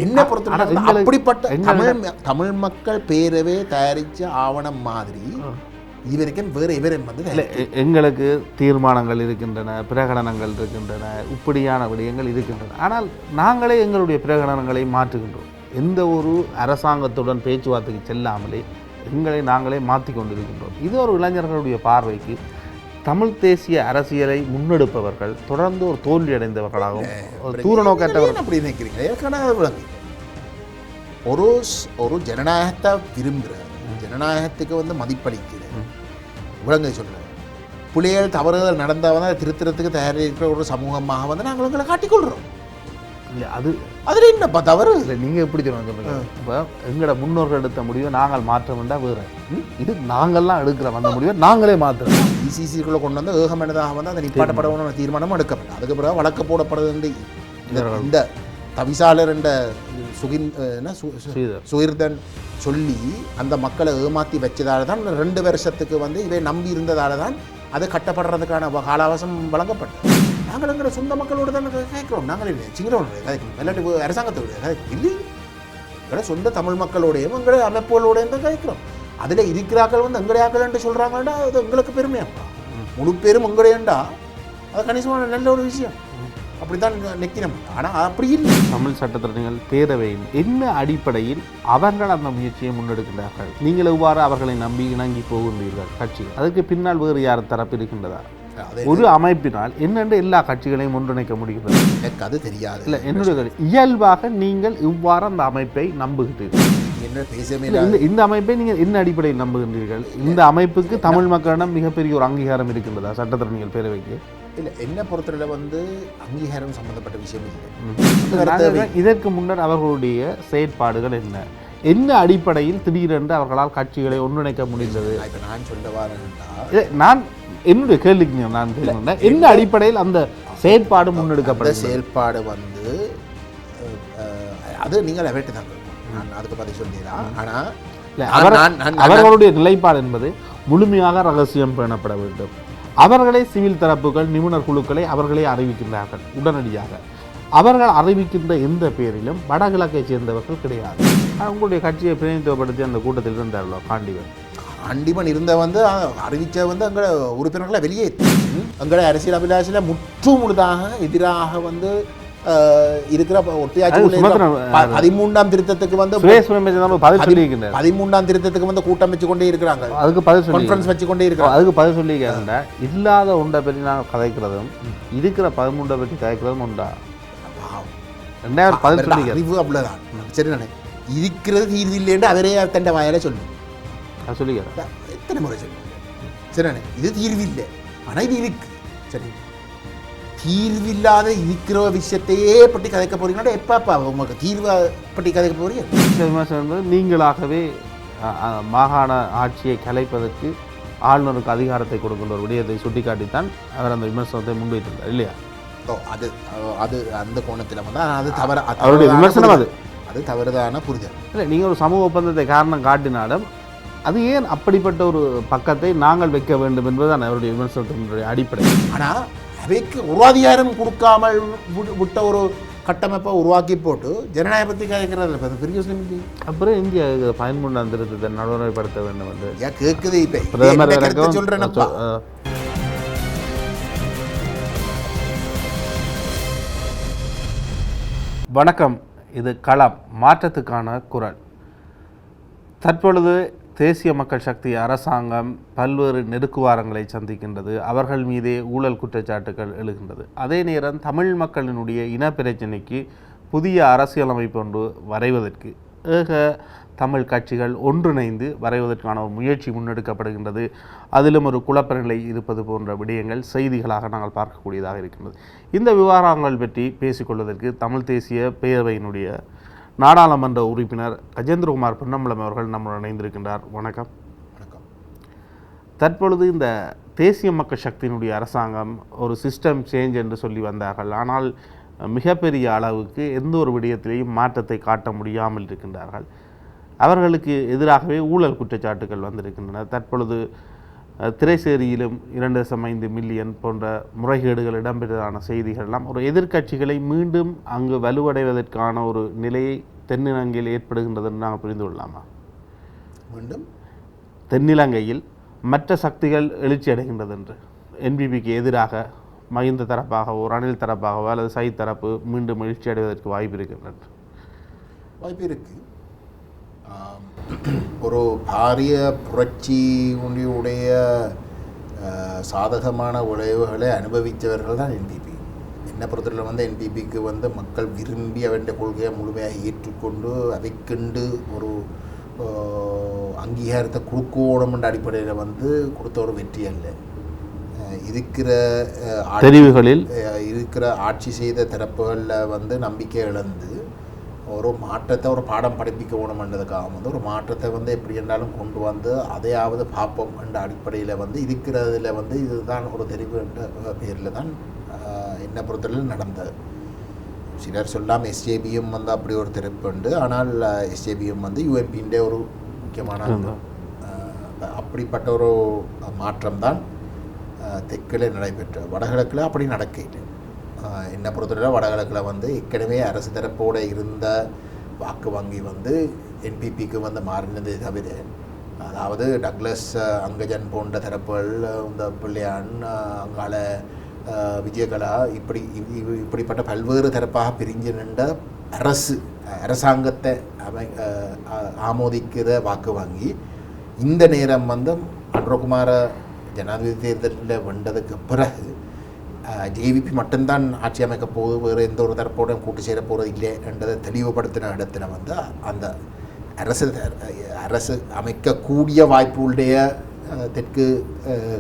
என்ன பொறுத்த அப்படிப்பட்ட தமிழ் மக்கள் பேரவே தயாரித்த ஆவணம் மாதிரி இதுவரைக்கும் வேறு இவரும் வந்து இல்லை, எங்களுக்கு தீர்மானங்கள் இருக்கின்றன, பிரகடனங்கள் இருக்கின்றன, இப்படியான விடயங்கள் இருக்கின்றன. ஆனால் நாங்களே எங்களுடைய பிரகடனங்களை மாற்றுகின்றோம். எந்த ஒரு அரசாங்கத்துடன் பேச்சுவார்த்தைக்கு செல்லாமலே எங்களை நாங்களே மாற்றி கொண்டிருக்கின்றோம். இது ஒரு இளைஞர்களுடைய பார்வைக்கு தமிழ் தேசிய அரசியலை முன்னெடுப்பவர்கள் தொடர்ந்து ஒரு தோல்வி அடைந்தவர்களாகவும் தூர நோக்கற்றவர்கள் அப்படி நினைக்கிறீங்க. ஒரு ஜனநாயகத்தை விரும்புகிற, ஜனநாயகத்துக்கு வந்து மதிப்பளிக்கிற விலங்கை சொல்கிறேன், புலிகள் தவறுகள் நடந்தால் வந்து அதை திருத்தறதுக்கு தயாரிக்கிற ஒரு சமூகமாக வந்து நாங்கள் எங்களை காட்டிக்கொள்கிறோம். இல்லை, அது அதில் என்னப்பா தவறு இல்லை. நீங்கள் எப்படி சொல்லுங்க, இப்போ எங்களோட முன்னோர்கள் எடுத்த முடிவை நாங்கள் மாற்ற வேண்டாம் வேறு, இது நாங்கள்லாம் எடுக்கிற வந்த முடிவை நாங்களே மாற்றுறோம். இசிசிக்குள்ளே கொண்டு வந்து ஏகமனதாக வந்து அந்த நிப்பாட்டப்படணும்னு தீர்மானம் எடுக்கப்படும். அதுக்கு பிறகு வழக்கு போடப்படுது. இந்த தவிசாளர் என்ற சுகிர்தன் சொல்லி அந்த மக்களை ஏமாற்றி வச்சதால தான் 2 வருஷத்துக்கு வந்து இவை நம்பி இருந்ததால தான் அது கட்டப்படுறதுக்கான காலாவசம் வழங்கப்பட்டது. நாங்கள் எங்களை சொந்த மக்களோடு தான் கேட்குறோம். நாங்கள் இல்லை சிங்களோட கதைக்கணும், இல்லாட்டி அரசாங்கத்தோடைய கதைக்கணும். இல்லை, எங்களை சொந்த தமிழ் மக்களோடையும் எங்களை அமைப்புகளோடையும் தான் கேட்குறோம். அதில் இருக்கிறாக்கள் வந்து எங்கடையாக்கள் என்று சொல்கிறாங்கடா, அது எங்களுக்கு பெருமையாப்பா. முழு பேரும் எங்கடையண்டா, அது கணிசமான நல்ல ஒரு விஷயம். அப்படித்தான் நிற்கிறோம். ஆனால் அப்படி இல்லை. தமிழ் சட்டத்திட்டங்கள் பேரவையில் என்ன அடிப்படையில் அவர்கள் அந்த முயற்சியை முன்னெடுக்கின்றார்கள்? நீங்கள் எவ்வாறு அவர்களை நம்பி இணங்கி போகின்றீர்கள் கட்சிகள்? அதுக்கு பின்னால் வேறு யார் தரப்பு இருக்கின்றதா? ஒரு அமைப்பினால் என்னென்று எல்லா கட்சிகளையும் ஒன்றிணைக்க முடிகிறது? எனக்கு அது தெரியாது. இல்லை, என்னுடைய இயல்பாக நீங்கள் இவ்வாறு அந்த அமைப்பை நம்புகிறீர்கள். இந்த அமைப்பை நீங்கள் என்ன அடிப்படையில் நம்புகின்றீர்கள்? இந்த அமைப்புக்கு தமிழ் மக்களிடம் மிகப்பெரிய ஒரு அங்கீகாரம் இருக்கின்றதா சட்டத்திட்டங்கள் பேரவைக்கு? இல்லை, என்ன பொறுத்தவரை வந்து அங்கீகாரம் சம்பந்தப்பட்ட விஷயம் இல்லை. இதற்கு முன்னர் அவர்களுடைய செயற்பாடுகள் என்ன அடிப்படையில் திடீரென்று அவர்களால் கட்சிகளை ஒன்றிணைக்க முடிந்தது? இப்போ நான் சொல்ல வரேன், நான் என்னுடைய கேள்விக்கு நான் கேட்கிறேன், என்ன அடிப்படையில் அந்த செயற்பாடு முன்னெடுக்கப்பட்ட செயல்பாடு வந்து அது நீங்கள் அவைட்டு தான் நான் அதுக்கு பதில் சொல்லிடலாம். ஆனால் அவர்களுடைய நிலைப்பாடு என்பது முழுமையாக ரகசியம் பேணப்பட வேண்டும். அவர்களே சிவில் தரப்புகள், நிபுணர் குழுக்களை அவர்களே அறிவிக்கின்றார்கள் உடனடியாக. அவர்கள் அறிவிக்கின்ற எந்த பேரிலும் வடகிழக்கை சேர்ந்தவர்கள் கிடையாது. உங்களுடைய கட்சியை பிரதிநிதித்துவப்படுத்தி அந்த கூட்டத்தில் இருந்தார்களோ காண்டிமன் இருந்த வந்து அறிவித்த வந்து எங்களை உறுப்பினர்களை வெளியே எங்களை அரசியல் அபிலாஷில் முற்றுமுழுதாக எதிராக வந்து இருக்கிற ஒட்டியாட்சி 13ஆம் திருத்தத்துக்கு வந்து 13ஆம் திருத்தத்துக்கு வந்து கூட்டம் வச்சு கொண்டே இருக்கிறாங்க. அதுக்கு பதில் கான்ஃபரன்ஸ் வச்சு கொண்டே இருக்கிறாங்க. அதுக்கு பதில் சொல்லியிருக்காங்க. இல்லாத ஒன்றை பற்றி நாங்கள் கதைக்கிறதும் இருக்கிற 13 பற்றி கதைக்கிறதும் உண்டா? 2000 பதில் சொல்லி அறிவு அவ்வளோதான். சரி, நானே இருக்கிறது தீர்வு இல்லைன்னு அவரே தண்டை வாயால சொல்லணும். அது சொல்லிக்கிறேன் எத்தனை முறை சொல்லு. சரி, நானே இது தீர்வு இல்லை, ஆனால் இது இருக்கு. சரி, தீர்வில்லாத இருக்கிற விஷயத்தையே பற்றி கதைக்க போறீங்கன்னா எப்பப்பா உங்களுக்கு தீர்வை பற்றி கதைக்க போறீங்க? விமர்சனம் என்பது நீங்களாகவே மாகாண ஆட்சியை கலைப்பதற்கு ஆளுநருக்கு அதிகாரத்தை கொடுக்கின்ற ஒரு விடயத்தை சுட்டிக்காட்டித்தான் அவர் அந்த விமர்சனத்தை முன்வைத்திருந்தார் இல்லையா? அது அது அந்த கோணத்தில் வந்து அது தவறு, அவருடைய விமர்சனம் அது தவறுதான புரிதல். இல்லை, நீங்கள் ஒரு சமூக ஒப்பந்தத்தை காரணம் காட்டினாலும் அது ஏன் அப்படிப்பட்ட ஒரு பக்கத்தை நாங்கள் வைக்க வேண்டும் என்பதுதான் அவருடைய விமர்சனத்தினுடைய அடிப்படை. ஆனால் அவைக்கு ஒரு அதிகாரம் கொடுக்காமல் விட்ட ஒரு கட்டமைப்பை உருவாக்கி போட்டு ஜனநாயகத்தை கதைக்கிறது பெரிய விஷயம். அப்புறம் இந்தியா 13ஆம் திருத்தத்தை நடைமுறைப்படுத்த வேண்டும் என்று கேட்குது. இப்போ பிரதமர் சொல்கிறேன்னப்பா. வணக்கம், இது களம், மாற்றத்துக்கான குரல். தற்பொழுது தேசிய மக்கள் சக்தி அரசாங்கம் பல்வேறு நெருக்குவாரங்களை சந்திக்கின்றது. அவர்கள் மீதே ஊழல் குற்றச்சாட்டுகள் எழுகின்றது. அதே நேரம் தமிழ் மக்களினுடைய இனப்பிரச்சினைக்கு புதிய அரசியலமைப்பு ஒன்று வரைவதற்கு ஏக தமிழ் கட்சிகள் ஒன்றிணைந்து வரைவதற்கான ஒரு முயற்சி முன்னெடுக்கப்படுகின்றது. அதிலும் ஒரு குழப்ப நிலை இருப்பது போன்ற விடயங்கள் செய்திகளாக நாங்கள் பார்க்கக்கூடியதாக இருக்கின்றது. இந்த விவகாரங்கள் பற்றி பேசிக்கொள்வதற்கு தமிழ் தேசிய பேரவையினுடைய நாடாளுமன்ற உறுப்பினர் கஜேந்திரகுமார் பொன்னம்பலம் அவர்கள் நம்முடன் இணைந்திருக்கின்றார். வணக்கம். வணக்கம். தற்பொழுது இந்த தேசிய மக்கள் சக்தியினுடைய அரசாங்கம் ஒரு சிஸ்டம் சேஞ்ச் என்று சொல்லி வந்தார்கள். ஆனால் மிகப்பெரிய அளவுக்கு எந்த ஒரு விடயத்திலேயும் மாற்றத்தை காட்ட முடியாமல் இருக்கின்றார்கள். அவர்களுக்கு எதிராகவே ஊழல் குற்றச்சாட்டுகள் வந்திருக்கின்றன. தற்பொழுது திரைசேரியிலும் 2.5 மில்லியன் போன்ற முறைகேடுகள் இடம்பெற்றதான செய்திகள்லாம் ஒரு எதிர்க்கட்சிகளை மீண்டும் அங்கு வலுவடைவதற்கான ஒரு நிலையை தென்னிலங்கையில் ஏற்படுகின்றதுன்னு நாங்கள் புரிந்து கொள்ளலாமா? மீண்டும் தென்னிலங்கையில் மற்ற சக்திகள் எழுச்சி அடைகின்றது என்று என்பிபிக்கு எதிராக மஹிந்த தரப்பாகவோ ரணில் தரப்பாகவோ அல்லது சயித் தரப்பு மீண்டும் எழுச்சி அடைவதற்கு வாய்ப்பு இருக்கின்றது. வாய்ப்பு இருக்குது. ஒரு பாரிய புரட்சி உடைய சாதகமான விளைவுகளை அனுபவித்தவர்கள் தான் என்பிபி. என்ன பொறுத்தவரை வந்து என்பிபிக்கு வந்து மக்கள் விரும்பி அவருடைய கொள்கையை முழுமையாக ஏற்றுக்கொண்டு அதைக்கண்டு ஒரு அங்கீகாரத்தை கொடுக்கணும் என்ற அடிப்படையில் வந்து கொடுத்த ஒரு வெற்றி அல்ல. இருக்கிற தெரிவுகளில் இருக்கிற ஆட்சி செய்த தரப்புகளில் வந்து நம்பிக்கை இழந்து ஒரு மாற்றத்தை ஒரு பாடம் படிப்பிக்க வேணுமென்றதுக்காக வந்து ஒரு மாற்றத்தை வந்து எப்படி என்றாலும் கொண்டு வந்து அதையாவது பார்ப்போம் என்ற அடிப்படையில் வந்து இருக்கிறதுல வந்து இதுதான் ஒரு தெரிவு என்ற பேரில் தான் என்ன பொறுத்தவரையில் நடந்தது. சிலர் சொல்லாம் எஸ்ஜேபியும் வந்து அப்படி ஒரு தெரிப்பு உண்டு. ஆனால் எஸ்ஜேபியும் வந்து யூஎன்பின்ற ஒரு முக்கியமான அப்படிப்பட்ட ஒரு மாற்றம் தான் தெற்கில் நடைபெற்ற. வடகிழக்கில் அப்படி நடக்கல. என்ன பொறுத்தவரை வடகிழக்கில் வந்து ஏற்கனவே அரசு தரப்போடு இருந்த வாக்கு வங்கி வந்து என்பிபிக்கு வந்து மாறினதே தவிர, அதாவது டக்ளஸ் அங்கஜன் போன்ற தரப்புகள் இந்த பிள்ளையான் அங்கால விஜயகலா இப்படிப்பட்ட பல்வேறு தரப்பாக பிரிஞ்சு நின்ற அரசாங்கத்தை ஆமோதிக்கிற வாக்கு வங்கி இந்த நேரம் வந்து அனுரகுமார ஜனாதிபதி தேர்தலில் வென்றதுக்கு பிறகு ஜேவிபி மட்டும்தான் ஆட்சி அமைக்க போகுது, வேறு எந்த ஒரு தரப்போட கூட்டு சேர போகிறது இல்லை என்றதை தெளிவுபடுத்தின இடத்துல வந்து அந்த அரசு அமைக்கக்கூடிய வாய்ப்புடைய தெற்கு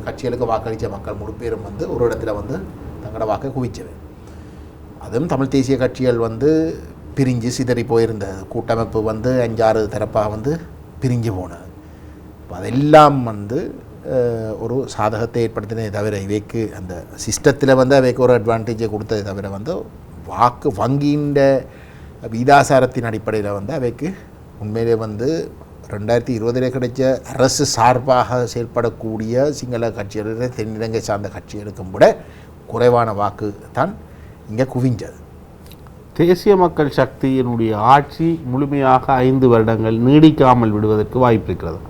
கட்சிகளுக்கு வாக்களித்த மக்கள் முழு பேரும் வந்து ஒரு இடத்துல வந்து தங்களோட வாக்கை குவிச்சது. அதுவும் தமிழ் தேசிய கட்சிகள் வந்து பிரிஞ்சு சிதறி போயிருந்த கூட்டமைப்பு வந்து 5-6 தரப்பாக வந்து பிரிஞ்சு போனது. அதெல்லாம் வந்து ஒரு சாதகத்தை ஏற்படுத்தினதை தவிர இவைக்கு அந்த சிஸ்டத்தில் வந்து அவைக்கு ஒரு அட்வான்டேஜை கொடுத்ததை தவிர வந்து வாக்கு வங்கின்ற வீதாசாரத்தின் அடிப்படையில் வந்து அவைக்கு உண்மையிலே வந்து 2020 கிடைச்ச அரசு சார்பாக செயல்படக்கூடிய சிங்கள கட்சிகளுக்கு தென்னிலங்கை சார்ந்த கட்சிகளுக்கும் கூட குறைவான வாக்கு தான் இங்கே குவிஞ்சது. தேசிய மக்கள் சக்தியினுடைய ஆட்சி முழுமையாக 5 வருடங்கள் நீடிக்காமல் விடுவதற்கு வாய்ப்பு இருக்கிறது.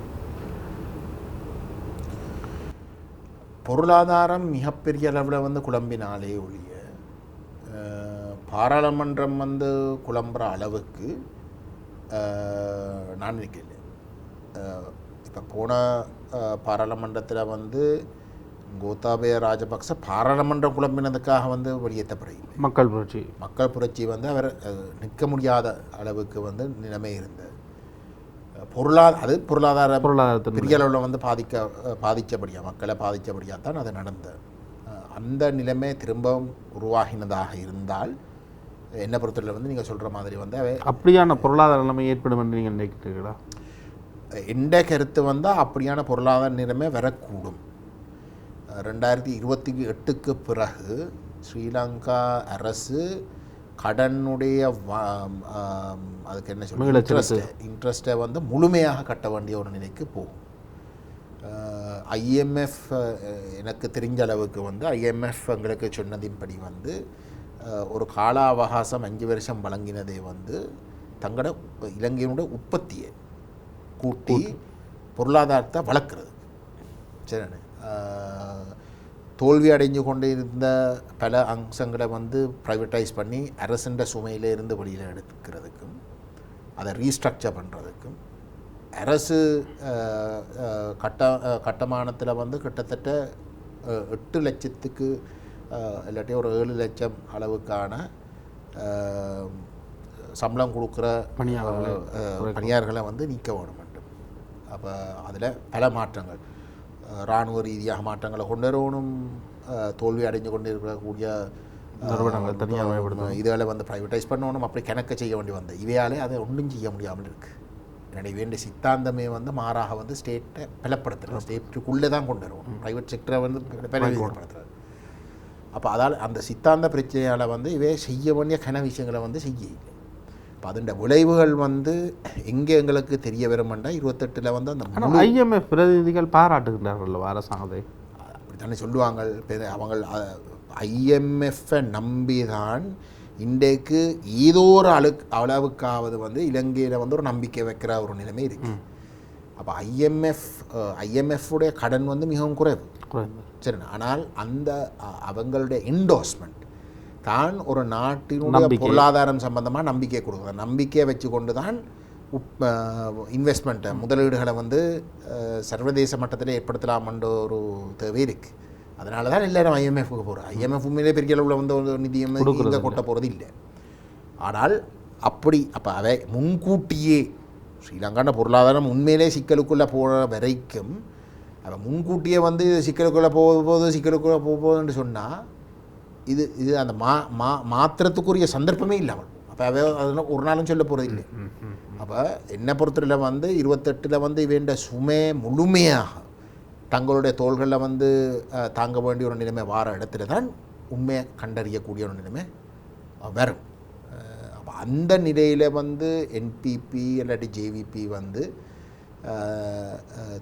பொருளாதாரம் மிகப்பெரிய அளவில் வந்து குழம்பினாலே ஒழிய பாராளுமன்றம் வந்து குழம்புற அளவுக்கு நான் நினைக்கல. இப்போ போன பாராளுமன்றத்தில் வந்து கோத்தாபய ராஜபக்ச பாராளுமன்றம் குழம்பினதுக்காக வந்து வெளியேற்றப்படவில்லை. மக்கள் புரட்சி வந்து அவர் நிற்க முடியாத அளவுக்கு வந்து நிலைமை இருந்தது. பொருளாதார பெரிய அளவில் வந்து பாதித்தபடியாக மக்களை பாதித்தபடியாக தான் அது நடந்தது. அந்த நிலைமை திரும்பவும் உருவாகினதாக இருந்தால் என்ன பொறுத்தவரை வந்து நீங்கள் சொல்கிற மாதிரி வந்து அப்படியான பொருளாதார நிலைமை ஏற்படும் என்று நீங்கள் நினைக்கிறீர்களா? எந்த கருத்து வந்து அப்படியான பொருளாதார நிலைமை வரக்கூடும். 2028க்கு பிறகு ஸ்ரீலங்கா அரசு கடனுடைய அதுக்கு என்ன சொல்ல இன்ட்ரெஸ்ட்டை வந்து முழுமையாக கட்ட வேண்டிய ஒரு நிலைக்கு போகும். ஐஎம்எஃப் எனக்கு தெரிஞ்ச அளவுக்கு வந்து ஐஎம்எஃப் எங்களுக்கு சொன்னதின்படி வந்து ஒரு கால அவகாசம் 5 வருஷம் வழங்கினதே வந்து தங்களோட இலங்கையினுடைய உற்பத்தியை கூட்டி பொருளாதாரத்தை வளர்க்குறது. சரிண்ணே, தோல்வி அடைஞ்சு கொண்டு இருந்த பல அம்சங்களை வந்து ப்ரைவேட்டைஸ் பண்ணி அரசுன்ற சுமையில் இருந்து வெளியில் எடுக்கிறதுக்கும் அதை ரீஸ்ட்ரக்சர் பண்ணுறதுக்கும் அரசு கட்டமானத்தில் வந்து கிட்டத்தட்ட 8 லட்சத்துக்கு இல்லாட்டி ஒரு 7 லட்சம் அளவுக்கான சம்பளம் கொடுக்குற பணியாளர்களை வந்து நீக்க வேணும் வேண்டும். அப்போ அதில் பல மாற்றங்கள், இராணுவ ரீதியாக மாற்றங்களை கொண்டு வரணும். தோல்வி அடைஞ்சு கொண்டு இருக்கக்கூடிய நிறுவனங்கள் தனியாக இதால் வந்து ப்ரைவேட்டைஸ் பண்ணணும். அப்படி கணக்க செய்ய வேண்டி வந்த இவையாலே அதை ஒன்றும் செய்ய முடியாமல் இருக்குது. என்னுடைய வேண்டிய சித்தாந்தமே வந்து மாறாக வந்து ஸ்டேட்டை பலப்படுத்துகிறோம், ஸ்டேட்டுக்குள்ளே தான் கொண்டு வருவோம், ப்ரைவேட் செக்டரை வந்து பலப்படுத்துறது. அப்போ அதால் அந்த சித்தாந்த பிரச்சனையால் வந்து இவை செய்ய வேண்டிய கன விஷயங்களை வந்து செய்ய. இப்போ அதோட விளைவுகள் வந்து எங்கே எங்களுக்கு தெரிய வருமெண்டா 28 வந்து அந்த ஐஎம்எஃப் பிரதிநிதிகள் பாராட்டுகின்றார்கள் அரசாங்கத்தை. அப்படித்தானே சொல்லுவாங்க. அவங்க ஐஎம்எஃப்பை நம்பி தான் இன்றைக்கு ஏதோ ஒரு அளவுக்காவது வந்து இலங்கையில் வந்து ஒரு நம்பிக்கை வைக்கிற ஒரு நிலைமை இருக்குது. அப்போ ஐஎம்எஃப்புடைய கடன் வந்து மிகவும் குறைவு. சரி, ஆனால் அந்த அவங்களுடைய என்டோஸ்மெண்ட் தான் ஒரு நாட்டினுடைய பொருளாதாரம் சம்பந்தமாக நம்பிக்கை கொடுக்குறது. நம்பிக்கையை வச்சு கொண்டு தான் இன்வெஸ்ட்மெண்ட்டை முதலீடுகளை வந்து சர்வதேச மட்டத்தில் ஏற்படுத்தலாம்ன்ற ஒரு தேவை இருக்குது. அதனால தான் எல்லாரும் ஐஎம்எஃப்க்கு போகிறோம். ஐஎம்எஃப் உண்மையிலே பெரிய அளவில் வந்து ஒரு நிதியம் இங்கே கொட்ட போகிறது இல்லை. ஆனால் அப்போ அவை முன்கூட்டியே ஸ்ரீலங்கான பொருளாதாரம் உண்மையிலே சிக்கலுக்குள்ளே போகிற வரைக்கும் அவன் முன்கூட்டியே வந்து சிக்கலுக்குள்ளே போகுதுன்னு சொன்னால் இது அந்த மாத்திரத்துக்குரிய சந்தர்ப்பமே இல்லை. அவள் அப்போ அதெல்லாம் ஒரு நாளும் சொல்ல போகிறது இல்லை. அப்போ என்னை பொறுத்தவரையில் வந்து 28 வந்து இவண்ட சுமை முழுமையாக தங்களுடைய தோள்களில் வந்து தாங்க வேண்டிய ஒரு நிலைமை வார இடத்துல தான் உண்மையை கண்டறியக்கூடிய ஒரு நிலைமை வரும். அப்போ அந்த நிலையில் வந்து என்பிபி இல்லாட்டி ஜேவிபி வந்து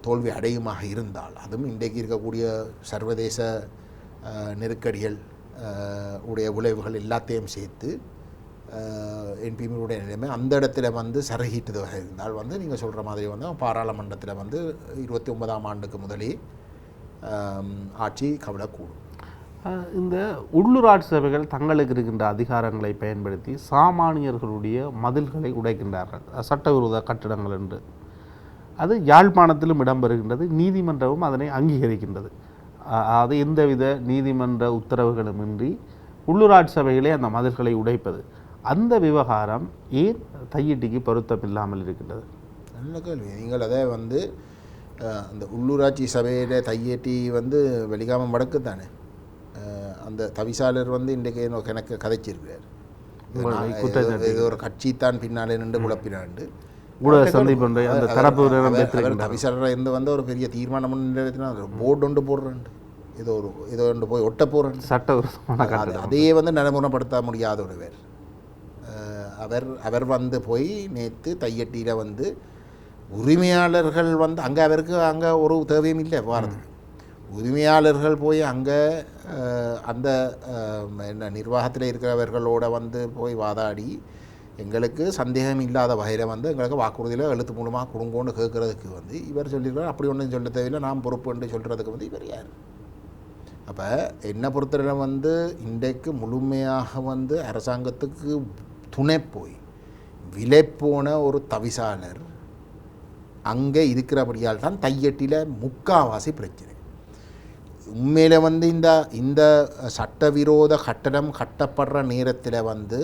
தோல்வி அடையுமாக இருந்தால், அதுவும் இன்றைக்கு இருக்கக்கூடிய சர்வதேச நெருக்கடிகள் உடைய விளைவுகள் எல்லாத்தையும் சேர்த்து என்பிபியுடைய நிலைமை அந்த இடத்துல வந்து சரகிட்டதாக இருந்தால் வந்து நீங்கள் சொல்கிற மாதிரி வந்து பாராளுமன்றத்தில் வந்து 29ஆம் ஆண்டுக்கு முதலே ஆட்சி கவிழக்கூடும். இந்த உள்ளூராட்சி சபைகள் தங்களுக்கு இருக்கின்ற அதிகாரங்களை பயன்படுத்தி சாமானியர்களுடைய மதில்களை உடைக்கின்றார்கள், சட்டவிரோத கட்டிடங்கள் என்று. அது யாழ்ப்பாணத்திலும் இடம்பெறுகின்றது. நீதிமன்றமும் அதனை அங்கீகரிக்கின்றது. அது எந்தவித நீதிமன்ற உத்தரவுகளுமின்றி உள்ளூராட்சி சபைகளே அந்த மதில்களை உடைப்பது. அந்த விவகாரம் ஏன் தையிட்டிக்கு பொருத்தம் இல்லாமல் இருக்கின்றது? நல்ல கேள்வி. நீங்கள் அதை வந்து அந்த உள்ளூராட்சி சபையில் தையேட்டி வந்து வெளிகாமம் வடக்கு தானே அந்த தவிசாளர் வந்து இன்றைக்கு எனக்கு கதைச்சிருக்கிறார். இது ஒரு கட்சி தான் பின்னாலே நின்று குழப்பினாண்டு தவிசாளராக இருந்து வந்து ஒரு பெரிய தீர்மானம் போர்டு ஒன்று போடுறேன், ஏதோ ஒன்று போய் ஒட்ட போகிறேன் சட்ட அதையே வந்து நடைமுறைப்படுத்த முடியாத ஒரு அவர் வந்து போய் நேற்று தையட்டியில் வந்து உரிமையாளர்கள் வந்து அங்கே ஒரு தேவையும் இல்லை வாரதுக்கு. உரிமையாளர்கள் போய் அங்கே அந்த என்ன நிர்வாகத்தில் இருக்கிறவர்களோட வந்து போய் வாதாடி எங்களுக்கு சந்தேகம் இல்லாத வகையில் வந்து எங்களுக்கு வாக்குறுதியில் எழுத்து மூலமாக கொடுங்கோன்னு கேட்குறதுக்கு வந்து இவர் சொல்லியிருக்கார். அப்படி ஒன்றும் சொல்ல தேவையில்லை, நான் பொறுப்புன்னு சொல்கிறதுக்கு வந்து இவர் யார்? அப்போ என்னை பொறுத்தவரை வந்து இன்றைக்கு முழுமையாக வந்து அரசாங்கத்துக்கு துணை போய் விலைப்போன ஒரு தவிசாளர் அங்கே இருக்கிறபடியால் தான் தையட்டியில் முக்காவாசி பிரச்சனை. உண்மையில் வந்து இந்த சட்டவிரோத கட்டடம் கட்டப்படுற நேரத்தில் வந்து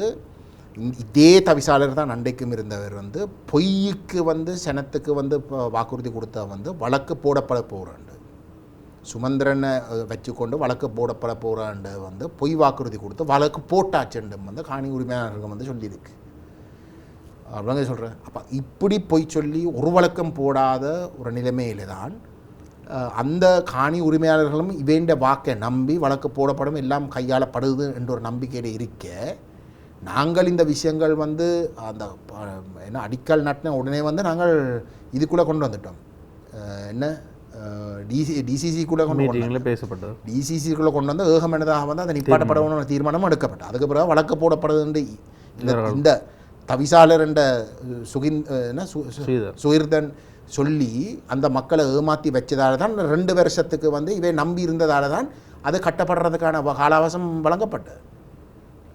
இதே தவிசாளர் தான் அன்றைக்கும் இருந்தவர் வந்து பொய்யுக்கு வந்து சனத்துக்கு வந்து வாக்குறுதி கொடுத்தா வந்து வழக்கு போடப்பட போகிறாண்டு, சுமந்திரனை வச்சுக்கொண்டு வழக்கு போடப்பட போகிறாண்டு வந்து பொய் வாக்குறுதி கொடுத்து வழக்கு போட்டாச்சுண்டு வந்து காணி உரிமையாளர்கள் வந்து சொல்லியிருக்கு. அவங்க சொல்கிறேன். அப்போ இப்படி பொய் சொல்லி ஒரு வழக்கம் போடாத ஒரு நிலைமையில தான் அந்த காணி உரிமையாளர்களும் இவேண்ட வாக்கை நம்பி வழக்கு போடப்படும் எல்லாம் கையாளப்படுது என்ற ஒரு நம்பிக்கையில் இருக்க, நாங்கள் இந்த விஷயங்கள் வந்து அந்த என்ன அடிக்கல் நட்டின உடனே வந்து நாங்கள் இதுக்குள்ளே கொண்டு வந்துட்டோம். என்ன டிசிசிக்குள்ளே கொண்டு பேசப்பட்டது. டிசிசிக்குள்ளே கொண்டு வந்து ஏகமனதாக வந்து அதை நிப்பாட்டப்படணும்னு தீர்மானமும் எடுக்கப்பட்டது. அதுக்கு பிறகு வழக்கு போடப்படுது. இந்த தவிசாளர் என்ற சுகிர்தன் சொல்லி அந்த மக்களை ஏமாற்றி வச்சதால தான் 2 வருஷத்துக்கு வந்து இவை நம்பி இருந்ததால தான் அது கட்டப்படுறதுக்கான காலாவசம் வழங்கப்பட்டது.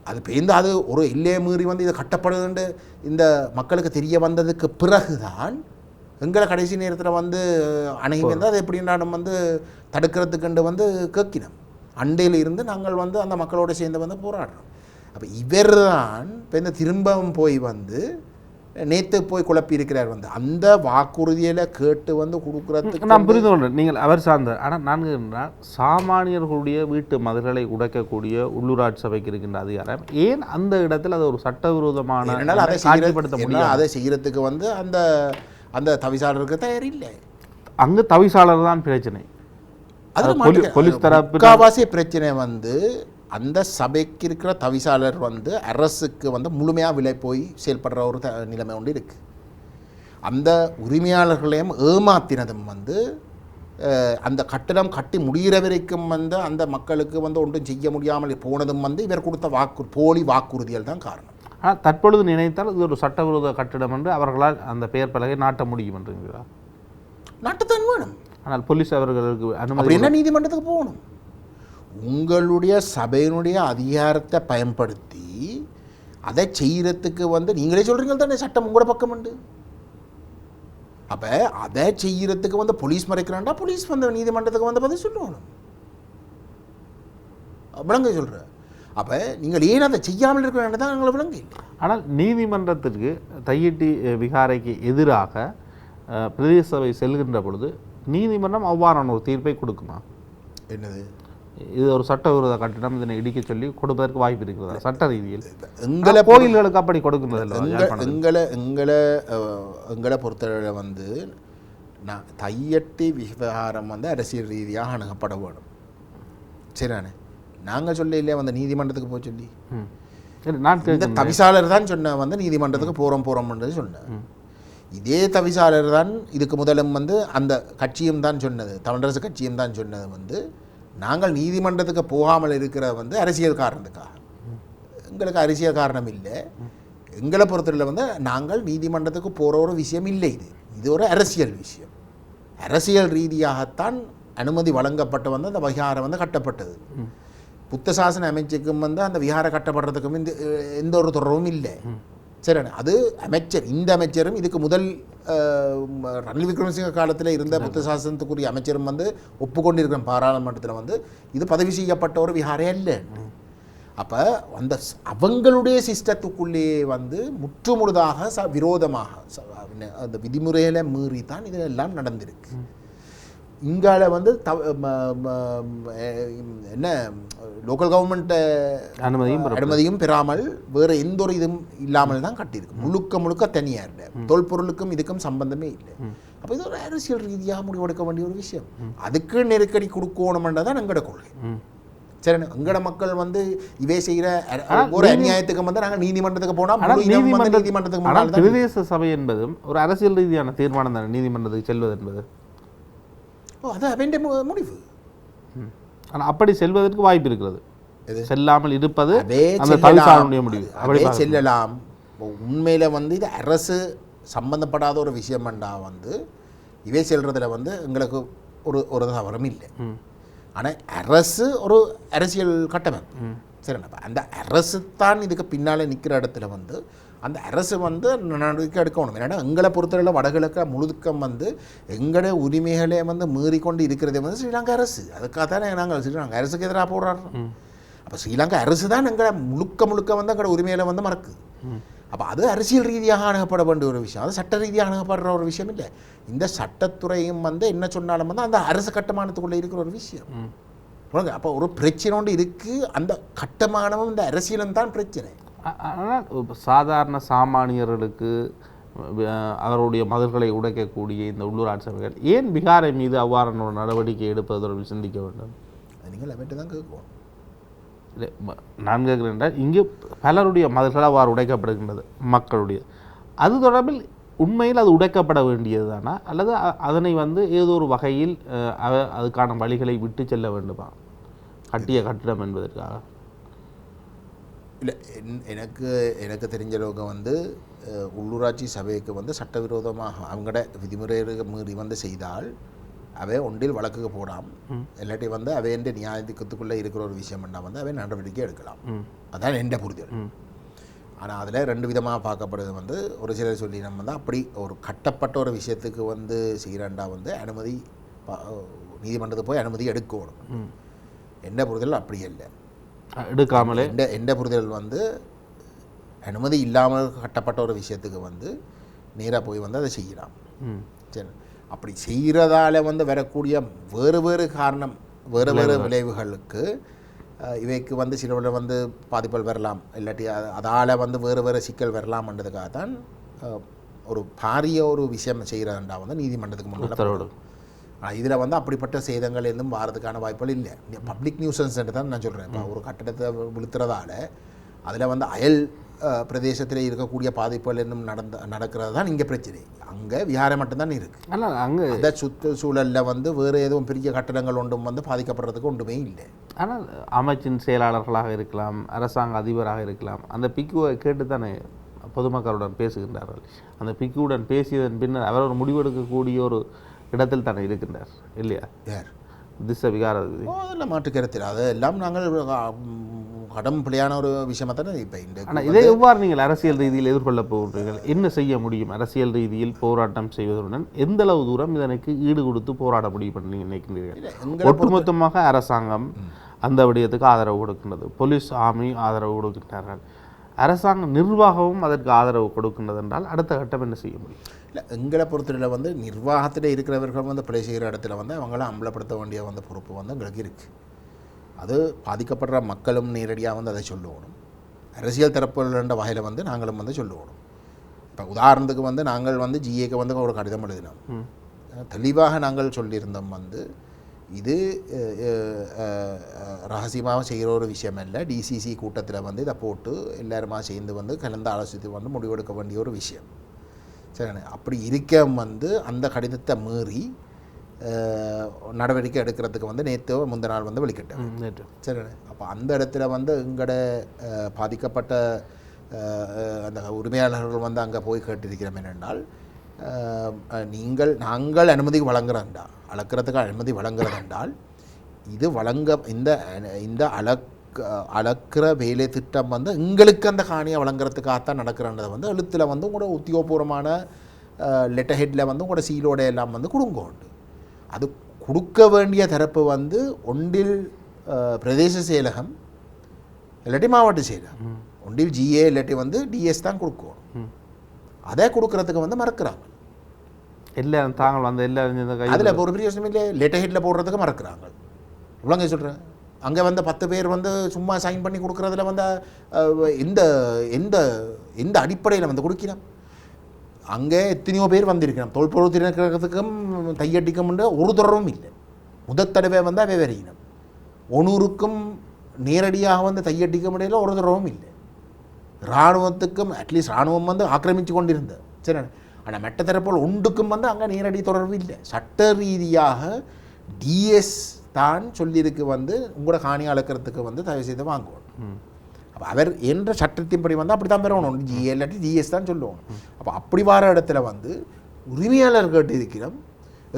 அது பேர்ந்து அது ஒரு எல்லையை மீறி வந்து இது கட்டப்படுதுன்னு இந்த மக்களுக்கு தெரிய வந்ததுக்கு பிறகு தான் எங்களை கடைசி நேரத்தில் வந்து அணுகி வந்து அதை எப்படின்னா நம்ம வந்து தடுக்கிறதுக்குண்டு வந்து கேட்கினோம். அண்டையில் இருந்து நாங்கள் வந்து அந்த மக்களோடு சேர்ந்து வந்து போராடுறோம். அப்போ இவர் தான் இப்போ இந்த திரும்பவும் போய் வந்து நேற்று போய் குழப்பி இருக்கிறார். வந்து அந்த வாக்குறுதியில் கேட்டு வந்து கொடுக்குறதுக்கு நான் புரிந்து கொள்கிறேன். நீங்கள் அவர் சார்ந்தார். ஆனால் நான் சாமானியர்களுடைய வீட்டு மதில்களை உடைக்கக்கூடிய உள்ளூராட்சி சபைக்கு இருக்கின்ற அதிகாரம் ஏன் அந்த இடத்துல அது ஒரு சட்டவிரோதமான அதை செய்கிறதுக்கு வந்து அந்த தவிசாளருக்கு தயார் இல்லை. அங்கே தவிசாளர் தான் பிரச்சனை. அது போலீஸ் தரப்பு பிரச்சனை வந்து அந்த சபைக்கு இருக்கிற தவிசாளர் வந்து அரசுக்கு வந்து முழுமையாக விலை போய் செயல்படுற ஒரு நிலைமை ஒன்று இருக்குது. அந்த உரிமையாளர்களையும் ஏமாத்தினதும் வந்து அந்த கட்டடம் கட்டி முடிகிற வரைக்கும் வந்து அந்த மக்களுக்கு வந்து ஒன்றும் செய்ய முடியாமல் போனதும் வந்து இவர் கொடுத்த போலி வாக்குறுதிகள் தான் காரணம். ஆனால் தற்பொழுது நினைத்தால் இது ஒரு சட்டவிரோத கட்டிடம் என்று அவர்களால் அந்த பெயர் பலகை நாட்ட முடியும் என்றுங்கிறார். நாட்டுத்தான் வேணும். ஆனால் போலீஸ் அவர்களுக்கு அனுமதி என்ன நீதிமன்றத்துக்கு போகணும். உங்களுடைய சபையினுடைய அதிகாரத்தை பயன்படுத்தி அதை செய்கிறதுக்கு வந்து நீங்களே சொல்கிறீங்க தானே சட்டம் உங்களோட பக்கம் உண்டு. அப்போ அதை செய்கிறதுக்கு வந்து போலீஸ் மறைக்கிறான்டா போலீஸ் வந்து நீதிமன்றத்துக்கு வந்து பதில் சொல்லணும். விளங்க சொல்கிற அப்போ நீங்கள் ஏன் அதை செய்யாமல் இருக்க வேண்டியது தான் எங்களை விளங்க இல்லை. ஆனால் நீதிமன்றத்திற்கு தையிட்டி விகாரைக்கு எதிராக பிரதேச சபை செல்கின்ற பொழுது நீதிமன்றம் அவ்வாறான ஒரு தீர்ப்பை கொடுக்குமா? என்னது இது ஒரு சட்டவிரோத கட்டிடம், இதனை இடிக்க சொல்லி கொடுப்பதற்கு வாய்ப்பு இருக்கிறதா சட்ட ரீதியில்? எங்களை கோயில்களுக்கு அப்படி கொடுக்குறது எங்களை பொறுத்தவரை வந்து நான் தையட்டி விவகாரம் வந்து அரசியல் ரீதியாக அணுகப்பட வேணும். சரிண்ணே, நாங்கள் சொல்ல இல்லையா வந்து நீதிமன்றத்துக்கு போக சொல்லி நான் இந்த தவிசாளர் தான் சொன்ன வந்து நீதிமன்றத்துக்கு போகிறோம்ன்றது சொன்னேன். இதே தவிசாளர் தான் இதுக்கு முதலும் வந்து அந்த கட்சியும் தான் சொன்னது, தமிழரசு கட்சியும் தான் சொன்னது வந்து நாங்கள் நீதிமன்றத்துக்கு போகாமல் இருக்கிற வந்து அரசியல் காரணத்துக்காக. எங்களுக்கு அரசியல் காரணம் இல்லை. எங்களை பொறுத்தவரையில் வந்து நாங்கள் நீதிமன்றத்துக்கு போகிற ஒரு விஷயம் இல்லை. இது ஒரு அரசியல் விஷயம். அரசியல் ரீதியாகத்தான் அனுமதி வழங்கப்பட்டு வந்து அந்த விகாரம் வந்து கட்டப்பட்டது. புத்த சாசன அமைச்சுக்கும் வந்து அந்த விகாரம் கட்டப்படுறதுக்கும் எந்த ஒரு தொடர்பும் இல்லை. சரி, அது அமைச்சர், இந்த அமைச்சரும் இதுக்கு முதல் ரணில் விக்ரமசிங்க காலத்தில் இருந்த புத்த சாசனத்துக்குரிய அமைச்சரும் வந்து ஒப்புக்கொண்டிருக்கிற பாராளுமன்றத்தில் வந்து இது பதவி செய்யப்பட்ட ஒரு விகாரே இல்லை. அப்போ அந்த அவங்களுடைய சிஸ்டத்துக்குள்ளேயே வந்து முற்றுமுழுதாக விரோதமாக அந்த விதிமுறைகளை மீறி தான் இதெல்லாம் நடந்திருக்கு. இங்கால வந்து என்ன லோக்கல் கவர்மெண்ட் அனுமதியும் பெறாமல் வேறு எந்த ஒரு இதுவும் இல்லாமல் தான் கட்டியிருக்கு. முழுக்க தனியாக இல்லை. தொல்பொருளுக்கும் இதுக்கும் சம்பந்தமே இல்லை. அப்போ இது ஒரு அரசியல் ரீதியாக முடிவெடுக்க வேண்டிய ஒரு விஷயம். அதுக்கு நெருக்கடி கொடுக்கணும்ன்றதான் எங்களோட கொள்கை. சரி, எங்களோட மக்கள் வந்து இவே செய்கிற ஒரு அநியாயத்துக்கு வந்து நாங்கள் நீதிமன்றத்துக்கு போனால் நீதிமன்றத்துக்கு போனால் பிரதேச சபை என்பதும் ஒரு அரசியல் ரீதியான தீர்மானம் தானே நீதிமன்றத்துக்கு செல்வது என்பது. அது அவன் முடிவு. ஆனால் அப்படி செல்வதற்கு வாய்ப்பு இருக்கிறது. செல்லாமல் இருப்பது முடிவு. அப்படியே செல்லலாம். உண்மையில் வந்து இது அரசு சம்பந்தப்படாத ஒரு விஷயம்ண்டா வந்து இவை செல்றதுல வந்து எங்களுக்கு ஒரு தவறும் இல்லை. ஆனால் அரசு ஒரு அரசியல் கட்டமைப்பு. சரிண்ணா, அந்த அரசு தான் இதுக்கு பின்னால் நிற்கிற இடத்துல வந்து அந்த அரசு வந்து நடவடிக்கை எடுக்கணும். ஏன்னா எங்களை பொறுத்தவரையில் வடகிழக்க முழுக்கம் வந்து எங்களோட உரிமைகளே வந்து மீறிக்கொண்டு இருக்கிறதே வந்து ஸ்ரீலங்கா அரசு. அதுக்காக தானே நாங்கள் ஸ்ரீலங்கா அரசுக்கு எதிராக போடுறோம். அப்போ ஸ்ரீலங்கா அரசு தான் எங்களை முழுக்க வந்து எங்களோட உரிமைகளை வந்து மறக்குது. அப்போ அது அரசியல் ரீதியாக அணுகப்பட வேண்டிய ஒரு விஷயம். அது சட்ட ரீதியாக அணுகப்படுற ஒரு விஷயம் இல்லை. இந்த சட்டத்துறையும் வந்து என்ன சொன்னாலும் வந்து அந்த அரசு கட்டுமானத்துக்குள்ளே இருக்கிற ஒரு விஷயம். அப்போ ஒரு பிரச்சனை ஒன்று இருக்குது. அந்த கட்டுமானமும் இந்த அரசியலும் தான் பிரச்சனை. ஆனால் சாதாரண சாமானியர்களுக்கு அவருடைய மதல்களை உடைக்கக்கூடிய இந்த உள்ளூராட்சி சபைகள் ஏன் விகாரை மீது அவ்வாறான ஒரு நடவடிக்கை எடுப்பதோடு சிந்திக்க வேண்டும்? நீங்கள் அவர்கிட்ட தான் கேட்குவோம். இல்லை, நான் கேட்குறேன் என்றால் இங்கே பலருடைய மதல்கள் அவ்வாறு உடைக்கப்படுகின்றது மக்களுடைய. அது தொடர்பில் உண்மையில் அது உடைக்கப்பட வேண்டியது தானா, அல்லது அதனை வந்து ஏதோ ஒரு வகையில் அதுக்கான வழிகளை விட்டு செல்ல வேண்டுமா கட்டிய கட்டிடம் என்பதற்காக? இல்லை, எனக்கு தெரிஞ்ச அளவுக்கு வந்து உள்ளூராட்சி சபைக்கு வந்து சட்டவிரோதமாக அவங்களோட விதிமுறைகளை மீறி வந்து செய்தால் அவை ஒன்றில் வழக்குக்கு போடாமல் இல்லாட்டி வந்து அவை எந்த நியாயத்துக்குள்ளே இருக்கிற ஒரு விஷயம்னா வந்து அவை நடவடிக்கை எடுக்கலாம். அதான் எந்த புரிதல். ஆனால் அதில் ரெண்டு விதமாக பார்க்கப்படுது. வந்து ஒரு சிலர் சொல்லி நம்ம வந்து அப்படி ஒரு கட்டப்பட்ட ஒரு விஷயத்துக்கு வந்து செய்கிறாண்டா வந்து அனுமதி நீதிமன்றத்துக்கு போய் அனுமதி எடுக்கணும். எந்த புரிதல் அப்படி இல்லை, எடுக்காமலே எந்த புரிதல் வந்து அனுமதி இல்லாமல் கட்டப்பட்ட ஒரு விஷயத்துக்கு வந்து நேராக போய் வந்து அதை செய்யலாம். சரி, அப்படி செய்கிறதால வந்து வரக்கூடிய வேறு காரணம் வேறு விளைவுகளுக்கு இவைக்கு வந்து சில வந்து பாதிப்புகள் வரலாம். இல்லாட்டி அதால் வந்து வேறு சிக்கல் வரலாம்ன்றதுக்காக தான் ஒரு பாரிய ஒரு விஷயம் செய்கிறதுண்டா வந்து நீதிமன்றத்துக்கு முன்னாடி ஆனால் இதில் வந்து அப்படிப்பட்ட சேதங்கள் எதுவும் வாரதுக்கான வாய்ப்புகள் இல்லை. பப்ளிக் நியூசன்ஸ் தான் நான் சொல்கிறேன். இப்போ ஒரு கட்டடத்தை விழுத்துறதால அதில் வந்து அயல் பிரதேசத்தில் இருக்கக்கூடிய பாதிப்புகள் இன்னும் நடக்கிறது தான் இங்கே பிரச்சனை. அங்கே விஹாரம் மட்டும்தான் இருக்குது. ஆனால் அங்கே அந்த சுற்றுச்சூழலில் வந்து வேறு எதுவும் பெரிய கட்டடங்கள் ஒன்றும் வந்து பாதிக்கப்படுறதுக்கு ஒன்றுமே இல்லை. ஆனால் அமைச்சின் செயலாளர்களாக இருக்கலாம், அரசாங்க அதிபராக இருக்கலாம், அந்த பிக்குவை கேட்டு தானே பொதுமக்களுடன் பேசுகின்றார்கள். அந்த பிக்குவுடன் பேசியதன் பின்னர் அவர் ஒரு முடிவெடுக்கக்கூடிய ஒரு இடத்தில் தானே இருக்கின்றார் இல்லையா? யார் திச விகார அதெல்லாம் மாற்றுக்கருத்தில் அதெல்லாம் நாங்கள் கடம் பிள்ளையான ஒரு விஷயமா தானே இப்போ இந்த. ஆனால் இதை எவ்வாறு நீங்கள் அரசியல் ரீதியில் எதிர்கொள்ள போகிறீர்கள்? என்ன செய்ய முடியும்? அரசியல் ரீதியில் போராட்டம் செய்வதுடன் எந்த அளவு தூரம் இதற்கு ஈடு கொடுத்து போராட முடியும் என்று நீங்கள் நினைக்கின்றீர்கள்? ஒட்டுமொத்தமாக அரசாங்கம் அந்த விடயத்துக்கு ஆதரவு கொடுக்கின்றது, போலீஸ் ஆர்மி ஆதரவு கொடுக்கின்றார்கள், அரசாங்க நிர்வாகமும் அதற்கு ஆதரவு கொடுக்கின்றது என்றால் அடுத்த கட்டம் என்ன செய்ய முடியும்? இல்லை, எங்களை பொறுத்தவரையில் வந்து நிர்வாகத்தில் இருக்கிறவர்கள் வந்து பிழை செய்கிற இடத்துல வந்து அவங்கள அம்பலப்படுத்த வேண்டிய வந்து பொறுப்பு வந்து எங்களுக்கு இருக்குது. அது பாதிக்கப்படுற மக்களும் நேரடியாக வந்து அதை சொல்லுவோம். அரசியல் தரப்புன்ற வகையில் வந்து நாங்களும் வந்து சொல்லுவோம். இப்போ உதாரணத்துக்கு வந்து நாங்கள் வந்து ஜிஏக்கு வந்து ஒரு கடிதம் எழுதினோம். தெளிவாக நாங்கள் சொல்லியிருந்தோம் வந்து இது ரகசியமாக செய்கிற ஒரு விஷயம் இல்லை, டிசிசி கூட்டத்தில் வந்து இதை போட்டு எல்லாருமா சேர்ந்து வந்து கலந்து ஆலோசித்து வந்து முடிவெடுக்க வேண்டிய ஒரு விஷயம். சரிண்ணே, அப்படி இருக்க வந்து அந்த கடிதத்தை மீறி நடவடிக்கை எடுக்கிறதுக்கு வந்து நேற்று முந்தின நாள் வந்து வெளிக்கிட்டேன். சரிண்ணே, அப்போ அந்த இடத்துல வந்து எங்களோட பாதிக்கப்பட்ட அந்த உரிமையாளர்கள் வந்து அங்கே போய் கேட்டிருக்கிறோம் என்னென்றால், நாங்கள் அனுமதி வழங்குறோண்டா, அளக்கிறதுக்கு அனுமதி வழங்குறதென்றால் இது இந்த அளக்கிற வேலை திட்டம் வந்து எங்களுக்கு அந்த காணியை வழங்குறதுக்காகத்தான் நடக்கிறன்றதை வந்து எழுத்தில் வந்து உங்களோட உத்தியோகபூர்வமான லெட்டர் ஹெட்டில் வந்து உங்களோட சீலோட எல்லாம் வந்து கொடுங்க உண்டு. அது கொடுக்க வேண்டிய தரப்பு வந்து ஒன்றில் பிரதேச செயலகம் இல்லாட்டி மாவட்ட செயலகம், ஒன்றில் ஜிஏ இல்லாட்டி வந்து டிஎஸ் தான் கொடுக்கணும். அதை கொடுக்கறதுக்கு வந்து மறக்கிறாங்க. எல்லாரும் தாங்கள் வந்து எல்லாரும் அதில் ஒரு பெரிய விஷயம் இல்லை, லெட்டர் ஹெட்டில் போடுறதுக்கு மறக்கிறாங்க. இவ்வளோங்க சொல்கிறேன். அங்கே வந்து 10 பேர் வந்து சும்மா சைன் பண்ணி கொடுக்குறதுல வந்து எந்த எந்த எந்த அடிப்படையில் வந்து கொடுக்கிறோம்? அங்கே எத்தனையோ பேர் வந்திருக்கிறோம். தொல்பொருள் திணைக்கிறதுக்கும் தையடிக்கும் ஒரு தொடர்பும் இல்லை. முதல் தடவை வந்து அவை வரையினோம். ஒனூருக்கும் நேரடியாக வந்து தையடிக்க முடியல, ஒரு தொடர்பும் இல்லை. இராணுவத்துக்கும் அட்லீஸ்ட் இராணுவம் வந்து ஆக்கிரமித்து கொண்டிருந்தது. சரி, ஆனால் மெட்ட தரப்போல் ஒன்றுக்கும் வந்து அங்கே நேரடி தொடர்பு இல்லை. சட்ட ரீதியாக டிஎஸ் தான் சொல்லியிருக்கு வந்து உங்களோட காணி அளக்கிறதுக்கு வந்து தயவு செய்து வாங்குவோம். அப்போ அவர் என்ற சட்டத்தின்படி வந்து அப்படி தான் பெறணும். ஜிஏ இல்லாட்டி ஜிஎஸ் தான் சொல்லுவோம். அப்போ அப்படி வர இடத்துல வந்து உரிமையாளர் கேட்டு இருக்கிறோம்.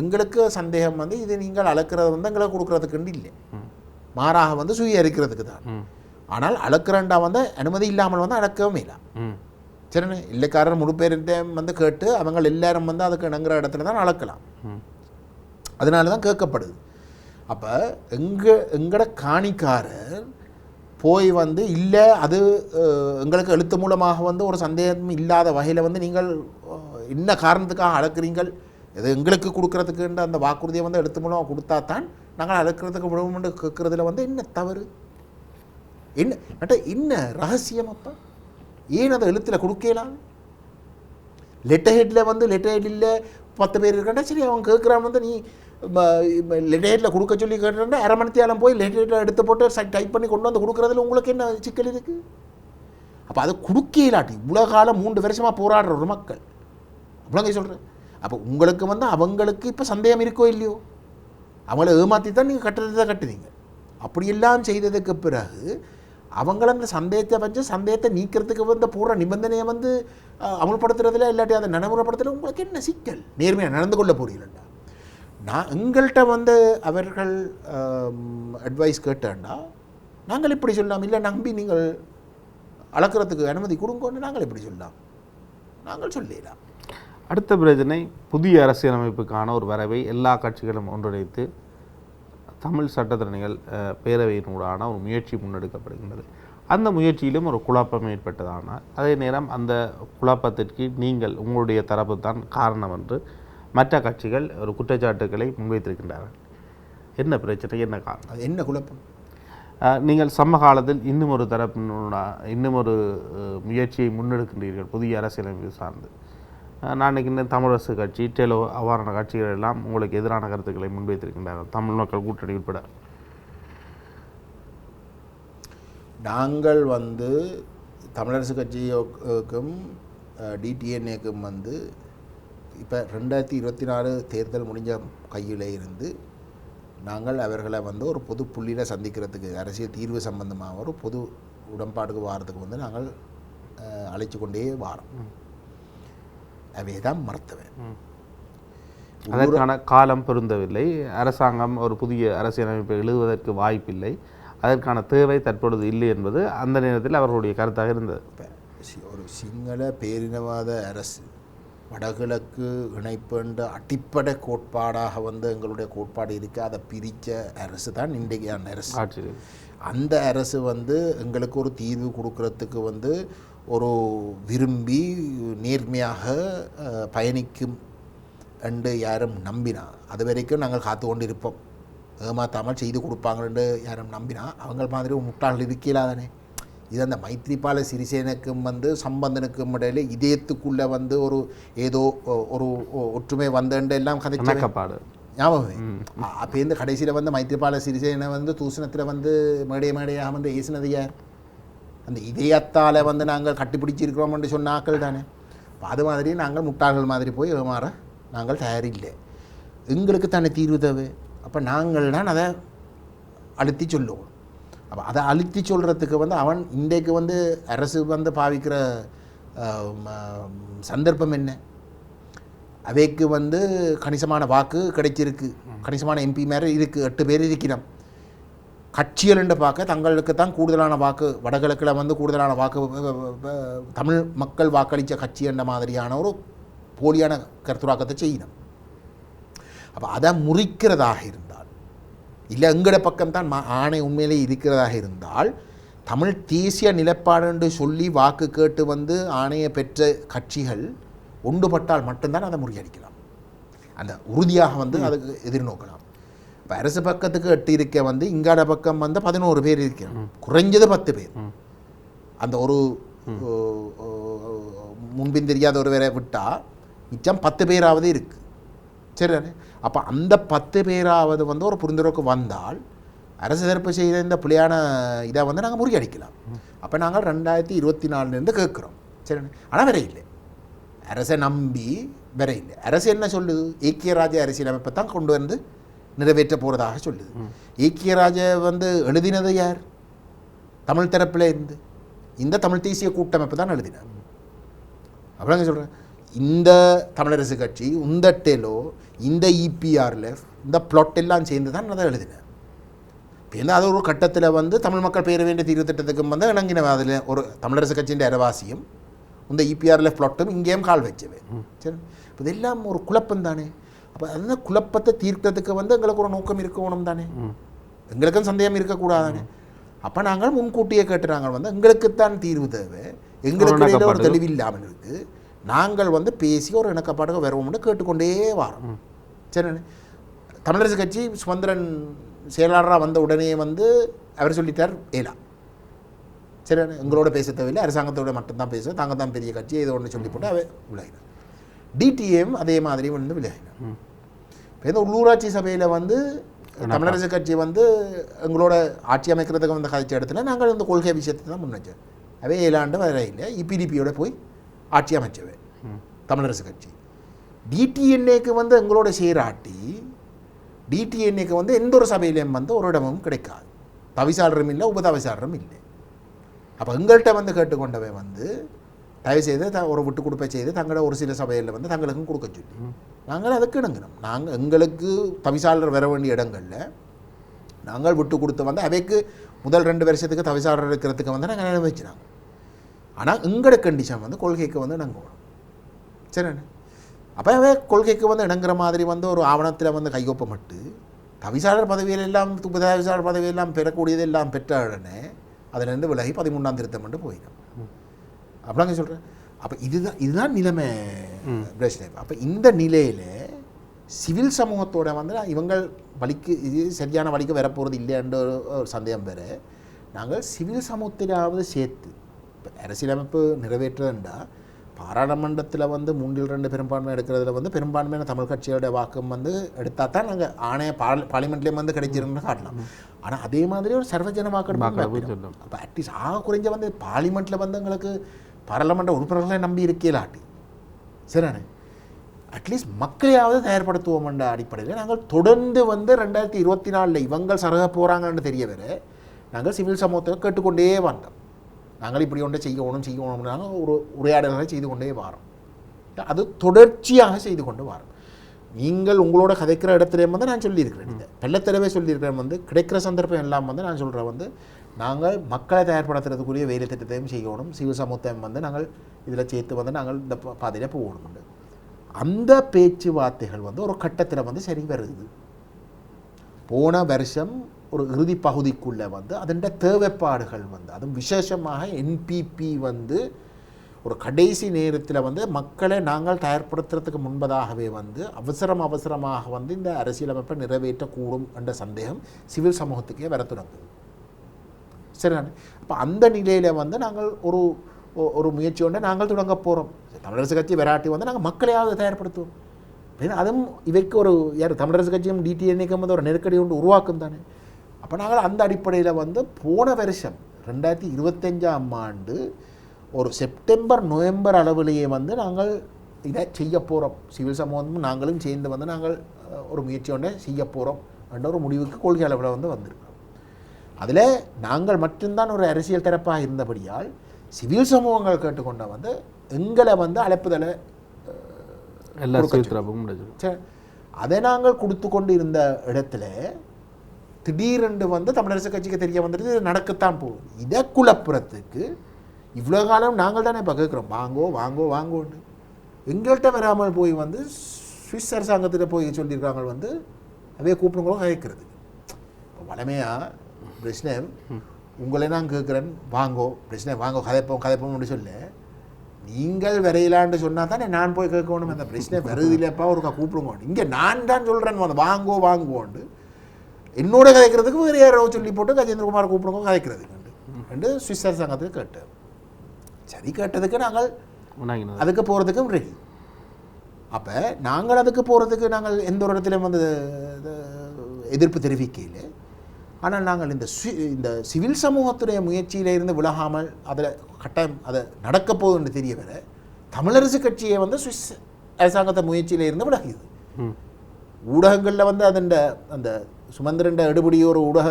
எங்களுக்கு சந்தேகம் வந்து இது நீங்கள் அளக்கிறது வந்து எங்களுக்கு கொடுக்குறதுக்குண்டு இல்லை, மாறாக வந்து சுய இருக்கிறதுக்கு தான். ஆனால் அளக்கிறண்டா வந்து அனுமதி இல்லாமல் வந்து அளக்கவும் இல்லை. சரிண்ணே, இல்லைக்காரர் முழு பேர்கிட்ட வந்து கேட்டு அவங்க எல்லாரும் வந்து அதுக்கு இணங்குற இடத்துல தான் அளக்கலாம். அதனால தான் கேட்கப்படுது. அப்போ எங்களோட காணிக்காரர் போய் வந்து இல்லை அது எங்களுக்கு எழுத்து மூலமாக வந்து ஒரு சந்தேகம் இல்லாத வகையில் வந்து நீங்கள் என்ன காரணத்துக்காக அளக்குறீங்கள், இது எங்களுக்கு கொடுக்குறதுக்குன்ற அந்த வாக்குறுதியை வந்து எழுத்து மூலமாக கொடுத்தா தான் நாங்கள் அளக்கிறதுக்கு விடுவோம்னு கேட்குறதுல வந்து என்ன தவறு, என்ன ரகசியம்? அப்போ ஏன் அதை எழுத்தில் கொடுக்கலாம்? லெட்டர் ஹெட்டில் வந்து லெட்டர் ஹெட்டில் 10 பேர் இருக்காண்டா, சரி அவன் கேட்குறான் வந்து நீ லெட்டர் ஹெட்டில் கொடுக்க சொல்லி கேட்டா அரை மணி நேரம் போய் லெட்டர் ஹெட்டில் எடுத்து போட்டு டைப் பண்ணி கொண்டு வந்து கொடுக்குறதுல உங்களுக்கு என்ன சிக்கல் இருக்குது? அப்போ அதை கொடுக்கலாட்டி இவ்வளோ காலம் 3 வருஷமாக போராடுற ஒரு மக்கள் அவ்வளோங்க சொல்கிறேன். அப்போ உங்களுக்கு வந்து அவங்களுக்கு இப்போ சந்தேகம் இருக்கோ இல்லையோ, அவங்கள ஏமாற்றி தான் நீங்கள் கட்டுறதை கட்டுறீங்க. அப்படியெல்லாம் செய்ததுக்கு பிறகு அவங்கள அந்த சந்தேகத்தை வச்சு சந்தேகத்தை நீக்கிறதுக்கு வந்து போடுற நிபந்தனையை வந்து அமல்படுத்துறதுல இல்லாட்டி அதை நடைமுறைப்படுத்துறதுல உங்களுக்கு என்ன சிக்கல்? நேர்மையாக நடந்து கொள்ள போறீங்களா? நான் எங்கள்கிட்ட வந்து அவர்கள் அட்வைஸ் கேட்டேன்டா நாங்கள் இப்படி சொல்லலாம், இல்லை நம்பி நீங்கள் அளக்கிறதுக்கு அனுமதி கொடுங்கன்னு நாங்கள் இப்படி சொல்லலாம், நாங்கள் சொல்லிடலாம். அடுத்த பிரச்சனை, புதிய அரசியலமைப்புக்கான ஒரு வரவை எல்லா கட்சிகளும் ஒன்றிணைத்து தமிழ் சட்டத்திறனிகள் பேரவையினூடான ஒரு முயற்சி முன்னெடுக்கப்படுகின்றது. அந்த முயற்சியிலும் ஒரு குழப்பம் ஏற்பட்டதானால் அதே நேரம் அந்த குழப்பத்திற்கு நீங்கள் உங்களுடைய தரப்பு தான் காரணம் என்று மற்ற கட்சிகள் ஒரு குற்றச்சாட்டுக்களை முன்வைத்திருக்கின்றார்கள். என்ன பிரச்சனை, என்ன காரணம், அது என்ன குழப்பம்? நீங்கள் சமகாலத்தில் இன்னும் ஒரு தரப்பு இன்னும் ஒரு முயற்சியை முன்னெடுக்கின்றீர்கள் புதிய அரசியலமைப்பு சார்ந்து. நான் நினைக்கின்றேன் தமிழரசு கட்சி டெலோ அவ்வாறான கட்சிகள் எல்லாம் உங்களுக்கு எதிரான கருத்துக்களை முன்வைத்திருக்கின்றார்கள் தமிழ் மக்கள் கூட்டணி உட்பட. நாங்கள் வந்து தமிழரசு கட்சிக்கும் டிடிஎன்ஏக்கும் வந்து இப்போ 2024 தேர்தல் முடிஞ்ச கையில் இருந்து நாங்கள் அவர்களை வந்து ஒரு பொது புள்ளியில் சந்திக்கிறதுக்கு அரசியல் தீர்வு சம்பந்தமாக ஒரு பொது உடன்பாடுக்கு வாரத்துக்கு வந்து நாங்கள் அழைச்சி கொண்டே வாரோம். அவை தான் மறுத்தவன். அதற்கான காலம் பொருந்தவில்லை. அரசாங்கம் ஒரு புதிய அரசியலமைப்பை எழுதுவதற்கு வாய்ப்பில்லை. அதற்கான தேவை தற்பொழுது இல்லை என்பது அந்த நேரத்தில் அவர்களுடைய கருத்தாக இருந்தது. ஒரு சிங்கள பேரினவாத அரசு வடகிழக்கு இணைப்பு என்ற அடிப்படை கோட்பாடாக வந்து எங்களுடைய கோட்பாடு இருக்குது. அதை பிரித்த அரசு தான் இன்றைக்கான அரசு. அந்த அரசு வந்து எங்களுக்கு ஒரு தீர்வு கொடுக்கறதுக்கு வந்து ஒரு விரும்பி நேர்மையாக பயணிக்கும் என்று யாரும் நம்பினா அது வரைக்கும் நாங்கள் காத்து கொண்டு இருப்போம். ஏமாத்தாமல் செய்து கொடுப்பாங்கன்னு யாரும் நம்பினா அவங்க மாதிரி முட்டாள் இருக்கலாதானே. இது அந்த மைத்ரிபால சிறிசேனுக்கும் வந்து சம்பந்தனுக்கும் இடையில இதயத்துக்குள்ளே வந்து ஒரு ஏதோ ஒரு ஒற்றுமை வந்தேன் எல்லாம் கதைப்பாடு ஞாபகம். அப்போ இந்த கடைசியில் வந்து மைத்ரிபால சிறிசேனை வந்து தூசணத்தில் வந்து மேடையாக வந்து ஏசினது யார்? அந்த இதயத்தால் வந்து நாங்கள் கட்டிப்பிடிச்சிருக்கிறோம்னு சொன்ன ஆக்கள் தானே. அது மாதிரி நாங்கள் முட்டாள்கள் மாதிரி போய் ஏமாற நாங்கள் தயாரில்லை. எங்களுக்கு தானே தீர்வு தேவை. அப்போ நாங்கள் தான் அதை அழுத்தி சொல்லுவோம். அப்போ அதை அழுத்தி சொல்கிறதுக்கு வந்து அவன் இன்றைக்கு வந்து அரசு வந்து பாவிக்கிற சந்தர்ப்பம் என்ன? அவைக்கு வந்து கணிசமான வாக்கு கிடைச்சிருக்கு. கணிசமான எம்பி மேலே இருக்குது. 8 பேர் இருக்கிறோம். கட்சிகள் என்று பார்க்க தங்களுக்கு தான் கூடுதலான வாக்கு வடகிழக்கில் வந்து கூடுதலான வாக்கு தமிழ் மக்கள் வாக்களித்த கட்சி என்ற மாதிரியான ஒரு போலியான கருத்துராக்கத்தை செய்யணும். அப்போ அதை முறிக்கிறதாக இருந்தால் இல்லை எங்கட பக்கம்தான் ஆணை உண்மையிலே இருக்கிறதாக இருந்தால் தமிழ் தேசிய நிலப்பாடு என்று சொல்லி வாக்கு கேட்டு வந்து ஆணையை பெற்ற கட்சிகள் ஒன்றுபட்டால் மட்டும்தான் அதை முறியடிக்கலாம். அந்த உறுதியாக வந்து அதுக்கு எதிர்நோக்கலாம். இப்போ அரசு பக்கத்துக்கு 8 இருக்க வந்து இங்காட பக்கம் வந்து 11 பேர் இருக்கிறோம். குறைஞ்சது 10 பேர். அந்த ஒரு முன்பின் தெரியாத ஒரு வேற விட்டால் மிச்சம் 10 பேராவது இருக்குது. சரி. அப்போ அந்த 10 பேராவது வந்து ஒரு புரிந்துணர்வுக்கு வந்தால் அரசு தரப்பு செய்த இந்த பிள்ளையான இதை வந்து நாங்கள் முறியடிக்கலாம். அப்போ நாங்கள் 2024 கேட்குறோம். சரி. ஆனால் வேற இல்லை. அரசை நம்பி வேற இல்லை. அரசு என்ன சொல்லுது? ஏக்கிய ராஜ்ய அரசியலமைப்பை தான் கொண்டு வந்து நிறைவேற்ற போகிறதாக சொல்லுது. ஏக்கிய ராஜ வந்து எழுதினது யார்? தமிழ் தரப்பில் இருந்து இந்த தமிழ் தேசிய கூட்டமைப்பு தான் எழுதினார். அப்படிங்க சொல்கிறேன். இந்த தமிழரசு கட்சி, இந்த டெலோ, இந்த இபிஆர்எஃப், இந்த பிளாட் எல்லாம் சேர்ந்து தான் அதை எழுதினேன். இப்போ அது ஒரு கட்டத்தில் வந்து தமிழ் மக்கள் பெயர வேண்டிய தீர்வு திட்டத்துக்கும் வந்து இணங்கின அதில் ஒரு தமிழரசு கட்சியின் அரவாசியும் இந்த இபிஆர்எஃப் பிளாட்டும் இங்கேயும் கால் வச்சவே. சரி. இப்போ இதெல்லாம் ஒரு குழப்பம் தானே. அப்போ அந்த குழப்பத்தை தீர்க்கிறதுக்கு வந்து எங்களுக்கு ஒரு நோக்கம் இருக்கணும் தானே. எங்களுக்கும் சந்தேகம் இருக்கக்கூடாதானே. அப்போ நாங்கள் முன்கூட்டியே கேட்டு நாங்கள் வந்து எங்களுக்குத்தான் தீர்வு தேவை, எங்களுக்கு ஒரு தெளிவு இல்லாமல் இருக்குது, நாங்கள் வந்து பேசி ஒரு இணக்கப்பாடுக வருவோம்னு கேட்டுக்கொண்டே வரோம். சரி. தமிழரசு கட்சி சுமந்திரன் செயலாளராக வந்த உடனே வந்து அவர் சொல்லிட்டார் ஏலா. சரி, எங்களோட பேச தேவையில்லை, அரசாங்கத்தோட மட்டும்தான் பேச, தாங்க தான் பெரிய கட்சி ஏதோ ஒன்று சொல்லி போட்டு அவர் விலகினார். டிடிஎம் அதே மாதிரி வந்து விலகினார். இப்போ இந்த உள்ளூராட்சி சபையில் வந்து தமிழரசு கட்சி வந்து எங்களோட ஆட்சி அமைக்கிறதுக்கு வந்து கழிச்ச இடத்துல நாங்கள் இந்த கொள்கை விஷயத்தை தான் முன்னேற்றோம். அவே 7 ஆண்டு வர இல்லை. இபிடிபியோட போய் ஆட்சி அமைச்சவை தமிழரசு கட்சி. டிடிஎன்ஏக்கு வந்து எங்களோட சேராட்டி டிடிஎன்ஏக்கு வந்து எந்த ஒரு சபையிலையும் வந்து ஒரு இடமும் கிடைக்காது. தவிசாளரும் இல்லை, உபதவிசாளரும் இல்லை. அப்போ எங்கள்கிட்ட வந்து கேட்டுக்கொண்டவை வந்து தயவுசெய்து ஒரு விட்டு கொடுப்பை செய்து தங்களோட ஒரு சில சபையில் வந்து தங்களுக்கும் கொடுக்க சொல்லி நாங்கள் அதுக்கு இணங்கினோம். நாங்கள் எங்களுக்கு தவிசாளர் வர வேண்டிய இடங்களில் நாங்கள் விட்டு கொடுத்து வந்து அவைக்கு முதல் 2 வருஷத்துக்கு தவிசாளர் இருக்கிறதுக்கு வந்து நாங்கள் நினைவச்சினாங்க. ஆனால் எங்களோட கண்டிஷன் வந்து கொள்கைக்கு வந்து இணங்கணும். சரி. அப்போ அவை கொள்கைக்கு வந்து இணங்குற மாதிரி வந்து ஒரு ஆவணத்தில் வந்து கையொப்பமிட்டு தவிசாளர் பதவியில் எல்லாம் தவிசாளர் பதவியெல்லாம் பெறக்கூடியது எல்லாம் பெற்ற உடனே அதிலேருந்து விலகி 13ஆம் திருத்தம் மட்டும் போயிடும். அப்படிங்க சொல்கிறேன். அப்போ இதுதான் நிலைமை பிரச்சனை. அப்போ இந்த நிலையில் சிவில் சமூகத்தோட வந்து இவங்கள் வழிக்கு இது சரியான வழிக்கு வரப்போகிறது இல்லைன்ற ஒரு சந்தேகம் வேறு. நாங்கள் சிவில் சமூகத்திலாவது சேர்த்து இப்போ அரசியலமைப்பு நிறைவேற்றுறதுண்டா பாராளுமன்றத்தில் வந்து 3/2 பெரும்பான்மை எடுக்கிறதுல வந்து பெரும்பான்மையான தமிழ் கட்சியோட வாக்கம் வந்து எடுத்தால் தான் நாங்கள் ஆணைய பார்லிமெண்ட்லேயும் வந்து கிடைச்சிருன்னு காட்டலாம். ஆனால் அதே மாதிரி ஒரு சர்வஜன வாக்கெடுப்பு அப்போ அட்லீஸ்ட் குறைஞ்ச வந்து பார்லிமெண்ட்டில் வந்து எங்களுக்கு பாராளுமன்ற உறுப்பினர்களை நம்பி இருக்கலாட்டி சரிண்ணே அட்லீஸ்ட் மக்களையாவது தயார்படுத்துவோம்ன்ற அடிப்படையில் நாங்கள் தொடர்ந்து வந்து 2024 இவங்கள் சரக போகிறாங்கன்னு தெரிய வர நாங்கள் சிவில் சமூகத்தை கேட்டுக்கொண்டே வந்தோம். நாங்கள் இப்படி ஒன்றை செய்யணும்னா ஒரு உரையாடல்களை செய்து கொண்டே வரோம். அது தொடர்ச்சியாக செய்து கொண்டு வரோம். நீங்கள் உங்களோட கதைக்கிற இடத்துலேயும் வந்து நான் சொல்லியிருக்கிறேன், இந்த வெள்ளத்தடவை சொல்லியிருக்கிறேன் வந்து கிடைக்கிற சந்தர்ப்பம் எல்லாம் வந்து நான் சொல்கிறேன் வந்து நாங்கள் மக்களை தயார்படுத்துறதுக்குரிய வேலை திட்டத்தையும் செய்யணும், சிவில் சமூகத்தையும் வந்து நாங்கள் இதில் சேர்த்து வந்து நாங்கள் இந்த பாதையில் போகணும். அந்த பேச்சுவார்த்தைகள் வந்து ஒரு கட்டத்தில் வந்து சரி வருது. போன வருஷம் ஒரு இறுதி பகுதிக்குள்ளே வந்து அதன் தேவைப்பாடுகள் வந்து அதுவும் விசேஷமாக என்பிபி வந்து ஒரு கடைசி நேரத்தில் வந்து மக்களை நாங்கள் தயார்படுத்துறதுக்கு முன்பதாகவே வந்து அவசரமாக வந்து இந்த அரசியலமைப்பை நிறைவேற்றக்கூடும் என்ற சந்தேகம் சிவில் சமூகத்துக்கே வர தொடங்குது. சரிதானே? அப்போ அந்த நிலையில் வந்து நாங்கள் ஒரு முயற்சி ஒன்று நாங்கள் தொடங்க போகிறோம். தமிழரசு கட்சி வெராட்டி வந்து நாங்கள் மக்களையாவது தயார்படுத்துவோம். அதுவும் இவைக்கு ஒரு தமிழரசு கட்சியும் டிடிஎன்ஏக்கும் வந்து ஒரு நெருக்கடி ஒன்று உருவாக்கும் தானே. அப்போ நாங்கள் அந்த அடிப்படையில் வந்து போன வருஷம் 2025ஆம் ஆண்டு ஒரு செப்டம்பர் நவம்பர் அளவிலேயே வந்து நாங்கள் இதை செய்ய போகிறோம். சிவில் சமூகமும் நாங்களும் சேர்ந்து வந்து நாங்கள் ஒரு முயற்சி ஒன்றை செய்ய போகிறோம் என்ற ஒரு முடிவுக்கு கொள்கை அளவில் வந்து வந்திருக்கிறோம். அதில் நாங்கள் மட்டும்தான் ஒரு அரசியல் தரப்பாக இருந்தபடியால் சிவில் சமூகங்கள் கேட்டுக்கொண்ட வந்து எங்களை வந்து அழைப்புதலை அதை நாங்கள் கொடுத்து கொண்டு இருந்த இடத்துல திடீரென்று வந்து தமிழரசு கட்சிக்கு தெரிய வந்துட்டு இது நடக்கத்தான் போகுது. இதை குழப்புறத்துக்கு இவ்வளோ காலம் நாங்கள் தானே இப்போ கேட்குறோம் வாங்கோன்னு. எங்கள்கிட்ட வராமல் போய் வந்து சுவிஸ் அரசாங்கத்தில் போய் சொல்லியிருக்காங்க வந்து அவைய கூப்பிடுங்களும் கேட்குறது. இப்போ வளமையாக பிரச்சனை உங்களை நான் கேட்குறேன் வாங்கோ கதைப்போம்னு சொல்ல நீங்கள் வரையிலான்னு சொன்னால் தானே நான் போய் கேட்கணும். அந்த பிரச்சனை வருது இல்லைப்பா ஒரு கூப்பிடுங்க. இங்கே நான் தான் சொல்கிறேன் வாங்கோண்டு என்னோட கதைக்கிறதுக்கு வேறு யாரோ சொல்லி போட்டு கஜேந்திரகுமார் கூப்பிடுங்க கதைக்கிறதுக்கு சுவிஸ் அரசாங்கத்துக்கு கேட்டேன். சரி கேட்டதுக்கு நாங்கள் அதுக்கு போகிறதுக்கும் ரெடி. அப்போ நாங்கள் அதுக்கு போகிறதுக்கு நாங்கள் எந்த ஒரு இடத்துலையும் வந்து எதிர்ப்பு தெரிவிக்கல. ஆனால் நாங்கள் இந்த சிவில் சமூகத்துடைய முயற்சியில் இருந்து விலகாமல் அதில் கட்டாயம் அதை நடக்க போகுதுன்னு தெரிய வர தமிழரசு கட்சியை வந்து சுவிஸ் அரசாங்கத்தை முயற்சியில் இருந்து விலகுது. ஊடகங்களில் வந்து அந்த சுமந்திரண்ட எடுபடி ஒரு ஊடக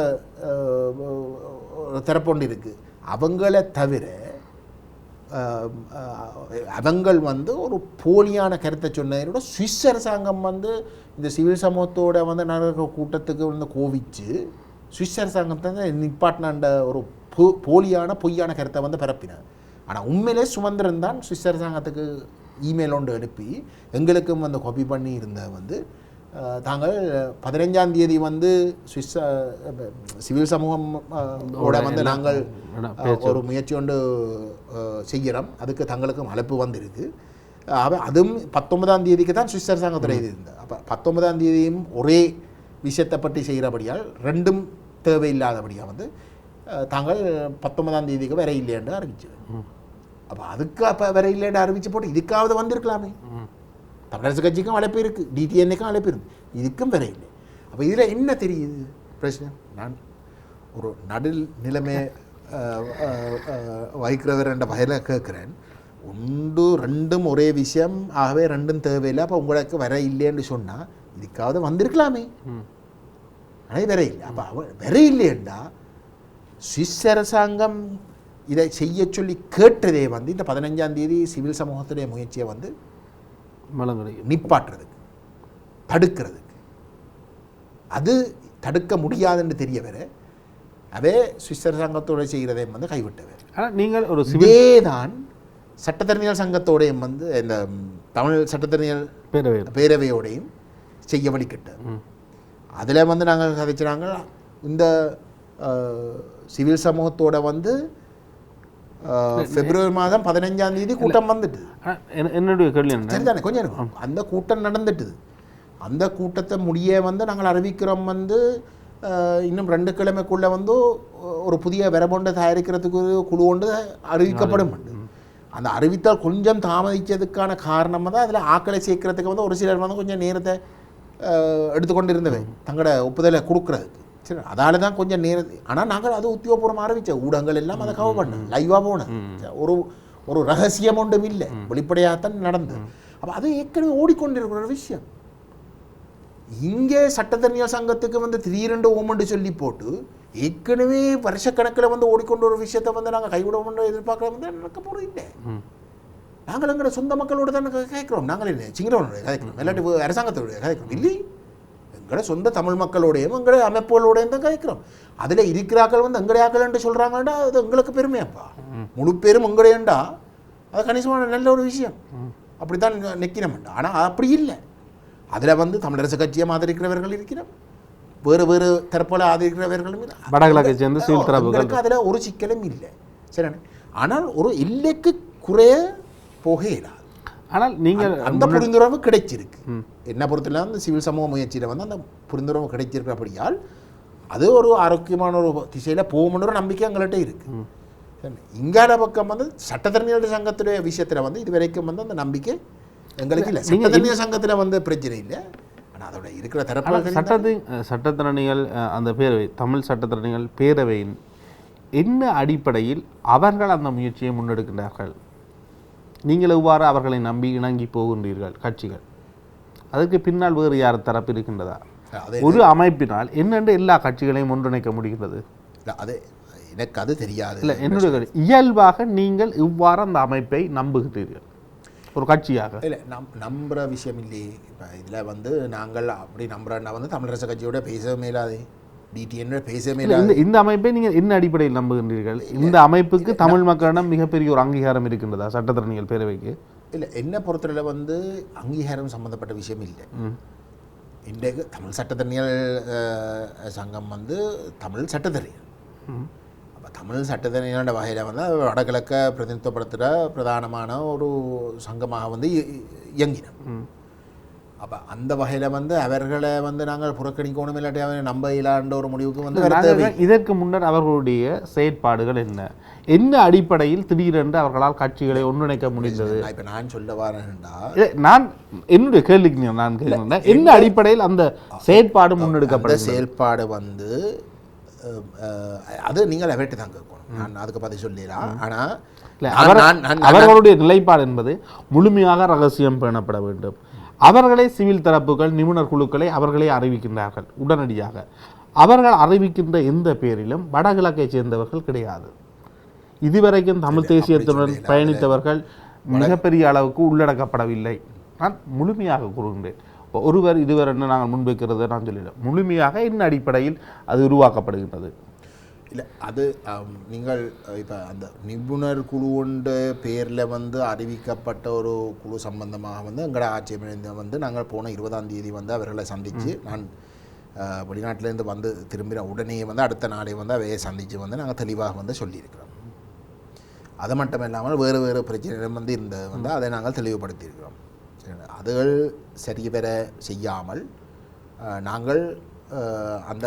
தரப்பொண்டு இருக்குது. அவங்கள தவிர அவங்கள் வந்து ஒரு போலியான கருத்தை சொன்னதோட சுவிஸ் அரசாங்கம் வந்து இந்த சிவில் சமூகத்தோட வந்து நடக்கிற கூட்டத்துக்கு வந்து கோவிச்சு சுவிஸ் அரசாங்கத்தை நிப்பாட்டினாண்ட ஒரு பொய்யான கருத்தை வந்து பரப்பினார். ஆனால் உண்மையிலே சுமந்திரன் தான் சுவிஸ் அரசாங்கத்துக்கு இமெயில் ஒன்று அனுப்பி எங்களுக்கும் வந்து காப்பி பண்ணி இருந்த வந்து தாங்கள் 15ஆம் தேதி வந்து சுவிஸ் சிவில் சமூகம் வந்து நாங்கள் ஒரு முயற்சி ஒன்று செய்கிறோம், அதுக்கு தங்களுக்கும் அழைப்பு வந்திருக்கு. அதுவும் 19ஆம் தேதிக்கு தான் சுவிஸ் அரசாங்கத்தில் இது இருந்தது. அப்போ 19ஆம் தேதியும் ஒரே விஷயத்தை பற்றி செய்கிறபடியால் ரெண்டும் தேவையில்லாதபடியாக வந்து தாங்கள் 19ஆம் தேதிக்கு வர இல்லைன்னு அறிவிச்சு. அப்போ அதுக்கு அப்போ வர இல்லைன்னு அறிவிச்சு போட்டு இதுக்காவது வந்திருக்கலாமே. தமிழரசு கட்சிக்கும் அழைப்பு இருக்குது, டிடிஎன்ஏக்கும் அழைப்பு இருக்குது, இதுக்கும் வர இல்லை. அப்போ இதில் என்ன தெரியுது பிரச்சனை? நான் ஒரு நடுநிலைமை வைக்கிறவர் என்ற வகையில் கேட்குறேன். 1-2 ஒரே விஷயம், ஆகவே 2 தேவையில்லை. அப்போ உங்களுக்கு வர இல்லைன்னு சொன்னால் இதுக்காவது வந்திருக்கலாமே. ஆனால் வர இல்லை. அப்போ வர இல்லைன்னா சுவிஸ் அரசாங்கம் இதை செய்ய சொல்லி கேட்டதே வந்து இந்த 15ஆம் தேதி சிவில் சமூகத்துடைய முயற்சியை வந்து நிப்பாட்டுறதுக்கு, தடுக்கிறதுக்கு. அது தடுக்க முடியாதுன்னு தெரிய வர அதே சுவிஸ் அரசாங்கத்தோடு செய்கிறதை வந்து கைவிட்டவர். ஆனால் நீங்கள் ஒரு தான் சட்டத்தரணிகள் சங்கத்தோடையும் வந்து இந்த தமிழ் சட்டத்தரணிகள் பேரவையோடையும் செய்ய வழிக்கிட்டார். அதில் வந்து நாங்கள் கதைச்சினாங்க இந்த சிவில் சமூகத்தோட வந்து பிப்ரவரி மாதம் 15ஆம் தேதி கூட்டம் வந்துட்டு. என்னுடைய கேள்வி சரிதானே, கொஞ்சம் இருக்கும். அந்த கூட்டம் நடந்துட்டுது. அந்த கூட்டத்தை முடிய வந்து நாங்கள் அறிவிக்கிறோம் வந்து இன்னும் 2 கிழமைக்குள்ளே வந்து ஒரு புதிய வரபொண்டை தயாரிக்கிறதுக்கு குழு ஒன்று அறிவிக்கப்படும். அந்த அறிவித்தால் கொஞ்சம் தாமதித்ததுக்கான காரணமாக தான் அதில் ஆக்களை சேர்க்கறதுக்கு வந்து ஒரு சிலர் வந்து கொஞ்சம் நேரத்தை எடுத்துக்கொண்டு இருந்தவை தங்களோட ஒப்புதலை கொடுக்குறதுக்கு. சரி, அதால தான் கொஞ்சம் நேரம். ஆனால் நாங்கள் அது உத்தியோகபூர்வமாக அறிவித்தோம், ஊடகங்கள் எல்லாம் அதை கவர் பண்ணோம், லைவாக போனேன். ஒரு ரகசியம் ஒன்றும் இல்லை, வெளிப்படையாகத்தான் நடந்தது. அப்போ அது ஏற்கனவே ஓடிக்கொண்டிருக்கிற ஒரு விஷயம். இங்கே சட்டத்தரணியர் சங்கத்துக்கு வந்து திடீரென்று ஓமண்டு சொல்லி போட்டு ஏற்கனவே வருஷக்கணக்கில் வந்து ஓடிக்கொண்ட ஒரு விஷயத்தை வந்து நாங்கள் கைவிடணும்னு எதிர்பார்க்குற வந்து நடக்க போகிறது இல்லை. நாங்கள் எங்களோட சொந்த மக்களோட தான் கேட்குறோம். நாங்கள் என்ன சிங்களவனுடைய கதைக்கிறோம், இல்லாட்டி அரசாங்கத்தோடைய கதைக்கிறோம் இல்லை, எங்களோட சொந்த தமிழ் மக்களோடையும் எங்களோட அமைப்புகளோடையும் தான் கதைக்கிறோம். அதில் இருக்கிறாக்கள் வந்து எங்களுடைய ஆக்கள்ன்ட்டு சொல்கிறாங்கண்டா அது எங்களுக்கு பெருமையாப்பா. முழு பேரும் எங்களுடையண்டா அது கணிசமான நல்ல ஒரு விஷயம். அப்படி தான் நிற்கிறோம்டா. ஆனால் அப்படி இல்லை. அதில் வந்து தமிழரசு கட்சியை ஆதரிக்கிறவர்கள் இருக்கிறோம், வேறு வேறு தரப்போல ஆதரிக்கிறவர்களும் வடகிழக்கை சேர்ந்து சிவில் அதில் ஒரு சிக்கலும் இல்லை. சரி, ஆனால் ஒரு எல்லைக்கு குறைய போக இயலாது. ஆனால் நீங்கள் அந்த புரிந்துணர்வு கிடைச்சிருக்கு. என்ன பொறுத்தல அந்த சிவில் சமூக முயற்சியில் வந்து அந்த புரிந்துணர்வு கிடைச்சிருக்கிறபடியால் அது ஒரு ஆரோக்கியமான ஒரு திசையில் போகணுன்ற நம்பிக்கை எங்கள்கிட்ட இருக்குது. இங்கால பக்கம் வந்து சட்டத்தரணியர் சங்கத்துடைய விஷயத்தில் வந்து இது வரைக்கும் வந்து அந்த நம்பிக்கை எங்களுக்கு இல்லை. சட்டத்தரணியர் சங்கத்தில் வந்து பிரச்சனை இல்லை. ஆனால் அதோட இருக்கிற தரப்பு சட்டத்தரணிகள் அந்த பேரவை, தமிழ் சட்டத்தரணிகள் பேரவையின் என்ன அடிப்படையில் அவர்கள் அந்த முயற்சியை முன்னெடுக்கின்றார்கள்? நீங்கள் எவ்வாறு அவர்களை நம்பி இணங்கி போகின்றீர்கள் கட்சிகள்? அதற்கு பின்னால் வேறு யார் தரப்பு இருக்கின்றதா? ஒரு அமைப்பினால் என்னென்று எல்லா கட்சிகளையும் ஒன்றிணைக்க முடிகிறது? அது எனக்கு அது தெரியாது. இல்லை, என்னுடைய இயல்பாக நீங்கள் இவ்வாறு அந்த அமைப்பை நம்புகிறீர்கள் ஒரு கட்சியாக? இல்லை, நம்புகிற விஷயம் இல்லையே. இப்போ இதில் வந்து நாங்கள் அப்படி நம்புறோன்னா வந்து தமிழரசு கட்சியோட பேசவே மேலாது, டிடிஎன் பேசவே மேலாது. இந்த அமைப்பை நீங்கள் என்ன அடிப்படையில் நம்புகின்றீர்கள்? இந்த அமைப்புக்கு தமிழ் மக்களிடம் மிகப்பெரிய ஒரு அங்கீகாரம் இருக்கின்றதா சட்டத்தரணிகள் பேரவைக்கு? இல்லை, என்ன பொறுத்தவரையில் வந்து அங்கீகாரம் சம்மந்தப்பட்ட விஷயம் இல்லை. இன்றைக்கு தமிழ் சட்டத்தரணிகள் சங்கம் வந்து தமிழ் சட்டத்தரணிகள். அப்போ தமிழ் சட்டத்தரணிகளோட வகையில் வந்து வடகிழக்க பிரதிநிதித்துவப்படுத்துகிற பிரதானமான ஒரு சங்கமாக வந்து இயங்கினோம். அப்போ அந்த வகையில் வந்து அவர்களை வந்து நாங்கள் புறக்கணிக்கணும், இல்லாட்டி அவரை நம்ப இல்லாண்ட ஒரு முடிவுக்கு வந்து இதற்கு முன்னர் அவர்களுடைய செயற்பாடுகள் என்ன அடிப்படையில் திடீரென்று அவர்களால் கட்சிகளை ஒன்றிணைக்க முடிந்தது? இப்போ நான் சொல்ல வரேன்டா, நான் என்னுடைய கேள்விக்கு நான் கேட்கிறேன், என்ன அடிப்படையில் அந்த செயற்பாடு முன்னெடுக்கப்பட்ட செயல்பாடு வந்து அது நீங்கள் அவர்கிட்ட தான் கேட்கணும். நான் அதுக்கு பதில் சொல்லிடலாம். ஆனால் அவர்களுடைய நிலைப்பாடு என்பது முழுமையாக ரகசியம் பேணப்பட வேண்டும். அவர்களே சிவில் தரப்புகள் நிபுணர் குழுக்களை அவர்களே அறிவிக்கின்றார்கள் உடனடியாக. அவர்கள் அறிவிக்கின்ற எந்த பேரிலும் வடகிழக்கை சேர்ந்தவர்கள் கிடையாது. இதுவரைக்கும் தமிழ் தேசியத்துடன் பயணித்தவர்கள் மிகப்பெரிய அளவுக்கு உள்ளடக்கப்படவில்லை. நான் முழுமையாக கூறுகின்றேன். ஒருவர் இதுவர் என்று நாங்கள் முன்வைக்கிறத நான் சொல்லிடுறேன். முழுமையாக என்ன அடிப்படையில் அது உருவாக்கப்படுகின்றது? இல்லை, அது நீங்கள் இப்போ அந்த நிபுணர் குழுன்ற பேரில் வந்து அறிவிக்கப்பட்ட ஒரு குழு சம்பந்தமாக வந்து எங்களோட ஆட்சியை வந்து நாங்கள் போன 20ஆம் தேதி வந்து அவர்களை சந்தித்து, நான் வெளிநாட்டிலேருந்து வந்து திரும்பின உடனே வந்து அடுத்த நாளே வந்து அவையை சந்தித்து வந்து நாங்கள் தெளிவாக வந்து சொல்லியிருக்கிறோம். அது மட்டும் இல்லாமல் வேறு வேறு பிரச்சனைகள் வந்து இருந்தது வந்து அதை நாங்கள் தெளிவுபடுத்தியிருக்கிறோம். அதுகள் சரிவர செய்யாமல் நாங்கள் அந்த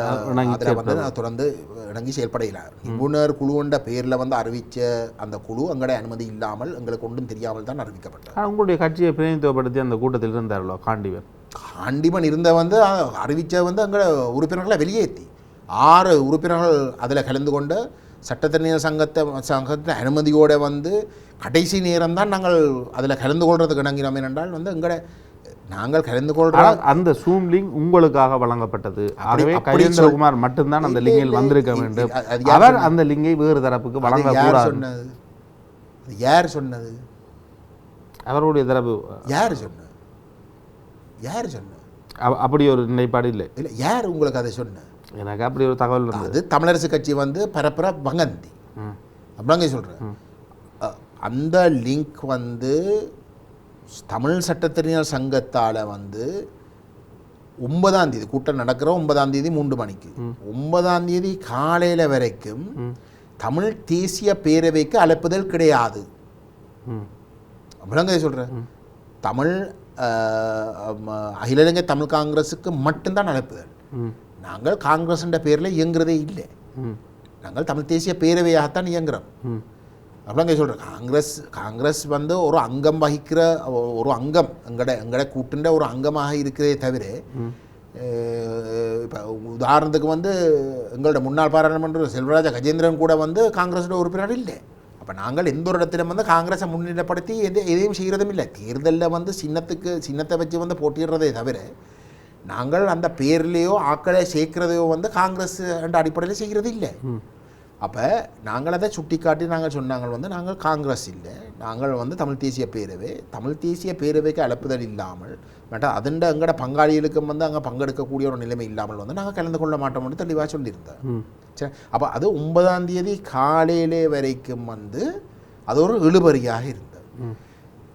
அதில் வந்து தொடர்ந்து இணங்கி செயல்படையில நிபுணர் குழுன்ற பேரில் வந்து அறிவித்த அந்த குழு எங்களுடைய அனுமதி இல்லாமல் எங்களுக்கு ஒன்றும் தெரியாமல் தான் அறிவிக்கப்பட்டது. உங்களுடைய கட்சியை பிரதிநிதித்துவப்படுத்தி அந்த கூட்டத்தில் இருந்தார்களோ காண்டிவன் இருந்த வந்து அறிவித்த வந்து எங்களை உறுப்பினர்களை வெளியேற்றி 6 உறுப்பினர்கள் அதில் கலந்து கொண்டு சட்டத்தரணியர் சங்கத்தை அனுமதியோடு வந்து கடைசி நேரம் தான் நாங்கள் அதில் கலந்து கொள்றதுக்கு இணங்கினோம். என்றால் வந்து எங்களை நாங்கள் கலந்து கொள்கிறோம். அந்த ஜூம் லிங்க் உங்களுக்காக வழங்கப்பட்டது. ஆகவே கஜேந்திரகுமார் மட்டும்தான் அந்த லிங்கில் வந்திருக்க வேண்டும். அவர் அந்த லிங்கை வேறு தரப்புக்கு வழங்கக்கூடாது. யார் சொன்னது? அவருடைய தரப்பு. யார் சொன்னது? அப்படி ஒரு நிலைப்பாடு இல்லை. இல்லை, யார் உங்களுக்கு அதை சொன்ன? எனக்கு அப்படி ஒரு தகவல் இருந்தது. தமிழரசு கட்சி வந்து பரப்புற வங்கந்தி அப்படிங்க சொல்கிறேன். அந்த லிங்க் வந்து தமிழ் சட்டத்தரணியர் சங்கத்தால் வந்து 9ஆம் தேதி கூட்டம் நடக்கிற 9ஆம் தேதி 3 மணிக்கு 9ஆம் தேதி காலையில் வரைக்கும் தமிழ் தேசிய பேரவைக்கு அழைப்புதல் கிடையாது. அப்படிங்க சொல்கிறேன். தமிழ் அகில இலங்கை தமிழ் காங்கிரஸுக்கு மட்டும்தான் அழைப்புதல். நாங்கள் காங்கிரஸ் என்ற பேரில் இயங்குறதே இல்லை. நாங்கள் தமிழ் தேசிய பேரவையாகத்தான் இயங்குகிறோம். அப்படிங்க சொல்கிறேன். காங்கிரஸ் வந்து ஒரு அங்கம் வகிக்கிற ஒரு அங்கம் எங்கட கூட்டுன்ற ஒரு அங்கமாக இருக்கிறதே தவிர இப்போ உதாரணத்துக்கு வந்து எங்களோட முன்னாள் பாராளுமன்ற செல்வராஜ கஜேந்திரன் கூட வந்து காங்கிரஸோட உறுப்பினர் இல்லை. அப்போ நாங்கள் எந்த ஒரு இடத்திலும் வந்து காங்கிரஸை முன்னிலைப்படுத்தி எதையும் செய்கிறதும் இல்லை. தேர்தலில் வந்து சின்னத்தை வச்சு வந்து போட்டிடுறதே தவிர நாங்கள் அந்த பேர்லேயோ ஆக்களை சேர்க்கிறதையோ வந்து காங்கிரஸ் என்ற அடிப்படையில் செய்கிறது இல்லை. அப்போ நாங்கள் அதை சுட்டி காட்டி நாங்கள் சொன்னாங்க வந்து நாங்கள் காங்கிரஸ் இல்லை, நாங்கள் வந்து தமிழ் தேசிய பேரவைக்கு அழைப்புதல் இல்லாமல் மற்ற அதண்ட எங்கட பங்காளிகளுக்கும் வந்து அங்கே பங்கெடுக்கக்கூடிய ஒரு நிலைமை இல்லாமல் வந்து நாங்கள் கலந்து கொள்ள மாட்டோம்னு தெளிவாக சொல்லியிருந்தேன். சரி, அப்போ அது 9ஆம் தேதி காலையிலே வரைக்கும் வந்து அது ஒரு இழுபறியாக இருந்தது.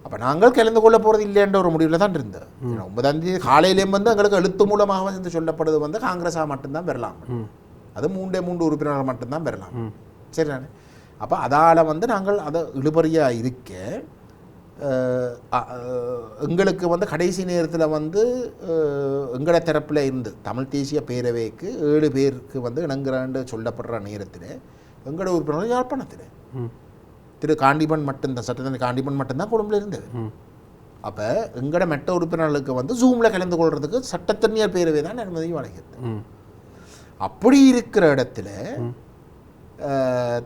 அப்போ நாங்கள் கலந்து கொள்ள போகிறது இல்லைன்ற ஒரு முடிவில் தான் இருந்தது. 9ஆம் தேதி காலையிலேயும் வந்து எங்களுக்கு எழுத்து மூலமாக வந்து சொல்லப்படுது வந்து காங்கிரஸாக மட்டும்தான் வரலாம், அது 3 உறுப்பினர்கள் மட்டும்தான் பெறலாம். சரி தானே? அப்போ அதால் வந்து நாங்கள் அதை இழுபறியாக இருக்க எங்களுக்கு வந்து கடைசி நேரத்தில் வந்து எங்களோட தரப்பில் இருந்து தமிழ் தேசிய பேரவைக்கு 7 பேருக்கு வந்து இணங்குறான்னு சொல்லப்படுற நேரத்தில் எங்களோட உறுப்பினர்கள் யாழ்ப்பாணத்தில் திரு காண்டிபன் மட்டும்தான், சட்டத்தனி காண்டிபன் மட்டும்தான் கொழும்புல இருந்தது. அப்போ எங்களோட மெட்ட உறுப்பினர்களுக்கு வந்து ஜூமில் கலந்து கொள்றதுக்கு சட்டத்தனியார் பேரவை தான் அனுமதி வழங்கியது. அப்படி இருக்கிற இடத்துல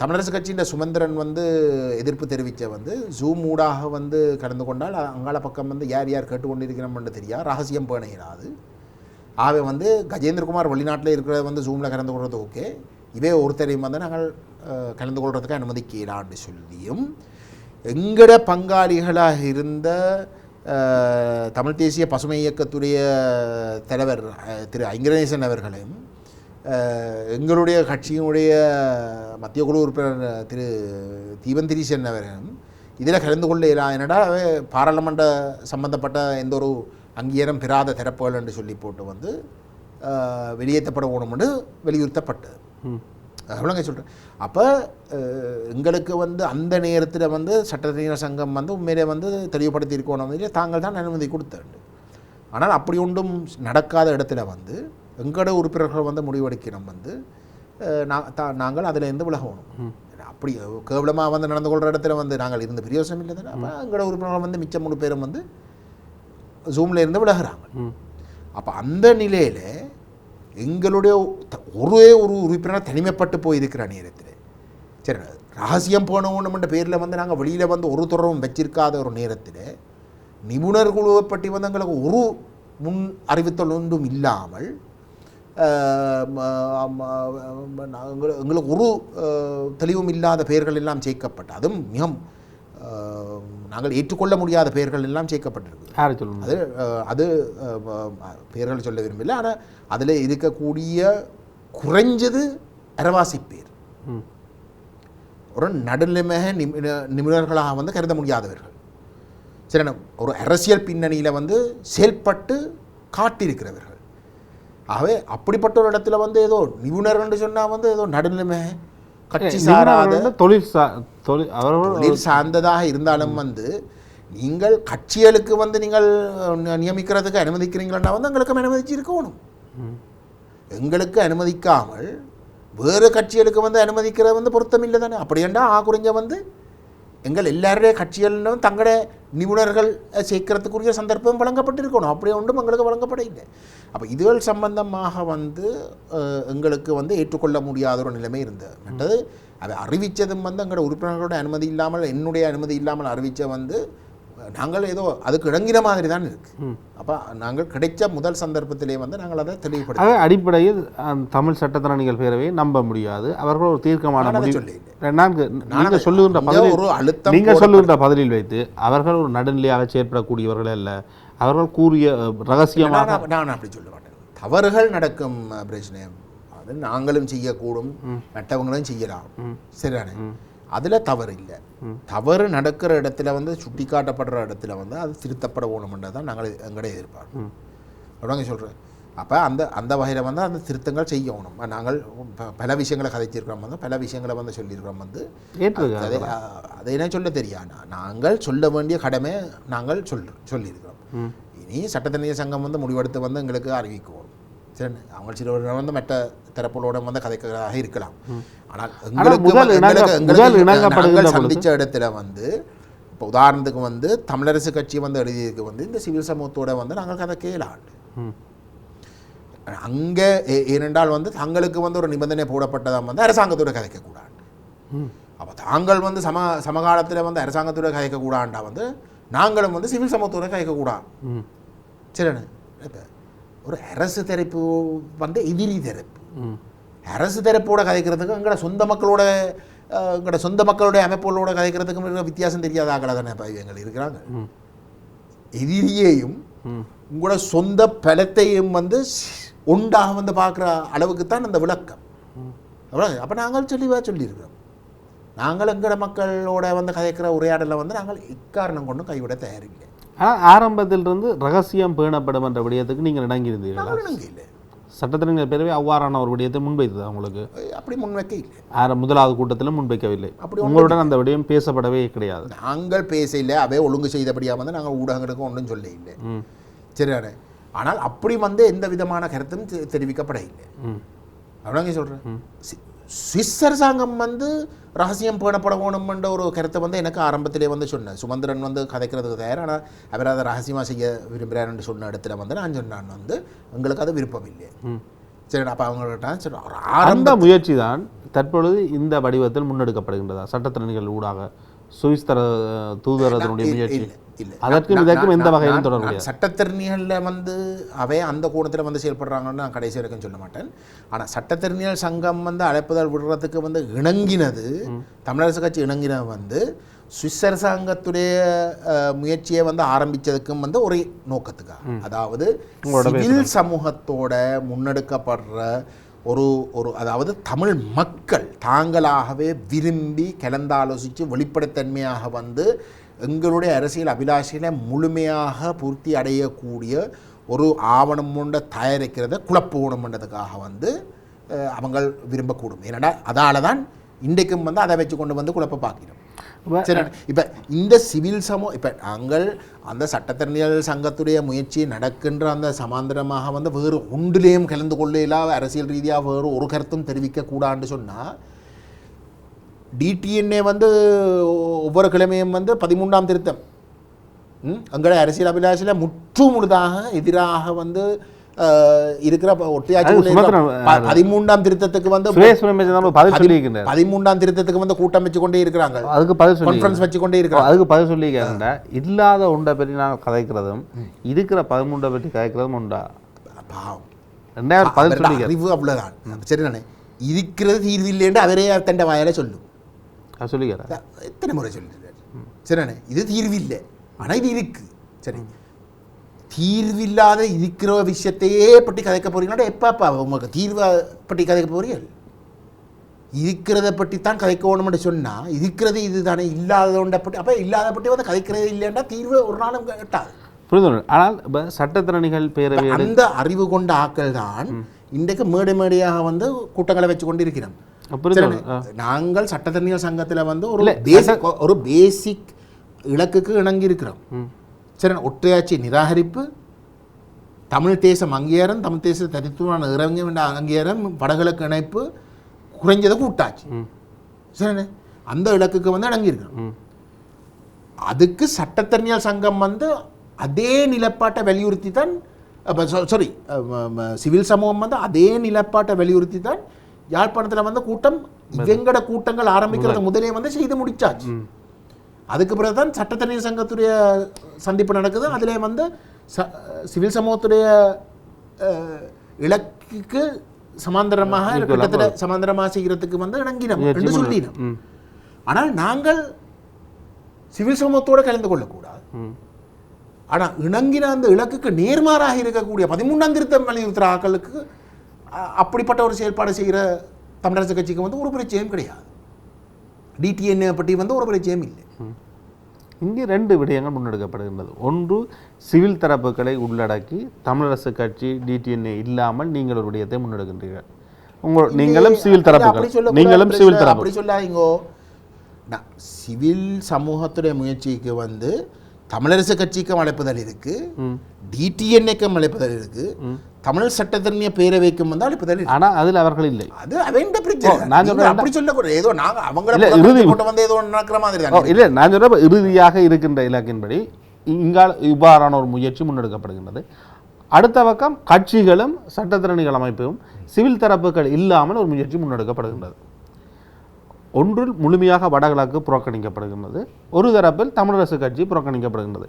தமிழரசு கட்சியின் சுமந்திரன் வந்து எதிர்ப்பு தெரிவித்த வந்து ஜூம் ஊடாக வந்து கலந்து கொண்டால் அங்காள பக்கம் வந்து யார் கேட்டுக்கொண்டிருக்கிறோம்னு தெரியா, ரகசியம் பேண இயலாது. ஆகவே வந்து கஜேந்திரகுமார் வெளிநாட்டில் இருக்கிறத வந்து ஜூமில் கலந்து கொள்வது ஓகே, இவே ஒருத்தரையும் வந்து நாங்கள் கலந்து கொள்றதுக்கு அனுமதிக்கலான்னு சொல்லியும் எங்கட பங்காளிகளாக இருந்த தமிழ் தேசிய பசுமை இயக்கத்துடைய தலைவர் திரு ஐங்கரநேசன் அவர்களையும் எங்களுடைய கட்சியினுடைய மத்திய குழு உறுப்பினர் திரு தீபந்திரீசன் அவர்களும் இதில் கலந்து கொள்ளலாம். என்னடா பாராளுமன்ற சம்பந்தப்பட்ட எந்த ஒரு அங்கீகாரம் பெறாத தரப்புகள் என்று சொல்லி போட்டு வந்து வெளியேற்றப்பட வேணும் என்று வலியுறுத்தப்பட்டது. அவ்வளோங்க சொல்கிறேன். அப்போ எங்களுக்கு வந்து அந்த நேரத்தில் வந்து சட்டத்தரணியர் சங்கம் வந்து உண்மையிலே வந்து தெளிவுபடுத்தி இருக்கணும், தாங்கள் தான் அனுமதி கொடுத்தாண்டு. ஆனால் அப்படி ஒன்றும் நடக்காத இடத்துல வந்து எங்களோட உறுப்பினர்கள் வந்து முடிவெடுக்கணும் வந்து நாங்கள் அதிலேருந்து விலகணும். அப்படி கேவலமாக வந்து நடந்து கொள்கிற இடத்துல வந்து நாங்கள் இருந்த பிரயோசனம் இல்லை தானே. அப்போ எங்களோட உறுப்பினர்கள் வந்து மிச்சம் 3 பேரும் வந்து ஜூமில் இருந்து விலகுறாங்க. அப்போ அந்த நிலையில் எங்களுடைய ஒரே ஒரு உறுப்பினர் தனிமைப்பட்டு போயிருக்கிற நேரத்தில் சரி ரகசியம் போனோம்ன்ற பேரில் வந்து நாங்கள் வெளியில் வந்து ஒரு தொடர்பும் வச்சிருக்காத ஒரு நேரத்தில் நிபுணர் குழுவை பற்றி வந்து எங்களுக்கு ஒரு முன் அறிவித்தல் ஒன்றும் இல்லாமல் எங்களுக்கு ஒரு தெளிவும் இல்லாத பெயர்கள் எல்லாம் சேர்க்கப்பட்டு, அதுவும் மிகவும் நாங்கள் ஏற்றுக்கொள்ள முடியாத பெயர்கள் எல்லாம் சேர்க்கப்பட்டிருக்கு. அது பெயர்கள் சொல்ல விரும்பல. ஆனால் அதில் இருக்கக்கூடிய குறைஞ்சது அரவாசி பேர் ஒரு நடுநிலைமையாக நிபுணர்களாக வந்து கருத முடியாதவர்கள். சரி, ஒரு அரசியல் பின்னணியில் வந்து செயல்பட்டு காட்டியிருக்கிறவர்கள். ஆகவே அப்படிப்பட்ட ஒரு இடத்துல வந்து ஏதோ நிபுணர்கள் சொன்னால் வந்து ஏதோ நடுநிலைமை கட்சி சாராத தொழில் சார்ந்ததாக இருந்தாலும் வந்து நீங்கள் கட்சிகளுக்கு வந்து நீங்கள் நியமிக்கிறதுக்கு அனுமதிக்கிறீங்களா வந்து எங்களுக்கு அனுமதிச்சு இருக்கணும். எங்களுக்கு அனுமதிக்காமல் வேறு கட்சிகளுக்கு வந்து அனுமதிக்கிறது வந்து பொருத்தம் இல்லை தானே. அப்படி என்றால் குறிஞ்ச வந்து எங்கள் எல்லாருடைய கட்சிகளும் தங்களோட நிபுணர்கள் சேர்க்கறதுக்குரிய சந்தர்ப்பம் வழங்கப்பட்டிருக்கணும். அப்படி ஒன்றும் எங்களுக்கு வழங்கப்பட இல்லை. அப்போ இதுகள் சம்பந்தமாக வந்து எங்களுக்கு வந்து ஏற்றுக்கொள்ள முடியாத ஒரு நிலைமை இருந்தது. மற்றது அதை அறிவித்ததும் வந்து எங்களோட உறுப்பினர்களோட அனுமதி இல்லாமல் என்னுடைய அனுமதி இல்லாமல் அறிவித்த வந்து நாங்கள் ஏதோ அதுக்கு இறங்கின மாதிரி தான் இருக்குது. அப்போ நாங்கள் கிடைச்ச முதல் சந்தர்ப்பத்திலே வந்து நாங்கள் அதை தெளிவுபடுத்த அடிப்படையில் தமிழ் சட்டத்தரணிகள் பேரவை நம்ப முடியாது. அவர்கள் ஒரு தீர்க்கமான நீங்கள் சொல்லுகின்ற பதிலில் வைத்து அவர்கள் ஒரு நடுநிலையாக செயற்படக்கூடியவர்கள் அல்ல. அவர்கள் கூறிய ரகசியமாக நான் அப்படி சொல்ல மாட்டேன். தவறுகள் நடக்கும் பிரச்சனை, அது நாங்களும் செய்யக்கூடும், மற்றவங்களும் செய்யலாம். சரிதானே? அதில் தவறு இல்லை. தவறு நடக்கிற இடத்துல வந்து சுட்டி காட்டப்படுற இடத்துல வந்து அது திருத்தப்பட வேணுமென்றது தான் நாங்கள் எங்களுடைய எதிர்பார்ப்போம். அப்படிங்க சொல்கிறேன். அப்போ அந்த வகையில் வந்து அந்த திருத்தங்கள் செய்யணும். நாங்கள் பல விஷயங்களை கதைச்சிருக்கிறோம், வந்து பல விஷயங்களை வந்து சொல்லியிருக்கிறோம். வந்து அதை என்ன சொல்ல தெரியாது, நாங்கள் சொல்ல வேண்டிய கடமை நாங்கள் சொல்லியிருக்கிறோம். இனி சட்டத்தரணியர் சங்கம் வந்து முடிவெடுத்து வந்து எங்களுக்கு அறிவிக்கணும். சரி, அவங்க சிலர் வந்து மற்ற தரப்புகளோட வந்து கதைக்கிறதாக இருக்கலாம். ஆனால் நாங்கள் சந்தித்த இடத்துல வந்து இப்போ உதாரணத்துக்கு வந்து தமிழரசு கட்சி வந்து எழுதியதுக்கு வந்து இந்த சிவில் சமூகத்தோட வந்து நாங்கள் கதை கேளாண்டு அங்கே ஏனென்றால் வந்து தங்களுக்கு வந்து ஒரு நிபந்தனை போடப்பட்டதாக வந்து அரசாங்கத்தோட கதைக்கக்கூடாது. அப்போ தாங்கள் வந்து சமகாலத்தில் வந்து அரசாங்கத்தோட கதைக்கக்கூடாண்டா வந்து நாங்களும் வந்து சிவில் சமூகத்தோட கதைக்கக்கூடாது. சரிண்ணே, இப்போ ஒரு அரசு தரப்பு வந்து எதிரி தரப்பு, அரசு தரப்போட கதைக்கிறதுக்கு எங்களோட சொந்த மக்களுடைய அமைப்புகளோட கதைக்கிறதுக்கும் வித்தியாசம் தெரியாதாக்கள தானே எங்கள் இருக்கிறாங்க. எதிரியையும் உங்களோட சொந்த பலத்தையும் வந்து ஒன்றாக வந்து பார்க்குற அளவுக்கு தான் அந்த விளக்கம். அப்போ நாங்கள் சொல்லியிருக்கிறோம், நாங்கள் எங்களோட மக்களோட வந்து கதைக்கிற உரையாடலை வந்து நாங்கள் இக்காரணம் கொண்டும் கைவிட தயாரில்லை. ஆரம்பத்திலிருந்து ரகசியம் பேணப்படும் என்ற விடயத்துக்கு நீங்கள் இணங்கியிருந்தீர்கள். இல்லை, சட்டத்தின் பேரவை அவ்வாறான ஒரு விடயத்தை முன்வைத்தது உங்களுக்கு? அப்படி முன்வைக்க இல்லை. முதலாவது கூட்டத்தில் முன்வைக்கவில்லை. அப்படி உங்களுடன் அந்த விடயம் பேசப்படவே கிடையாது. நாங்கள் பேச இல்லை, அவை ஒழுங்கு செய்தபடியாக வந்து நாங்கள் ஊடகங்களுக்கு ஒன்றும் சொல்ல இல்லை. சரியானே, ஆனால் அப்படி வந்து எந்த விதமான கருத்தும் தெரிவிக்கப்பட இல்லை. அப்படிங்க சொல்கிறேன். சுவிஸ் அரசாங்கம் வந்து ரகசியம் பேணப்பட வேணும்ன்ற ஒரு கருத்தை வந்து எனக்கு ஆரம்பத்திலே வந்து சொன்னேன். சுமந்திரன் வந்து கதைக்கிறதுக்கு தயார், ஆனால் அவர் அதை ரகசியமாக செய்ய விரும்புகிறான்னு சொன்ன இடத்துல வந்து நான் சொன்னான் வந்து எங்களுக்கு அது விருப்பம் இல்லை. சரி, அப்போ அவங்கள்ட்ட ஆரம்ப முயற்சி தான் தற்பொழுது இந்த வடிவத்தில் முன்னெடுக்கப்படுகின்றதா சட்டத்திறனிகள் ஊடாக சுவிஸ் தூதரத்தினுடைய முயற்சி? அதற்கும் இதற்கும் எந்த வகையிலும் தொடர்பு? சட்டத்திறனிகளில் வந்து அவை அந்த கோணத்தில் வந்து செயல்படுறாங்கன்னு நான் கடைசி வரைக்கும் சொல்ல மாட்டேன். ஆனால் சட்டத்திறனியல் சங்கம் வந்து அழைப்புதல் விடுறதுக்கு வந்து இணங்கினது, தமிழரசு கட்சி இணங்கினது வந்து சுவிஸ் அரசாங்கத்துடைய முயற்சியை வந்து ஆரம்பித்ததுக்கும் வந்து ஒரு நோக்கத்துக்காக, அதாவது சிவில் சமூகத்தோட முன்னெடுக்கப்படுற ஒரு அதாவது தமிழ் மக்கள் தாங்களாகவே விரும்பி கலந்தாலோசித்து வெளிப்படைத்தன்மையாக வந்து எங்களுடைய அரசியல் அபிலாஷைகளை முழுமையாக பூர்த்தி அடையக்கூடிய ஒரு ஆவணம் ஒன்றை தயாரிக்கிறத குழப்பணும்ன்றதுக்காக வந்து அவங்க விரும்பக்கூடும். ஏன்னா அதால தான் இன்றைக்கும் வந்து அதை வச்சு கொண்டு வந்து குழப்ப பார்க்கிறோம். சரி, இப்போ இந்த சிவில் சமூகம் இப்போ நாங்கள் அந்த சட்டத்திறனியல் சங்கத்துடைய முயற்சி நடக்கின்ற அந்த சமாந்தரமாக வந்து வேறு ஒன்றிலேயும் கலந்து கொள்ளலாம், அரசியல் ரீதியாக வேறு ஒரு கருத்தும் தெரிவிக்கக்கூடாதுன்னு சொன்னால் டிடிஎன்ஏ வந்து ஒவ்வொரு கிழமையும் வந்து 13ஆம் திருத்தம் எங்களை அரசியல் அபிலாஷையில் முழுதாக எதிராக வந்து இருக்கிற ஒற்றையாட்சி 13ஆம் திருத்தத்துக்கு வந்து 13ஆம் திருத்தத்துக்கு வந்து கூட்டம் வச்சு கொண்டே இருக்கிறாங்க, அதுக்கு பதில் கான்ஃபரன்ஸ் வச்சு கொண்டே இருக்கிறாங்க. அதுக்கு பதில் சொல்லிக்கிறேன். இல்லாத ஒன்றை பற்றி நாங்கள் கதைக்கிறதும் இருக்கிற 13 பற்றி கதைக்கிறதும் உண்டா? அறிவு அவ்வளோதான். சரி நானே, இருக்கிறது தீர்வு இல்லைன்னு அவரே தண்ட வாயால சொல்லும், சொல்லிக்கிறேன் எத்தனை முறை சொல்லிடுறாரு. சரிண்ணே, இது தீர்வு இல்லை, ஆனால் இது இருக்கு. சரி, தீர்வில்லாத இருக்கிற விஷயத்தையே பற்றி கதைக்க போறீங்கன்னா எப்பப்பா உங்களுக்கு தீர்வை பற்றி கதைக்க போறீர்கள்? இருக்கிறத பற்றி தான் கதைக்கணும்னு சொன்னால் இருக்கிறது இது தானே, இல்லாதவண்டை பற்றி அப்போ இல்லாத பற்றி வந்து கதைக்கிறது இல்லைன்னா தீர்வு ஒரு நாளும் கட்டாது. புரிந்து. ஆனால் இப்போ சட்டத்திறனிகள் பேரவை அந்த அறிவு கொண்ட ஆக்கள் தான் இன்றைக்கு மேடையாக வந்து கூட்டங்களை வச்சு கொண்டு இருக்கிறோம். நாங்கள் சட்டத்திறனியல் சங்கத்தில் வந்து ஒரு பேசிக் இலக்குக்கு இணங்கி இருக்கிறோம். சரி, ஒற்றையாட்சி நிராகரிப்பு, தமிழ் தேசம் அங்கீகாரம், தமிழ் தேச தனித்துவமான இறங்க வேண்டிய அங்கீகாரம், வடகிழக்கு இணைப்பு, குறைஞ்சது கூட்டாட்சி. சரிண்ணே, அந்த இலக்குக்கு வந்து இணங்கியிருக்கிறோம். அதுக்கு சட்டத்திறனியல் சங்கம் வந்து அதே நிலப்பாட்டை வலியுறுத்தி தான் சிவில் சமூகம் வந்து அதே நிலப்பாட்டை வலியுறுத்தி தான் யாழ்ப்பாணத்தில் வந்து கூட்டம் எங்கட கூட்டங்கள் ஆரம்பிக்கிறது முதலே வந்து செய்து முடிச்சாச்சு. அதுக்கு பிறகு தான் சட்டத்திறனியல் சங்கத்துடைய சந்திப்பு நடக்குது. அதிலே வந்து சிவில் சமூகத்துடைய இலக்குக்கு சமாந்தரமாக கிட்டத்தட்ட சமாந்தரமாக செய்கிறதுக்கு வந்து இணங்கினோம் என்று சொல்லினோம். ஆனால் நாங்கள் சிவில் சமூகத்தோடு கலந்து கொள்ளக்கூடாது. ஆனால் இணங்கின அந்த இலக்குக்கு நேர்மாறாக இருக்கக்கூடிய 13ஆம் திருத்தம் வலியுறுத்துகிற ஆக்களுக்கு அப்படிப்பட்ட ஒரு செயல்பாடு செய்கிற தமிழரசு கட்சிக்கு வந்து ஒரு பிரச்சனையும் கிடையாது. டிடிஎன்ஏ பற்றி வந்து ஒரு பிரச்சனையும் இல்லை. இங்கே 2 விடயங்கள் முன்னெடுக்கப்படுகின்றது. ஒன்று, சிவில் தரப்புகளை உள்ளடக்கி தமிழரசு கட்சி டிடிஎன்ஏ இல்லாமல் நீங்கள் ஒரு விடயத்தை முன்னெடுக்கின்றீர்கள். நீங்களும் சிவில் தரப்புகள், நீங்களும் சிவில் தரப்பு அப்படி சொல்லாதீங்கோ. சிவில் சமூகத்துடைய முயற்சிக்கு வந்து தமிழரசு கட்சிக்கும் அழைப்புதல் இருக்கு, டிடிஎன்ஏக்கும் அழைப்புதல் இருக்கு, தமிழ் சட்டத்தரணிய பேரவைக்கும் வந்து அழைப்புதல் இருக்கு. ஆனால் அதில் அவர்கள் இல்லை. அது அவன் பிரச்சனை. அப்படி சொல்லக்கூடாது. ஏதோ நாங்கள் அவங்கள கொண்டு வந்து ஏதோ நடக்கிற மாதிரி தான். இல்லை, நான் சொல்கிறேன் இறுதியாக இருக்கின்ற இலக்கின்படி இங்கால் இவ்வாறான ஒரு முயற்சி முன்னெடுக்கப்படுகின்றது. அடுத்த பக்கம் கட்சிகளும் சட்டத்திறனிகள் அமைப்பும் சிவில் தரப்புகள் இல்லாமல் ஒரு முயற்சி முன்னெடுக்கப்படுகின்றது. ஒன்றில் முழுமையாக வடகிழக்கு புறக்கணிக்கப்படுகின்றது, ஒரு தரப்பில் தமிழரசு கட்சி புறக்கணிக்கப்படுகின்றது.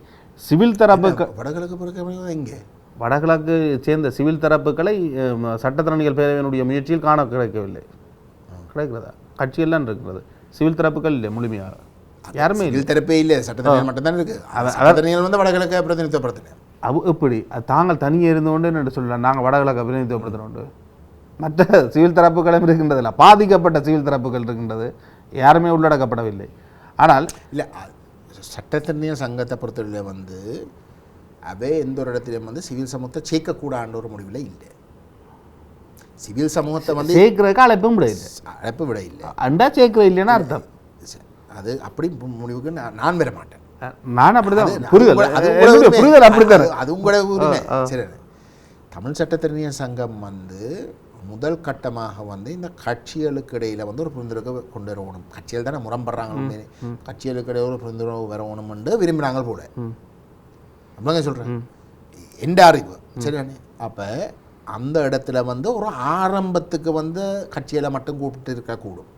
சிவில் தரப்புகள் வடகிழக்கு புறக்கணிக்கிறது எங்கே? வடகிழக்கு சேர்ந்த சிவில் தரப்புகளை சட்டத்திறனிகள் பேரவையினுடைய முயற்சியில் காண கிடைக்கவில்லை. கிடைக்கிறதா? கட்சியெல்லாம் இருக்கிறது, சிவில் தரப்புகள் இல்லை முழுமையாக. யாருமே சிவில் தரப்பே இல்லை, சட்டத்திறனிகள் மட்டும்தான் இருக்கு. சட்டத்திறனிகள் வந்து வடகிழக்கை பிரதிநிதித்துவப்படுத்தின. எப்படி தாங்கள் தனியே இருந்தோண்டு என்று சொல்லலாம். நாங்கள் வடகிழக்கை பிரதிநிதித்துவப்படுத்துகிறோண்டு. மற்ற சிவில் தரப்புகளும் இருக்கின்றதில்ல, பாதிக்கப்பட்ட சிவில் தரப்புகள் இருக்கின்றது, யாருமே உள்ளடக்கப்படவில்லை. ஆனால் இல்லை, சட்டத்திறனிய சங்கத்தை பொறுத்தவரையில் வந்து அவை எந்த ஒரு இடத்துலையும் வந்து சிவில் சமூகத்தை சேர்க்கக்கூடாத ஒரு முடிவில் இல்லை. சிவில் சமூகத்தை வந்து சேர்க்கிறதுக்கு அழைப்பும் விட இல்லை, அழைப்பு விட இல்லை, அண்டா சேர்க்கிற இல்லைன்னா அர்த்தம். அது அப்படி முடிவுக்கு நான் வர மாட்டேன். நான் அப்படிதான் புரிதல் அப்படித்தான். அது உங்களோட உரிமை. சரி, தமிழ் சட்டத்திறனிய சங்கம் வந்து முதல் கட்டமாக வந்து இந்த கட்சிகளுக்கு இடையில் வந்து ஒரு புரிந்துணர்வு கொண்டு வரணும். கட்சிகள் தானே முரண்படுறாங்க, கட்சிகளுக்கு இடையே ஒரு புரிந்துணர்வு வரணும் என்று விரும்பினாங்க போல. அப்படிங்க சொல்கிறேன், எந்த அறிவு சரியானே. அப்போ அந்த இடத்துல வந்து ஒரு ஆரம்பத்துக்கு வந்து கட்சிகளை மட்டும் கூப்பிட்டு இருக்கக்கூடும்.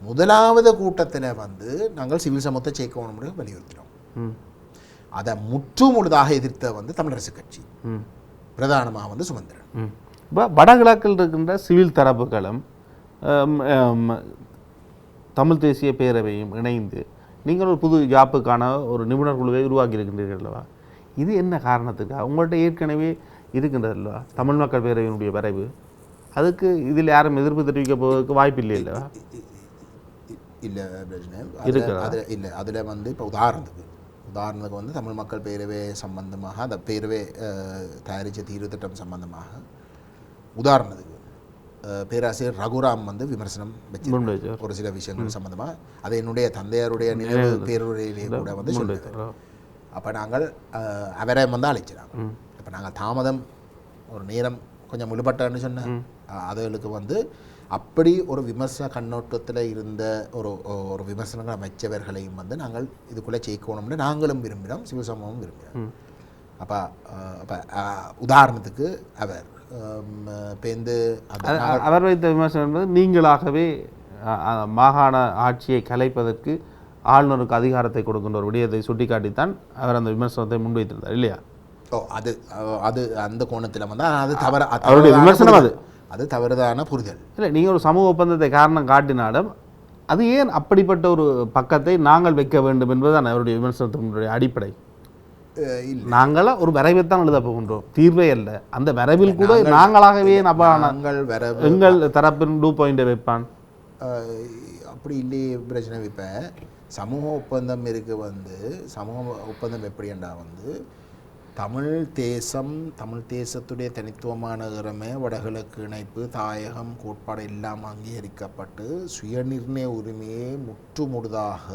முதலாவது கூட்டத்தில் வந்து நாங்கள் சிவில் சமூகத்தை சேர்க்கணும்னு வலியுறுத்தினோம். அதை முற்றுமுழுதாக எதிர்த்த வந்து தமிழரசு கட்சி, பிரதானமாக வந்து சுமந்திரன். இப்போ வடகிழக்கில் இருக்கின்ற சிவில் தரப்புகளும் தமிழ் தேசிய பேரவையும் இணைந்து நீங்கள் ஒரு புது ஜாப்புக்கான ஒரு நிபுணர் குழுவை உருவாக்கி இருக்கின்றீர்கள் அல்லவா? இது என்ன காரணத்துக்கு? உங்கள்கிட்ட ஏற்கனவே இருக்கின்றது அல்லவா தமிழ் மக்கள் பேரவையினுடைய வரைவு? அதுக்கு இதில் யாரும் எதிர்ப்பு தெரிவிக்க போவதற்கு வாய்ப்பு இல்லை இல்லைவா? இல்லை பிரச்சனை இல்லை. அதில் வந்து இப்போ உதாரணத்துக்கு வந்து தமிழ் மக்கள் பேரவை சம்பந்தமாக, அந்த பேரவை தயாரித்த தீர்வு திட்டம் சம்பந்தமாக உதாரணத்துக்கு பேராசிரியர் ரகுராம் வந்து விமர்சனம் வச்சு ஒரு சில விஷயங்கள் சம்பந்தமாக, அது என்னுடைய தந்தையாருடைய நினைவு பேருரையிலேயே கூட வந்து சொல்லியிருக்காரு. அப்போ நாங்கள் அவரை வந்து அழைச்சிடாங்க. இப்போ நாங்கள் தாமதம் ஒரு நேரம் கொஞ்சம் முழுபட்டான்னு சொன்னேன். அதுகளுக்கு வந்து அப்படி ஒரு விமர்சன கண்ணோட்டத்தில் இருந்த ஒரு விமர்சனங்கள் அமைச்சவர்களையும் வந்து நாங்கள் இதுக்குள்ளே சேர்க்கணும்னு நாங்களும் விரும்பினோம், சிவில் சமூகமும் விரும்பினோம். அப்போ உதாரணத்துக்கு அவர் வைத்த விமர்சனம் என்பது நீங்களாகவே மாகாண ஆட்சியை கலைப்பதற்கு ஆளுநருக்கு அதிகாரத்தை கொடுக்கின்ற ஒரு விடயத்தை சுட்டிக்காட்டித்தான் அவர் அந்த விமர்சனத்தை முன்வைத்திருந்தார் இல்லையா? அது அது அந்த கோணத்தில் வந்து அது தவறு, அவருடைய விமர்சனம் அது தவறுதான புரிதல் இல்லை. நீங்கள் ஒரு சமூக ஒப்பந்தத்தை காரணம் காட்டினாலும் அது ஏன் அப்படிப்பட்ட ஒரு பக்கத்தை நாங்கள் வைக்க வேண்டும் என்பதுதான் அவருடைய விமர்சனத்தினுடைய அடிப்படை. நாங்களாம் ஒரு வரைவைத்தான் எழுத போகின்றோம், தீர்வே அல்ல. அந்த வரைவில் கூட நாங்களாகவே எங்கள் தரப்பின் 2 பாயிண்டை வைப்பான் அப்படி இல்லையே பிரச்சனை. இப்போ சமூக ஒப்பந்தம் இருக்கு வந்து சமூக ஒப்பந்தம் எப்படின்னா வந்து தமிழ் தேசத்துடைய தனித்துவமான திறமை, வடகிழக்கு இணைப்பு, தாயகம் கோட்பாடு எல்லாம் அங்கீகரிக்கப்பட்டு சுயநிர்ணய உரிமையை முற்றுமுழுதாக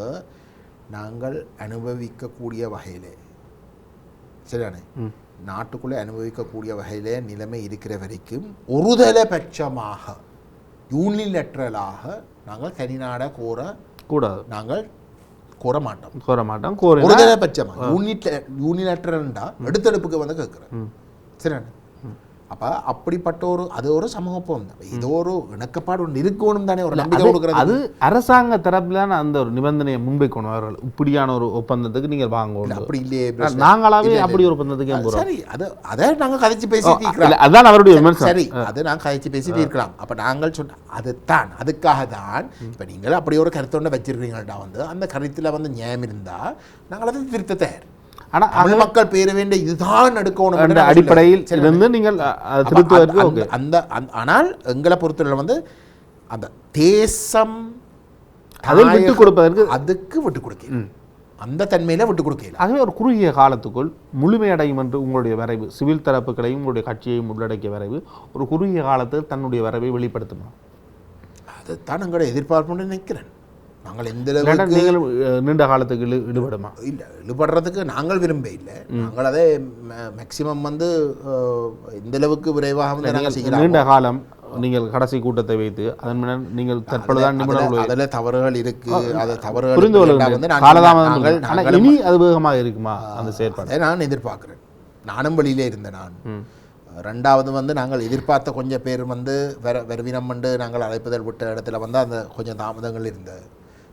நாங்கள் அனுபவிக்கக்கூடிய வகையிலே சரிதானே, நாட்டுக்குள்ளே அனுபவிக்கக்கூடிய வகையிலே நிலைமை இருக்கிற வரைக்கும் ஒருதலைபட்சமாக யூனிலேட்ரலாக நாங்கள் தனிநாட கூடாது, நாங்கள் கோர மாட்டோம். ஒருதலைபட்சமாக யூனிலேட்ரல்டா எடுத்தெடுப்புக்கு வந்து கேட்குறேன் சரிதானே. அப்போ அப்படிப்பட்ட ஒரு சமூக ஒப்பந்தம், இது ஒரு இணக்கப்பாடு ஒன்று இருக்கணும் தானே, ஒரு நம்பிக்கை கொடுக்குறது. அது அரசாங்க தரப்பிலான அந்த ஒரு நிபந்தனையை முன்வைக்கணும். அவர்கள் இப்படியான ஒரு ஒப்பந்தத்துக்கு நீங்கள் வாங்கணும். அப்படி இல்லையே, நாங்களாவே அப்படி ஒரு ஒப்பந்தத்துக்கு சரி, அதை நாங்கள் கதைச்சு பேசிட்டு அதான் அவருடைய விமர்சனம். சரி, அதை நாங்கள் கதைச்சு பேசிட்டு இருக்கலாம். அப்போ நாங்கள் சொன்ன அதுதான், அதுக்காக தான் இப்போ நீங்கள் அப்படி ஒரு கருத்தொண்டை வச்சிருக்கீங்கள்டா வந்து அந்த கருத்தில் வந்து நியாயம் இருந்தால் நாங்கள் அதை திருத்த தயார். ஆனால் தமிழ் மக்கள் பேர வேண்டிய இதுதான் எடுக்கணும் அடிப்படையில் இருந்து நீங்கள் திருத்துவதற்கு அந்த ஆனால் எங்களை பொறுத்தவரை வந்து அந்த தேசம் அதை விட்டு கொடுப்பதற்கு அதுக்கு விட்டு கொடுக்க அந்த தன்மையில விட்டு கொடுக்கல. ஆகவே ஒரு குறுகிய காலத்துக்குள் முழுமையடையும் என்று உங்களுடைய வரைவு, சிவில் தரப்புகளையும் உங்களுடைய கட்சியையும் உள்ளடக்கிய வரைவு ஒரு குறுகிய காலத்தில் தன்னுடைய வரைவை வெளிப்படுத்தணும். அதுதான் எங்களோட எதிர்பார்ப்புன்னு நினைக்கிறேன். நாங்கள் எந்த அளவுக்கு நீங்கள் நீண்ட காலத்துக்கு ஈடுபடுமா? இல்லை, ஈடுபடுறதுக்கு நாங்கள் விரும்ப இல்லை. நாங்கள் அதே மேக்சிமம் வந்து எந்த அளவுக்கு விரைவாக வந்து நாங்கள் செய்யலாம். நீண்ட காலம் நீங்கள் கடைசி கூட்டத்தை வைத்து அதன் முன்னர் நீங்கள் தற்பொழுதுதான் நிபுணர்கள் அதில் தவறுகள் இருக்கு, அதை தவறுகள் புரிந்து கொள்ளுங்கள். காலதாமதம் இனி அது வேகமாக இருக்குமா அந்த செயற்பாடு? நான் எதிர்பார்க்குறேன். நானும் வெளியிலே இருந்தேன். நான் ரெண்டாவது வந்து நாங்கள் எதிர்பார்த்த கொஞ்சம் பேர் வந்து வெறுவினம் வந்து நாங்கள் அழைப்புதல் விட்ட இடத்துல வந்து அந்த கொஞ்சம் தாமதங்கள் இருந்தது.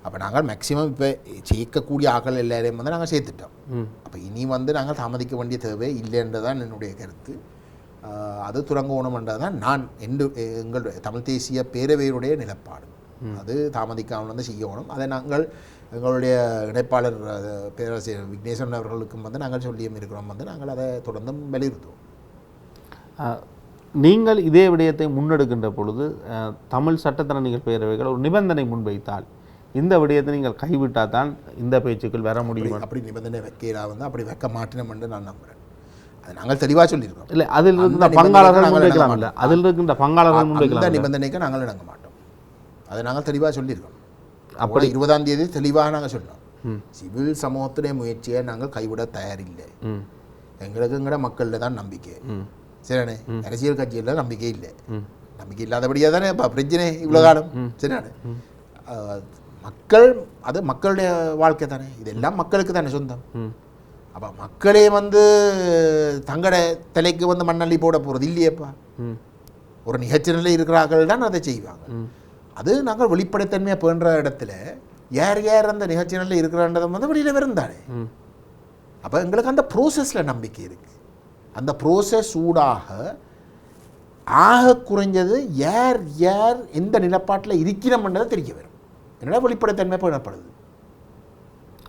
அப்போ நாங்கள் மேக்சிமம் இப்போ சேர்க்கக்கூடிய ஆக்கள் எல்லாரையும் வந்து நாங்கள் சேர்த்துட்டோம். அப்போ இனி வந்து நாங்கள் தாமதிக்க வேண்டிய தேவை இல்லைன்றது தான் என்னுடைய கருத்து. அது துறங்கணுமென்றது தான் நான் எங்களுடைய தமிழ் தேசிய பேரவையுடைய நிலப்பாடு. அது தாமதிக்காமல் வந்து செய்யணும். அதை நாங்கள் எங்களுடைய இணைப்பாளர் பேராசிரியர் விக்னேஸ்வரன் அவர்களுக்கும் வந்து நாங்கள் சொல்லியும் இருக்கிறோம். வந்து நாங்கள் அதை தொடர்ந்தும் வலியுறுத்துவோம். நீங்கள் இதே விடயத்தை முன்னெடுக்கின்ற பொழுது தமிழ் சட்டத்தரணிகள் பேரவைகள் ஒரு நிபந்தனை முன்வைத்தால் இந்த விடயத்தை நீங்கள் கைவிட்டால் தான் இந்த பேச்சுக்கள் வர முடியும். அப்படி நிபந்தனை வைக்கிறா வந்து அப்படி வைக்க மாட்டேனும் என்று நான் நம்புகிறேன். அதை நாங்கள் தெளிவாக சொல்லியிருக்கோம். இல்லை, அதில் இருக்கின்ற பங்காளர்கள் முன்வைக்கலாம். இல்லை, அதில் இருக்கின்ற பங்காளர்கள் முன்வைக்கலாம். அந்த நிபந்தனைக்கு நாங்கள் இணங்க மாட்டோம். அதை நாங்கள் தெளிவாக சொல்லியிருக்கோம். அப்படி 20ஆம் தேதி தெளிவாக நாங்கள் சொன்னோம். சிவில் சமூகத்துடைய முயற்சியை நாங்கள் கைவிட தயாரில்லை. எங்களுக்கு எங்கட மக்களில் தான் நம்பிக்கை. சரிண்ணே, அரசியல் கட்சியில் நம்பிக்கை இல்லை. நம்பிக்கை இல்லாதபடியாக தானே இப்போ பிரச்சனை இவ்வளோ காலம். சரிண்ணே, மக்கள் அது மக்களுடைய வாழ்க்கை தானே, இதெல்லாம் மக்களுக்கு தானே சொந்தம். அப்போ மக்களே வந்து தங்கட தலைக்கு வந்து மண்ணள்ளி போட போகிறது இல்லையேப்பா. ஒரு நிகழ்ச்சியில் இருக்கிறார்கள் தான் அதை செய்வாங்க. அது நாங்கள் வெளிப்படைத்தன்மையாக போன்ற இடத்துல யார் யார் அந்த நிகழ்ச்சியில் இருக்கிறன்றதை வந்து வெளியில் வருந்தானே. அப்போ எங்களுக்கு அந்த ப்ரோசஸில் நம்பிக்கை இருக்குது. அந்த ப்ரோசஸ் ஊடாக ஆக குறைஞ்சது யார் யார் எந்த நிலப்பாட்டில் இருக்கிறோம்ன்றதை தெரிய வரும். என்னடா வெளிப்படைத்தன்மை பேணப்படுது.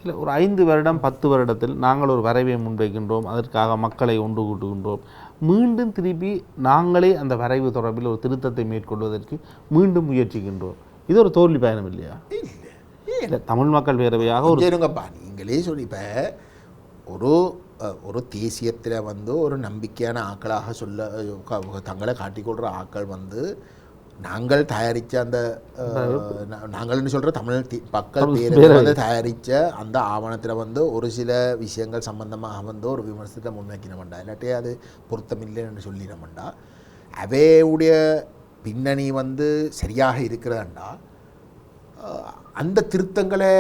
இல்லை, ஒரு 5 வருடம் 10 வருடத்தில் நாங்கள் ஒரு வரைவை முன்வைக்கின்றோம், அதற்காக மக்களை ஒன்று கூட்டுகின்றோம், மீண்டும் திருப்பி நாங்களே அந்த வரைவு தொடர்பில் ஒரு திருத்தத்தை மேற்கொள்வதற்கு மீண்டும் முயற்சிக்கின்றோம். இது ஒரு தோல்வி பயணம் இல்லையா? இல்லை, தமிழ் மக்கள் பேரவையாக ஒரு இருங்கப்பா, நீங்களே சொல்லி இப்போ ஒரு தேசியத்தில் வந்து ஒரு நம்பிக்கையான ஆக்களாக தங்களை காட்டிக்கொள்கிற ஆக்கள் வந்து நாங்கள் தயாரித்த அந்த நாங்கள்னு சொல்கிற தமிழ் மக்கள் பேரவை வந்து தயாரித்த அந்த ஆவணத்தில் வந்து ஒரு சில விஷயங்கள் சம்பந்தமாக வந்து ஒரு விமர்சனத்தை முன்வைக்கணும்டா, இல்லாட்டி அது பொருத்தமில்லைன்னு சொல்லிடமாண்டா, அவையுடைய பின்னணி வந்து சரியாக இருக்கிறதாண்டா அந்த திருத்தங்களை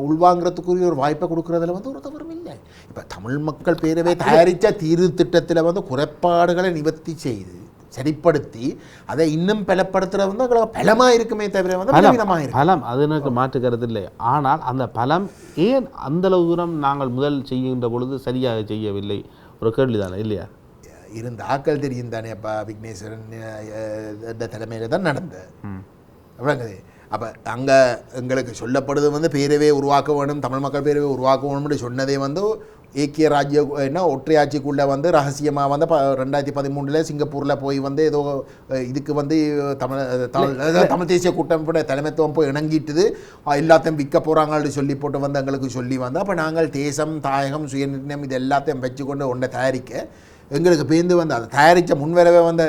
உள்வாங்கிறதுக்குரிய ஒரு வாய்ப்பை கொடுக்குறதுல வந்து ஒரு தவறும் இல்லை. இப்போ தமிழ் மக்கள் பேரவை தயாரித்த தீர்வு திட்டத்தில் வந்து குறைபாடுகளை நிவர்த்தி செய்து சரிப்படுத்தி அதை இன்னும் பலப்படுத்துறது வந்து எங்களுக்கு பலமாக இருக்குமே தவிர வந்து பலம் அது எனக்கு மாற்றுக்கிறது இல்லை. ஆனால் அந்த பலம் ஏன் அந்தளவு தூரம் நாங்கள் முதல் செய்கின்ற பொழுது சரியாக செய்யவில்லை ஒரு கேள்வி தானே இல்லையா? இருந்த ஆக்கள் தெரியும் தானே அப்பா, விக்னேஸ்வரன் இந்த தலைமையில் தான் நடந்தது. அப்படிங்குது. அப்போ அங்கே எங்களுக்கு சொல்லப்படுது வந்து பேரவை உருவாக்க வேணும், தமிழ் மக்கள் பேரவை உருவாக்க வேணும்னு சொன்னதே வந்து ஏக்கிய ராஜ்ய ஒற்றையாட்சிக்குள்ளே வந்து ரகசியமாக வந்து 2013 சிங்கப்பூரில் போய் வந்து ஏதோ இதுக்கு வந்து தமிழ் தேசிய கூட்டமைப்புடைய தலைமைத்துவம் போய் இணங்கிட்டுது, எல்லாத்தையும் விற்க போகிறாங்கன்னு சொல்லி போட்டு வந்து எங்களுக்கு சொல்லி வந்து அப்போ நாங்கள் தேசம் தாயகம் சுயநிர்ணயம் இது எல்லாத்தையும் வச்சுக்கொண்டு ஒன்றை தயாரிக்க எங்களுக்கு பேர்ந்து வந்து அதை தயாரித்த முன்வரவே வந்த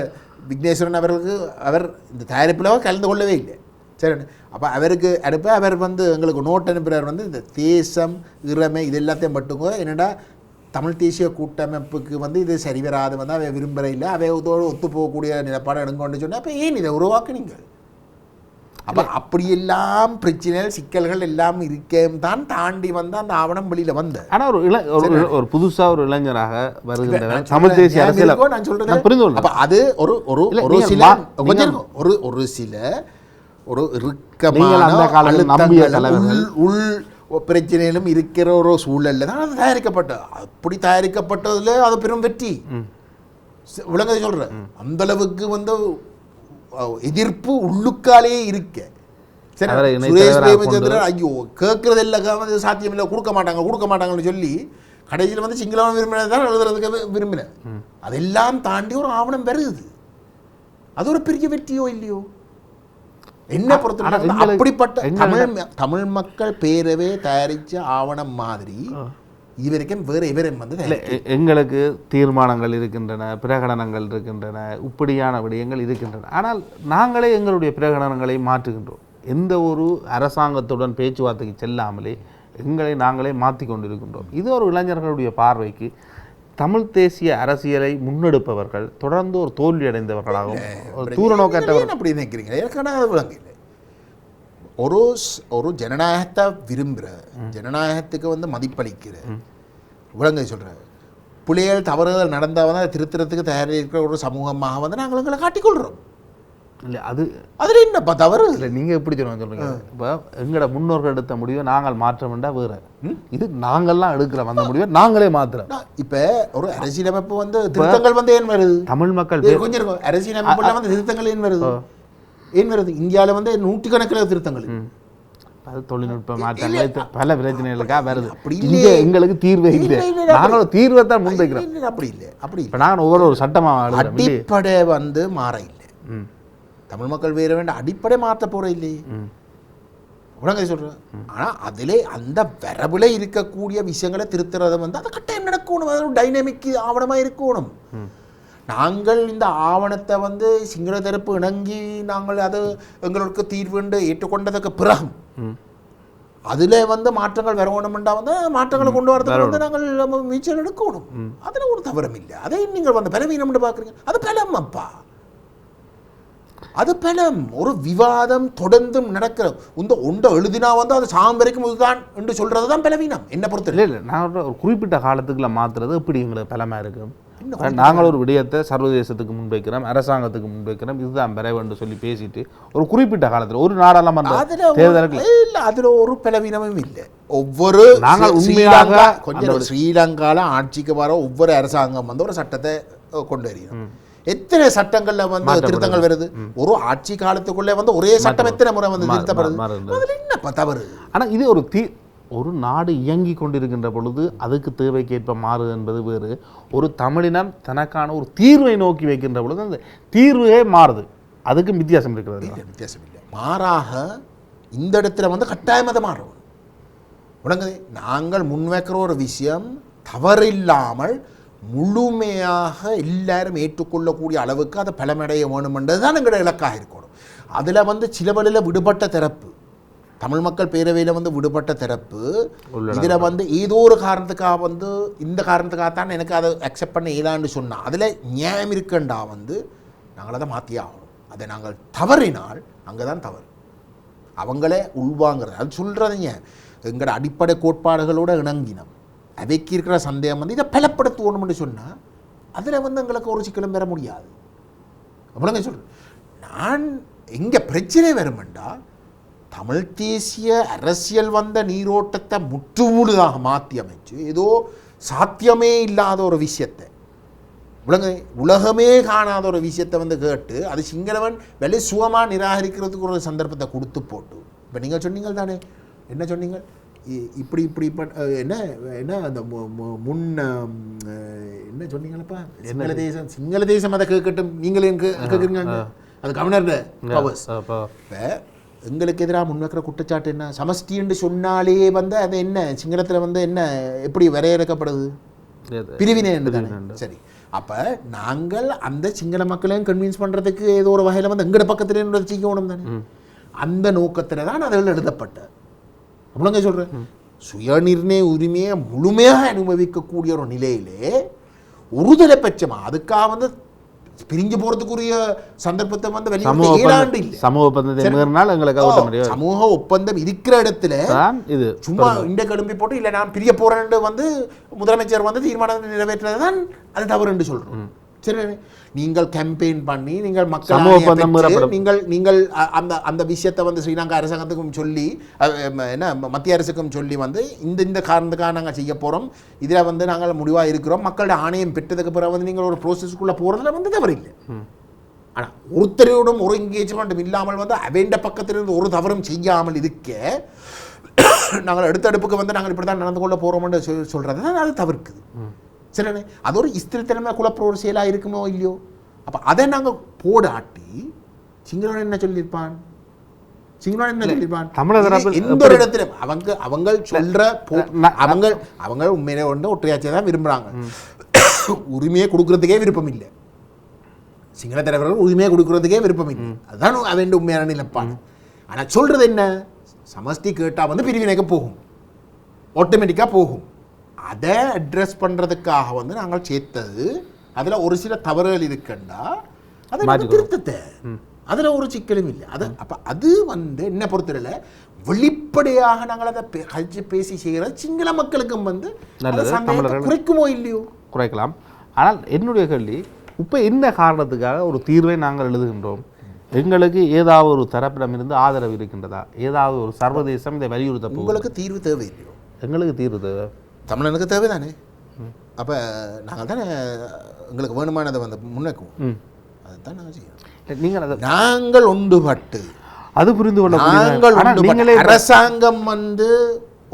விக்னேஸ்வரன் அவர்களுக்கு அவர் இந்த தயாரிப்பில் கலந்து கொள்ளவே இல்லை. சரி, அப்போ அவருக்கு அடுப்பு அவர் வந்து எங்களுக்கு நோட் அனுப்புகிறார் வந்து இந்த தேசம் இறமை இது எல்லாத்தையும் பட்டுங்க என்னடா தமிழ் தேசிய கூட்டமைப்புக்கு வந்து இது சரி வராது வந்து அவை விரும்புகிற இல்லை, அவை ஒத்து போகக்கூடிய நிலப்பாடு எடுங்கன்னு சொன்னால் அப்போ ஏன் இதை உருவாக்குனீங்க? அப்போ அப்படியெல்லாம் பிரச்சனைகள் சிக்கல்கள் எல்லாம் இருக்கேன் தான் தாண்டி வந்து அந்த ஆவணம் வெளியில் வந்த. ஆனால் ஒரு புதுசாக ஒரு இளைஞராக வருகின்ற தமிழ் தேசிய அரசியல் நான் சொல்கிறேன் புரிந்து கொள்ள. அப்போ அது ஒரு சில ஒரு இறுக்கமான உள் பிரச்சனையிலும் இருக்கிற ஒரு சூழல்ல தான் அது தயாரிக்கப்பட்டது. அப்படி தயாரிக்கப்பட்டதுல அது பெரும் வெற்றி விளங்கதை சொல்றேன். அந்த அளவுக்கு வந்து எதிர்ப்பு உள்ளுக்காலே இருக்க. சரி, சுரேஷ் பிரேமச்சந்திரன் ஐயோ கேட்கறது எல்லாம் சாத்தியம் இல்லை, கொடுக்க மாட்டாங்கன்னு சொல்லி கடைசியில் வந்து சிங்களவன் விரும்பினதான் எழுதுறதுக்கு விரும்பினேன். அதெல்லாம் தாண்டி ஒரு ஆவணம் வருது. அது ஒரு பெரிய வெற்றியோ இல்லையோ என்ன பொறுத்த அப்படிப்பட்ட தமிழ் மக்கள் பேரவே தயாரிச்ச ஆவணம் மாதிரி இதுவரைக்கும் வேறு எவரும் வந்து எங்களுக்கு தீர்மானங்கள் இருக்கின்றன, பிரகடனங்கள் இருக்கின்றன, இப்படியான விடயங்கள் இருக்கின்றன. ஆனால் நாங்களே எங்களுடைய பிரகடனங்களை மாற்றுகின்றோம். எந்த ஒரு அரசாங்கத்துடன் பேச்சுவார்த்தைக்கு செல்லாமலே எங்களை நாங்களே மாற்றி கொண்டிருக்கின்றோம். இது ஒரு இளைஞர்களுடைய பார்வைக்கு தமிழ் தேசிய அரசியலை முன்னெடுப்பவர்கள் தொடர்ந்து ஒரு தோல்வி அடைந்தவர்களாகவும் தூர நோக்கற்றவர்கள் அப்படி நினைக்கிறீங்க. எனக்கான விளங்க இல்லை. ஒரு ஜனநாயகத்தை விரும்புகிற, ஜனநாயகத்துக்கு வந்து மதிப்பளிக்கிற விளங்க சொல்கிற பிள்ளைகள் தவறுகள் நடந்தால் வந்து அதை திருத்துறதுக்கு தயாராக இருக்கிற ஒரு சமூகமாக வந்து நாங்கள் எங்களை காட்டிக்கொள்கிறோம். இல்லை அது அதில் என்னப்பா தவறு இல்லை. நீங்கள் எப்படி சொல்லுங்க, இப்போ எங்களோட முன்னோர்கள் எடுத்த முடிவை நாங்கள் மாற்ற வேண்டாம் வேறு, இது நாங்கள்லாம் எடுக்கிற அந்த முடிவை நாங்களே மாற்றுறோம். இப்போ ஒரு அரசியலமைப்பு வந்து திருத்தங்கள் வந்து ஏன் வருது? தமிழ் மக்கள் கொஞ்சம் இருக்கும் அரசியலமைப்புல வந்து திருத்தங்கள் ஏன் வருது? இந்தியாவில் வந்து நூற்றுக்கணக்கில் திருத்தங்கள், அது தொழில்நுட்ப மாற்றங்கள் பல பிரச்சனைகளுக்காக வருது. இங்கே எங்களுக்கு தீர்வே இல்லை, நாங்களும் தீர்வை தான் முன்வைக்கிறோம். அப்படி இல்லை, அப்படி இப்போ நாங்கள் ஒவ்வொரு சட்டமாக அடிப்படை வந்து மாற இல்லை. தமிழ் மக்கள் வேற வேண்டாம் அடிப்படை மாற்ற போற இல்லையே உடனே சொல்றேன். ஆனால் அதிலே அந்த வரவுல இருக்கக்கூடிய விஷயங்களை திருத்துறதை வந்து அதை கட்டாயம் நடக்கணும். அது ஒரு டைனமிக் ஆவணமாக இருக்கணும். நாங்கள் இந்த ஆவணத்தை வந்து சிங்கள தரப்பு இணங்கி நாங்கள் அது எங்களுக்கு தீர்வுண்டு ஏற்றுக்கொண்டதுக்கு பிறகு அதில் வந்து மாற்றங்கள் வரணும்டா வந்து மாற்றங்களை கொண்டு வரதுக்கு வந்து நாங்கள் முயற்சிகள் எடுக்கணும். அதில் ஒரு தவறும் இல்லை. அதை நீங்கள் வந்து பலவீனம்னு பார்க்குறீங்க, அது பலம் அப்பா, அது பலம். ஒரு விவாதம் தொடர்ந்தும் நடக்கிற இந்த ஒன்றை எழுதினா வந்து அது சாம்பரைக்கும் இதுதான் என்று சொல்றது தான் பலவீனம் என்ன பொறுத்த. இல்லை நான் ஒரு குறிப்பிட்ட காலத்துக்குள்ள மாற்றுறது எப்படி எங்களுக்கு பலமாக இருக்கும். நாங்கள் ஒரு விடயத்தை சர்வதேசத்துக்கு முன்வைக்கிறோம், அரசாங்கத்துக்கு முன்வைக்கிறோம், இதுதான் பெறவேன்னு சொல்லி பேசிட்டு ஒரு குறிப்பிட்ட காலத்தில் ஒரு நாடாளுமன்ற தேர்தலுக்கு இல்லை அதில் ஒரு பலவீனமும் இல்லை. ஒவ்வொரு நாங்கள் உண்மையாக கொஞ்சம் ஸ்ரீலங்காவில் ஆட்சிக்கு வர ஒவ்வொரு அரசாங்கம் வந்து ஒரு சட்டத்தை கொண்டு வரணும். எத்தனை சட்டங்கள்ல வந்து திருத்தங்கள் வருது? ஒரு ஆட்சி காலத்துக்குள்ளே வந்து ஒரே சட்டம் எத்தனை முறை வந்து திருத்தப்படுது? என்னப்பா தவறு? ஆனால் இது ஒரு நாடு இயங்கி கொண்டிருக்கின்ற பொழுது அதுக்கு தேவைக்கேற்ப மாறு என்பது வேறு. ஒரு தமிழினம் தனக்கான ஒரு தீர்வை நோக்கி வைக்கின்ற பொழுது அந்த தீர்வே மாறுது, அதுக்கு வித்தியாசம் இருக்கிறது. வித்தியாசம் இல்லை. மாறாக இந்த இடத்துல வந்து கட்டாயம் அதை மாறும். உடனே நாங்கள் முன்வைக்கிற ஒரு விஷயம் தவறில்லாமல் முழுமையாக எல்லாரும் ஏற்றுக்கொள்ளக்கூடிய அளவுக்கு அதை பலமடைய வேணுமென்றது தான் எங்களோட இலக்காக இருக்கணும். அதில் வந்து சில வழியில் விடுபட்ட தரப்பு தமிழ் மக்கள் பேரவையில் வந்து விடுபட்ட தரப்பு இதில் வந்து ஏதோ ஒரு காரணத்துக்காக வந்து இந்த காரணத்துக்காகத்தான் எனக்கு அதை அக்செப்ட் பண்ண இயலான்னு சொன்னால் அதில் நியாயம் இருக்குண்டா வந்து நாங்கள் அதை மாற்றி ஆகணும். அதை நாங்கள் தவறினால் அங்கே தான் தவறு. அவங்களே உள்வாங்கிறது அது சொல்கிறதுங்க எங்களோட அடிப்படை கோட்பாடுகளோடு இணங்கினம் அவைக்கு இருக்கிற சந்தேகம் வந்து இதை பலப்படுத்துவோம்னு சொன்னால் அதில் வந்து எங்களுக்கு ஒரு சிக்கலும் பெற முடியாது. அப்படிங்க சொல்கிறேன் நான். எங்கே பிரச்சனை வருமெண்டா தமிழ் தேசிய அரசியல் வந்த நீரோட்டத்தை முற்றுமுழுதாக மாற்றி அமைச்சு ஏதோ சாத்தியமே இல்லாத ஒரு விஷயத்தை உலகமே காணாத ஒரு விஷயத்தை வந்து கேட்டு அது சிங்களவன் வெளி சுகமாக நிராகரிக்கிறதுக்கு ஒரு சந்தர்ப்பத்தை கொடுத்து போட்டு இப்போ நீங்கள் சொன்னீங்கள் தானே, என்ன சொன்னீங்க, இப்படி இப்படி என்ன என்ன அந்த என்ன சொன்னீங்களப்பா, சிங்கள தேசம் அதை கேட்கட்டும் நீங்களே கேட்குறீங்க, அது கவர்னர் பவர்ஸ். இப்போ எங்களுக்கு எதிராக முன்வைக்கிற குற்றச்சாட்டு என்ன, சமஷ்டின்னு சொன்னாலே வந்து அது என்ன சிங்களத்தில் வந்து என்ன எப்படி வரையறுக்கப்படுது, பிரிவினை என்று தானே. சரி, அப்போ நாங்கள் அந்த சிங்கள மக்களையும் கன்வின்ஸ் பண்ணுறதுக்கு ஏதோ ஒரு வகையில் வந்து எங்கட பக்கத்துலேருந்து வச்சுக்கணும் தானே. அந்த நோக்கத்தில் தான் அதில் எழுதப்பட்ட அப்படிங்க சொல்கிறேன். சுயநிர்ணய உரிமையை முழுமையாக அனுபவிக்கக்கூடிய ஒரு நிலையிலே ஒருதலை பட்சமா அதுக்காக வந்து பிரிஞ்சு போறதுக்குரிய சந்தர்ப்பத்தை வந்து சமூக ஒப்பந்தம் இருக்கிற இடத்துல இது சும்மா இந்த கடும்பி போட்டு இல்லை நான் பிரிய போறேன்னு வந்து முதலமைச்சர் வந்து தீர்மானம் நிறைவேற்றுறதுதான் அது தவறு என்று சொல்றோம். சரி, நீங்கள் கேம்பெயின் பண்ணி நீங்கள் மக்கள் நீங்கள் அந்த விஷயத்தை வந்து ஸ்ரீலங்கா அரசாங்கத்துக்கும் சொல்லி என்ன மத்திய அரசுக்கும் சொல்லி வந்து இந்த காரணத்துக்காக நாங்கள் செய்ய போகிறோம், இதில் வந்து நாங்கள் முடிவாக இருக்கிறோம், மக்களோட ஆணையம் பெற்றதுக்கு பிறகு வந்து நீங்கள் ஒரு ப்ரோசஸ்க்குள்ளே போகிறதுல வந்து தவறு இல்லை. ஆனால் ஒருத்தரோடும் ஒரு என்கேஜ்மெண்ட்டும் இல்லாமல் வந்து அவண்ட பக்கத்திலிருந்து ஒரு தவறும் செய்யாமல் இருக்க நாங்கள் அடுத்தடுப்புக்கு வந்து நாங்கள் இப்படி தான் நடந்து கொள்ள போகிறோம்னு சொல்கிறது தான் அது தவிர்க்குது. சரிண்ணே, அது ஒரு ஸ்திரத்தனமே குழப்ப ஒரு செயலாக இருக்குமோ இல்லையோ. அப்போ அதை நாங்கள் போடாட்டி சிங்களவன் என்ன சொல்லியிருப்பான், சிங்களவன் என்ன சொல்லியிருப்பான், எந்த ஒரு இடத்துல அவங்க சொல்கிற அவங்க உண்மையிலே வந்து ஒற்றையாட்சியை தான் விரும்புகிறாங்க, உரிமையை கொடுக்கறதுக்கே விருப்பம் இல்லை. சிங்கள தலைவர்கள் உரிமையை கொடுக்கறதுக்கே விருப்பம் இல்லை, அதுதான் அவன் உண்மையான நிலைப்பாடு. ஆனால் சொல்கிறது என்ன, சமஷ்டி கேட்டால் வந்து பிரிவினைக்கு போகும், ஆட்டோமேட்டிக்காக போகும். அதை அட்ரஸ் பண்ணுறதுக்காக வந்து நாங்கள் சேர்த்தது. அதில் ஒரு சில தவறுகள் இருக்குண்டா அதை திருத்தத்தை, அதில் ஒரு சிக்கலும் இல்லை. அது அப்போ அது வந்து என்ன பொறுத்தவரையில் வெளிப்படையாக நாங்கள் அதை கழிச்சு பேசி செய்கிற சிங்கள மக்களுக்கும் வந்து குறைக்குமோ இல்லையோ குறைக்கலாம். ஆனால் என்னுடைய கேள்வி, இப்போ என்ன காரணத்துக்காக ஒரு தீர்வை நாங்கள் எழுதுகின்றோம்? எங்களுக்கு ஏதாவது ஒரு தரப்பிடமிருந்து ஆதரவு இருக்கின்றதா? ஏதாவது ஒரு சர்வதேசம் இதை வலியுறுத்த உங்களுக்கு தீர்வு தேவை இல்லையோ? எங்களுக்கு தீர்வு தேவை, தமிழனுக்கு தேவை தானே. அப்போ நாங்கள் தானே எங்களுக்கு வேணுமானதை வந்து முன்னேக்குவோம். அதுதான் நாங்கள் செய்யணும். நீங்கள் அதை நாங்கள் ஒன்றுபட்டு அது புரிந்து கொள்ள நாங்கள் அரசாங்கம் வந்து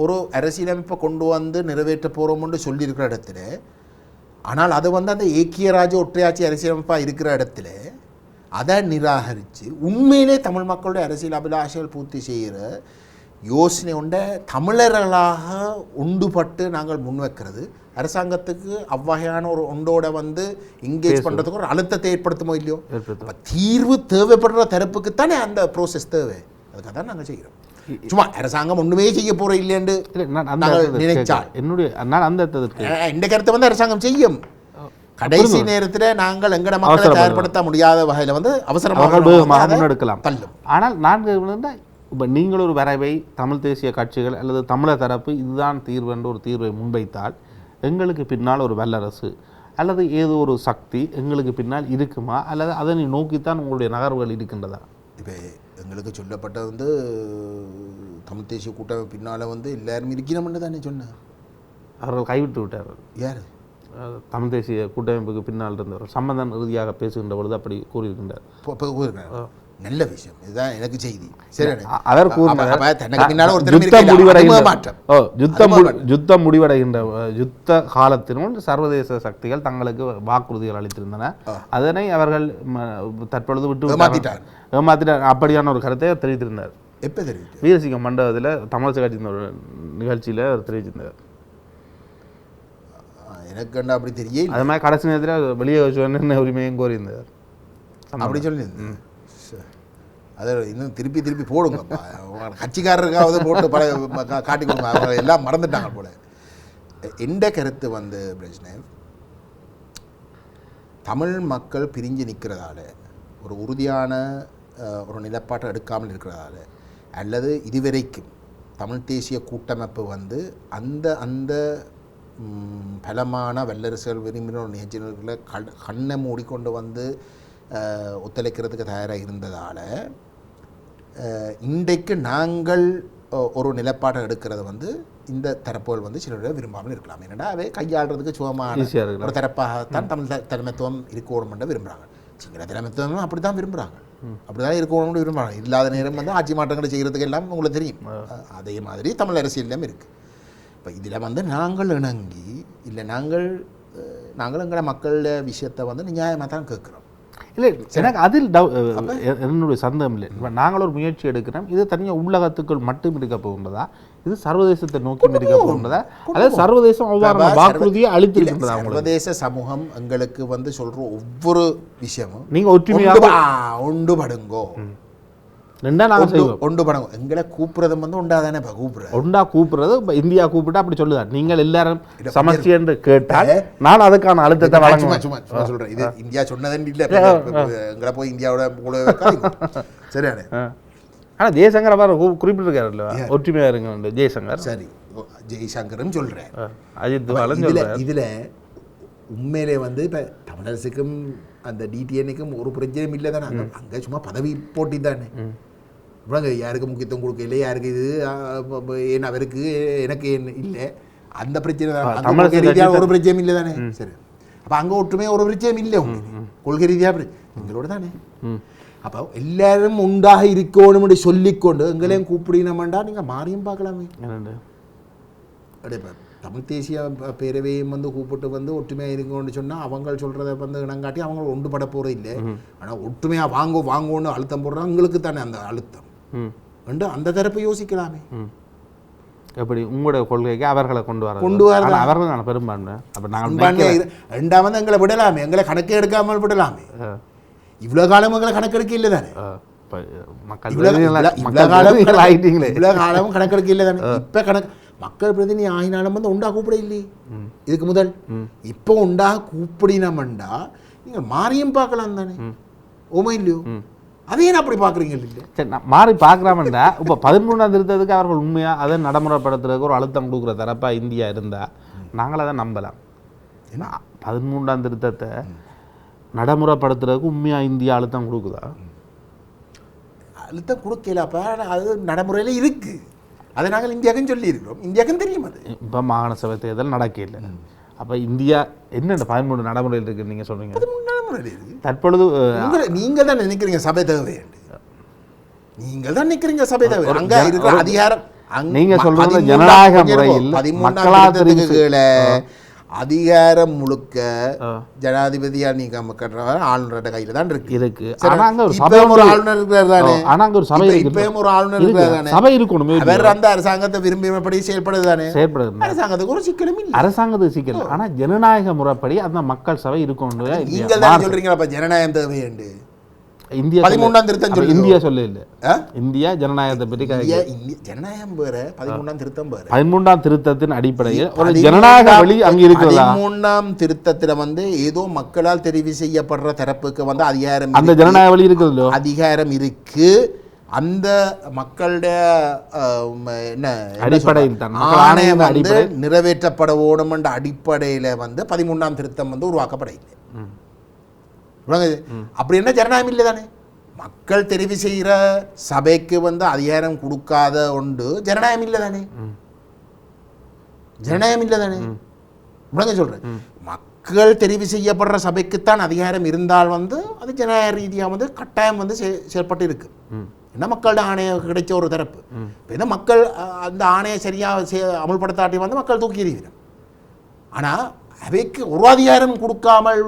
ஒரு அரசியலமைப்பை கொண்டு வந்து நிறைவேற்ற போகிறோம்னு சொல்லியிருக்கிற இடத்துல, ஆனால் அது வந்து அந்த ஏக்கிய ராஜ ஒற்றையாட்சி அரசியலமைப்பாக இருக்கிற இடத்துல அதை நிராகரித்து உண்மையிலே தமிழ் மக்களுடைய அரசியல் அபிலாஷைகள் பூர்த்தி செய்கிற யோசனை உண்ட தமிழர்களாக ஒன்றுபட்டு நாங்கள் முன்வைக்கிறது அரசாங்கத்துக்கு அவ்வகையான ஒரு ஒன்றோட வந்து என்கேஜ் பண்ணுறதுக்கு ஒரு அழுத்தத்தை ஏற்படுத்துமோ இல்லையோ? அப்போ தீர்வு தேவைப்படுற தரப்புக்குத்தானே அந்த ப்ரோசஸ் தேவை. அதுக்காக தான் நாங்கள் செய்கிறோம். சும்மா அரசாங்கம் ஒன்றுமே செய்ய போகிற இல்லைன்னு நினைச்சால் என்னுடைய அந்த இந்த கருத்தை வந்து அரசாங்கம் செய்யும். கடைசி நேரத்தில் நாங்கள் எங்கட மக்களை தயார்படுத்த முடியாத வகையில் வந்து அவசரமாக எடுக்கலாம். ஆனால் நான்கு இப்போ நீங்கள் ஒரு வரைவை தமிழ் தேசிய கட்சிகள் அல்லது தமிழர் தரப்பு இதுதான் தீர்வு என்ற ஒரு தீர்வை முன்வைத்தால் எங்களுக்கு பின்னால் ஒரு வல்லரசு அல்லது ஏதோ ஒரு சக்தி எங்களுக்கு பின்னால் இருக்குமா, அல்லது அதனை நோக்கித்தான் உங்களுடைய நகர்வுகள் இருக்கின்றதா? இப்போ எங்களுக்கு சொல்லப்பட்ட வந்து தமிழ் தேசிய கூட்டமைப்பு பின்னால் வந்து எல்லாரும் இருக்கணும்னு தானே சொன்னேன். அவர்கள் கைவிட்டு விட்டார்கள். யார்? தமிழ் தேசிய கூட்டமைப்புக்கு பின்னால் இருந்தவர் சம்பந்தம் இறுதியாக பேசுகின்ற பொழுது அப்படி கூறியிருக்கின்றார். நல்ல விஷயம், இதுதான் எனக்கு செய்தி. சரி, அவர் யுத்தம் முடிவடைகின்ற யுத்த காலத்தினும் சர்வதேச சக்திகள் தங்களுக்கு வாக்குறுதிகள் அளித்திருந்தன. அதனை அவர்கள் தற்பொழுது விட்டு ஏமாத்திட்டார் அப்படியான ஒரு கருத்தை தெரிவித்திருந்தார். எப்போ தெரிவித்தார்? வீரசிங்கம் மண்டபத்தில் தமிழக கட்சியின் ஒரு நிகழ்ச்சியில் அவர் தெரிவித்திருந்தார். எனக்கு கண்டா அப்படி தெரியல. அது மாதிரி கடைசி நேரத்தில் வெளியே உரிமையும் கோரியிருந்தார். அப்படி சொல்லி அதை இன்னும் திருப்பி போடுங்கப்பா, கட்சிக்காரருக்காவது போட்டு பல காட்டி கொடுங்க. அவங்க எல்லாம் மறந்துட்டாங்க போல. எந்த கருத்து வந்து பிரச்சனை, தமிழ் மக்கள் பிரிஞ்சு நிற்கிறதால, ஒரு உறுதியான ஒரு நிலப்பாட்டை எடுக்காமல் இருக்கிறதால, அல்லது இதுவரைக்கும் தமிழ் தேசிய கூட்டமைப்பு வந்து அந்த பலமான வல்லரசுகள் விரும்பின ஒரு நிகழ்ச்சிகளை கண்ணை மூடிக்கொண்டு வந்து ஒத்துழைக்கிறதுக்கு தயாராக இருந்ததால் இன்றைக்கு நாங்கள் ஒரு நிலப்பாட்டை எடுக்கிறது வந்து இந்த தரப்புகள் வந்து சிலருடைய விரும்பாமல் இருக்கலாம். ஏன்னா அவை கையாளுறதுக்கு சுகமான ஒரு தரப்பாகத்தான் தமிழ் தலைமைத்துவம் இருக்கணும்னு விரும்புகிறாங்க. சிங்கள தலைமைத்துவம் அப்படி தான் விரும்புகிறாங்க, அப்படி தான் இருக்கணும்னு விரும்புகிறாங்க. இல்லாத நேரம் வந்து ஆட்சி மாற்றங்களை செய்கிறதுக்கு எல்லாம் உங்களுக்கு தெரியும். அதே மாதிரி தமிழ் அரசியலும் இருக்குது. இப்போ இதில் வந்து நாங்கள் இணங்கி இல்லை நாங்கள் எங்களை மக்களோட விஷயத்தை வந்து நியாயமாக தான் கேட்குறோம். இல்லை, எனக்கு அதில் என்னுடைய சந்தேகம் இல்லை. இப்போ நாங்கள் ஒரு முயற்சி எடுக்கிறோம், இது தனியாக உள்ளகத்துக்குள் மட்டும் இருக்க போகின்றதா, இது சர்வதேசத்தை நோக்கி இருக்க போகின்றதா, அதாவது சர்வதேசம் ஒவ்வொரு வாக்குறுதியை அளித்திருக்கின்றதா? சர்வதேச சமூகம் எங்களுக்கு வந்து சொல்கிற ஒவ்வொரு விஷயமும் நீங்கள் ஒற்றுமையாக ஒன்றுபடுங்கோ, ஒன்றுபடுங்க, எங்களை கூப்பிடுறது வந்து உண்டாதானே கூப்பிடுறது. இந்தியா கூப்பிட்டு அப்படி சொல்லுதான், நீங்கள் எல்லாரும் சமஸ்டி என்று கேட்டால் நான் அதுக்கான அழுத்தத்தை வழங்குவேன். சொல்றேன், இது இந்தியா சொன்னதுன்னு இல்லை, எங்களை போய் இந்தியாவோட சரியானே. ஆனால் ஜெய்சங்கர் அவர் குறிப்பிட்டிருக்காரு இல்லையா, ஒற்றுமையாக இருங்க ஜெய்சங்கர். சரி, ஜெய்சங்கரும் சொல்கிறேன், அஜித் வாலன் சொல்கிறேன். இதில் உண்மையிலே வந்து இப்போ தமிழரசுக்கும் அந்த டிடிஎனுக்கும் ஒரு பிரச்சனையும் இல்லை தானே. அங்கே சும்மா பதவி போட்டி தானே. அங்கே யாருக்கு முக்கியத்துவம் கொடுக்கல, யாருக்கு இது ஏன் அவருக்கு எனக்கு என்ன இல்லை, அந்த பிரச்சனை தான். ரீதியாக ஒரு பிரச்சனையும் இல்லை தானே. சரி, அப்போ அங்கே ஒற்றுமையாக ஒரு பிரச்சனையும் இல்லை, கொள்கை ரீதியாக எங்களோட தானே. அப்போ எல்லாரும் உண்டாக இருக்கணும்னு சொல்லிக்கொண்டு எங்களையும் கூப்பிடினோம்டா நீங்கள் மாறியும் பார்க்கலாமே. அப்படியே தமிழ் தேசிய பேரவையும் வந்து கூப்பிட்டு வந்து ஒற்றுமையாக இருக்கணும்னு சொன்னால் அவங்க சொல்கிறத வந்து இனங்காட்டி அவங்க ஒன்றுபட போகிறது இல்லை. ஆனால் ஒற்றுமையாக வாங்குவோன்னு அழுத்தம் போடுறாங்க, எங்களுக்கு தானே அந்த அழுத்தம் வந்து அந்த தரப்பை யோசிக்கலாமே. எப்படி உங்களோட கொள்கைக்கு அவர்களை கொண்டு வர அவர்கள் நான் பெரும்பான்மை. அப்போ நாங்கள் ரெண்டாவது எங்களை விடலாமே, எங்களை கணக்கே எடுக்காமல் விடலாமே. இவ்வளோ காலம் எங்களை கணக்கெடுக்க இல்லை தானே. இப்போ மக்கள் இவ்வளவு பிரதிநிதிகள் ஆயிட்டீங்களே. இவ்வளவு காலமும் கணக்கெடுக்க இல்லை தானே. இப்போ கணக்கு மக்கள் பிரதிநிதி ஆகினாலும் வந்து உண்டா கூப்பிட இல்லையே இதுக்கு முதல். இப்போ உண்டாக கூப்பிடினோம்டா நீங்கள் மாறியும் பார்க்கலாம் தானே. ஓமா இல்லையோ? அதையே அப்படி பார்க்குறீங்க இல்லை? சரி, நான் மாறி பார்க்கலாமண்டா. இப்போ 13ஆம் திருத்தத்துக்கு அவர்கள் உண்மையாக அதை நடைமுறைப்படுத்துறதுக்கு ஒரு அழுத்தம் கொடுக்குற தரப்பாக இந்தியா இருந்தால் நாங்கள் அதை நம்பலாம். ஏன்னா 13ஆம் திருத்தத்தை நடைமுறைப்படுத்துறதுக்கு உண்மையாக இந்தியா அழுத்தம் கொடுக்குதா? அழுத்தம் கொடுக்கலப்பா, அது நடைமுறையில் இருக்குது. அதை நாங்கள் இந்தியாவுக்குன்னு சொல்லியிருக்கிறோம். இந்தியாவுக்கும் தெரியும் அது. இப்போ மாகாண சபை தேர்தல் நடக்கல. அப்போ இந்தியா என்ன 13 நடைமுறையில் இருக்குன்னு நீங்கள் சொல்கிறீங்க? தற்பொழுது நீங்கள் தான் நினைக்கிறீங்க சபை தேவை. நீங்கள் தான் நினைக்கிறீங்க சபை தேவை. அங்கே இருக்கிற அதிகாரம் நீங்க சொல்றது ஜனநாயக முறையில் 13 கீழே அதிகாரம் முழுக்க ஜனாதிபதியா நீக்கப்படுறவர் ஆளுநர்கிட்ட கையில தான் இருக்கு. ஆனா அங்க ஒரு ஆளுநர் இருக்கிறார் தானே. ஆனா அங்க ஒரு சபை இப்பயும் ஒரு ஆளுநர் இருக்கிறார் தானே. சபை இருக்கணும். அவர் அந்த அரசாங்கத்தை விரும்பியபடி செயல்படுது தானே. செயல்படுது. அரசாங்கத்துக்கு ஒரு சிக்கலும் இல்லை. அரசாங்கத்துக்கு சிக்கல். ஆனா ஜனநாயக முறைப்படி அந்த மக்கள் சபை இருக்கணும். நீங்கள் தான் சொல்றீங்களா அப்ப ஜனநாயகம் தேவையுண்டு? இந்தியா 13ஆம் திருத்தம் சொல்லி இந்தியா சொல்ல இல்லை. இந்தியா ஜனநாயகத்தை பற்றி ஜனநாயகம் வேற 13ஆம் திருத்தம் வேற. 13ஆம் திருத்தத்தின் அடிப்படையில் ஒரு ஜனநாயக வழி அங்கே இருக்குதா? 13ஆம் திருத்தத்துல வந்து ஏதோ மக்களால் தெரிவு செய்யப்படுற தரப்புக்கு வந்து அதிகாரம், அந்த ஜனநாயக வழி இருக்குதோ அதிகாரம் இருக்கு. அந்த மக்களுடைய என்ன அடிப்படையில் தான் ஆணையம் வந்து நிறைவேற்றப்பட ஓடும் என்ற அடிப்படையில வந்து 13ஆம் திருத்தம் வந்து உருவாக்கப்பட இல்லை. அப்படி என்ன ஜனநாயகம் இல்லை தானே. மக்கள் தெரிவு செய்கிற சபைக்கு வந்து அதிகாரம் கொடுக்காத ஒன்று ஜனநாயகம் இல்லை தானே. ஜனநாயகம் இல்லை தானே. சொல்றேன், மக்கள் தெரிவு செய்யப்படுற சபைக்குத்தான் அதிகாரம் இருந்தால் வந்து அது ஜனநாயக ரீதியாக வந்து கட்டாயம் வந்து செயல்பட்டு இருக்கு. என்ன மக்களோட ஆணையம் கிடைச்ச ஒரு தரப்பு. ஏன்னா மக்கள் அந்த ஆணையை சரியாக அமல்படுத்தாட்டி வந்து மக்கள் தூக்கி எறிகிறோம். ஆனால் அவைக்கு ஒரு அதிகாரம் கொடுக்காமல்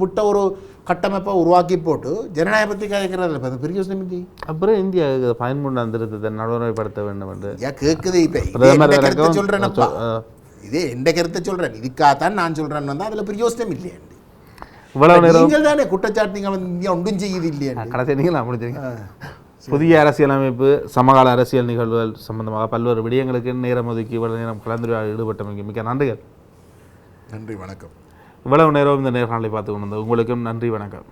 விட்ட ஒரு கட்டமைப்பை உருவாக்கி போட்டு ஜனநாயகத்தை கேட்கறது பெரிய யோசனை இல்லை. அப்புறம் இந்தியா 13ஆம் திருத்தத்தை நடைமுறைப்படுத்த வேண்டும் என்று கேட்குது. இப்போ சொல்றேன்ப்பா, இதே எந்த கருத்தை சொல்றேன், இதுக்காகத்தான் நான் சொல்றேன் வந்து அதில் பெரிய யோசனை இல்லையா? நீங்கள் தானே குற்றச்சாட்டு நீங்கள் வந்து இந்தியா ஒன்றும் செய்யுது இல்லையா? கடைசி நீங்கள் முடிச்சிருங்க. புதிய அரசியலமைப்பு, சமகால அரசியல் நிகழ்வுகள் சம்பந்தமாக பல்வேறு விடயங்களுக்கு நேரம் ஒதுக்கி இவ்வளவு நேரம் கலந்துரையாடல் ஈடுபட்டமைக்கு மிக்க நன்றிகள். நன்றி, வணக்கம். இவ்வளவு நேரம் இந்த நேர்காணலை பார்த்து கொண்டு உங்களுக்கும் நன்றி, வணக்கம்.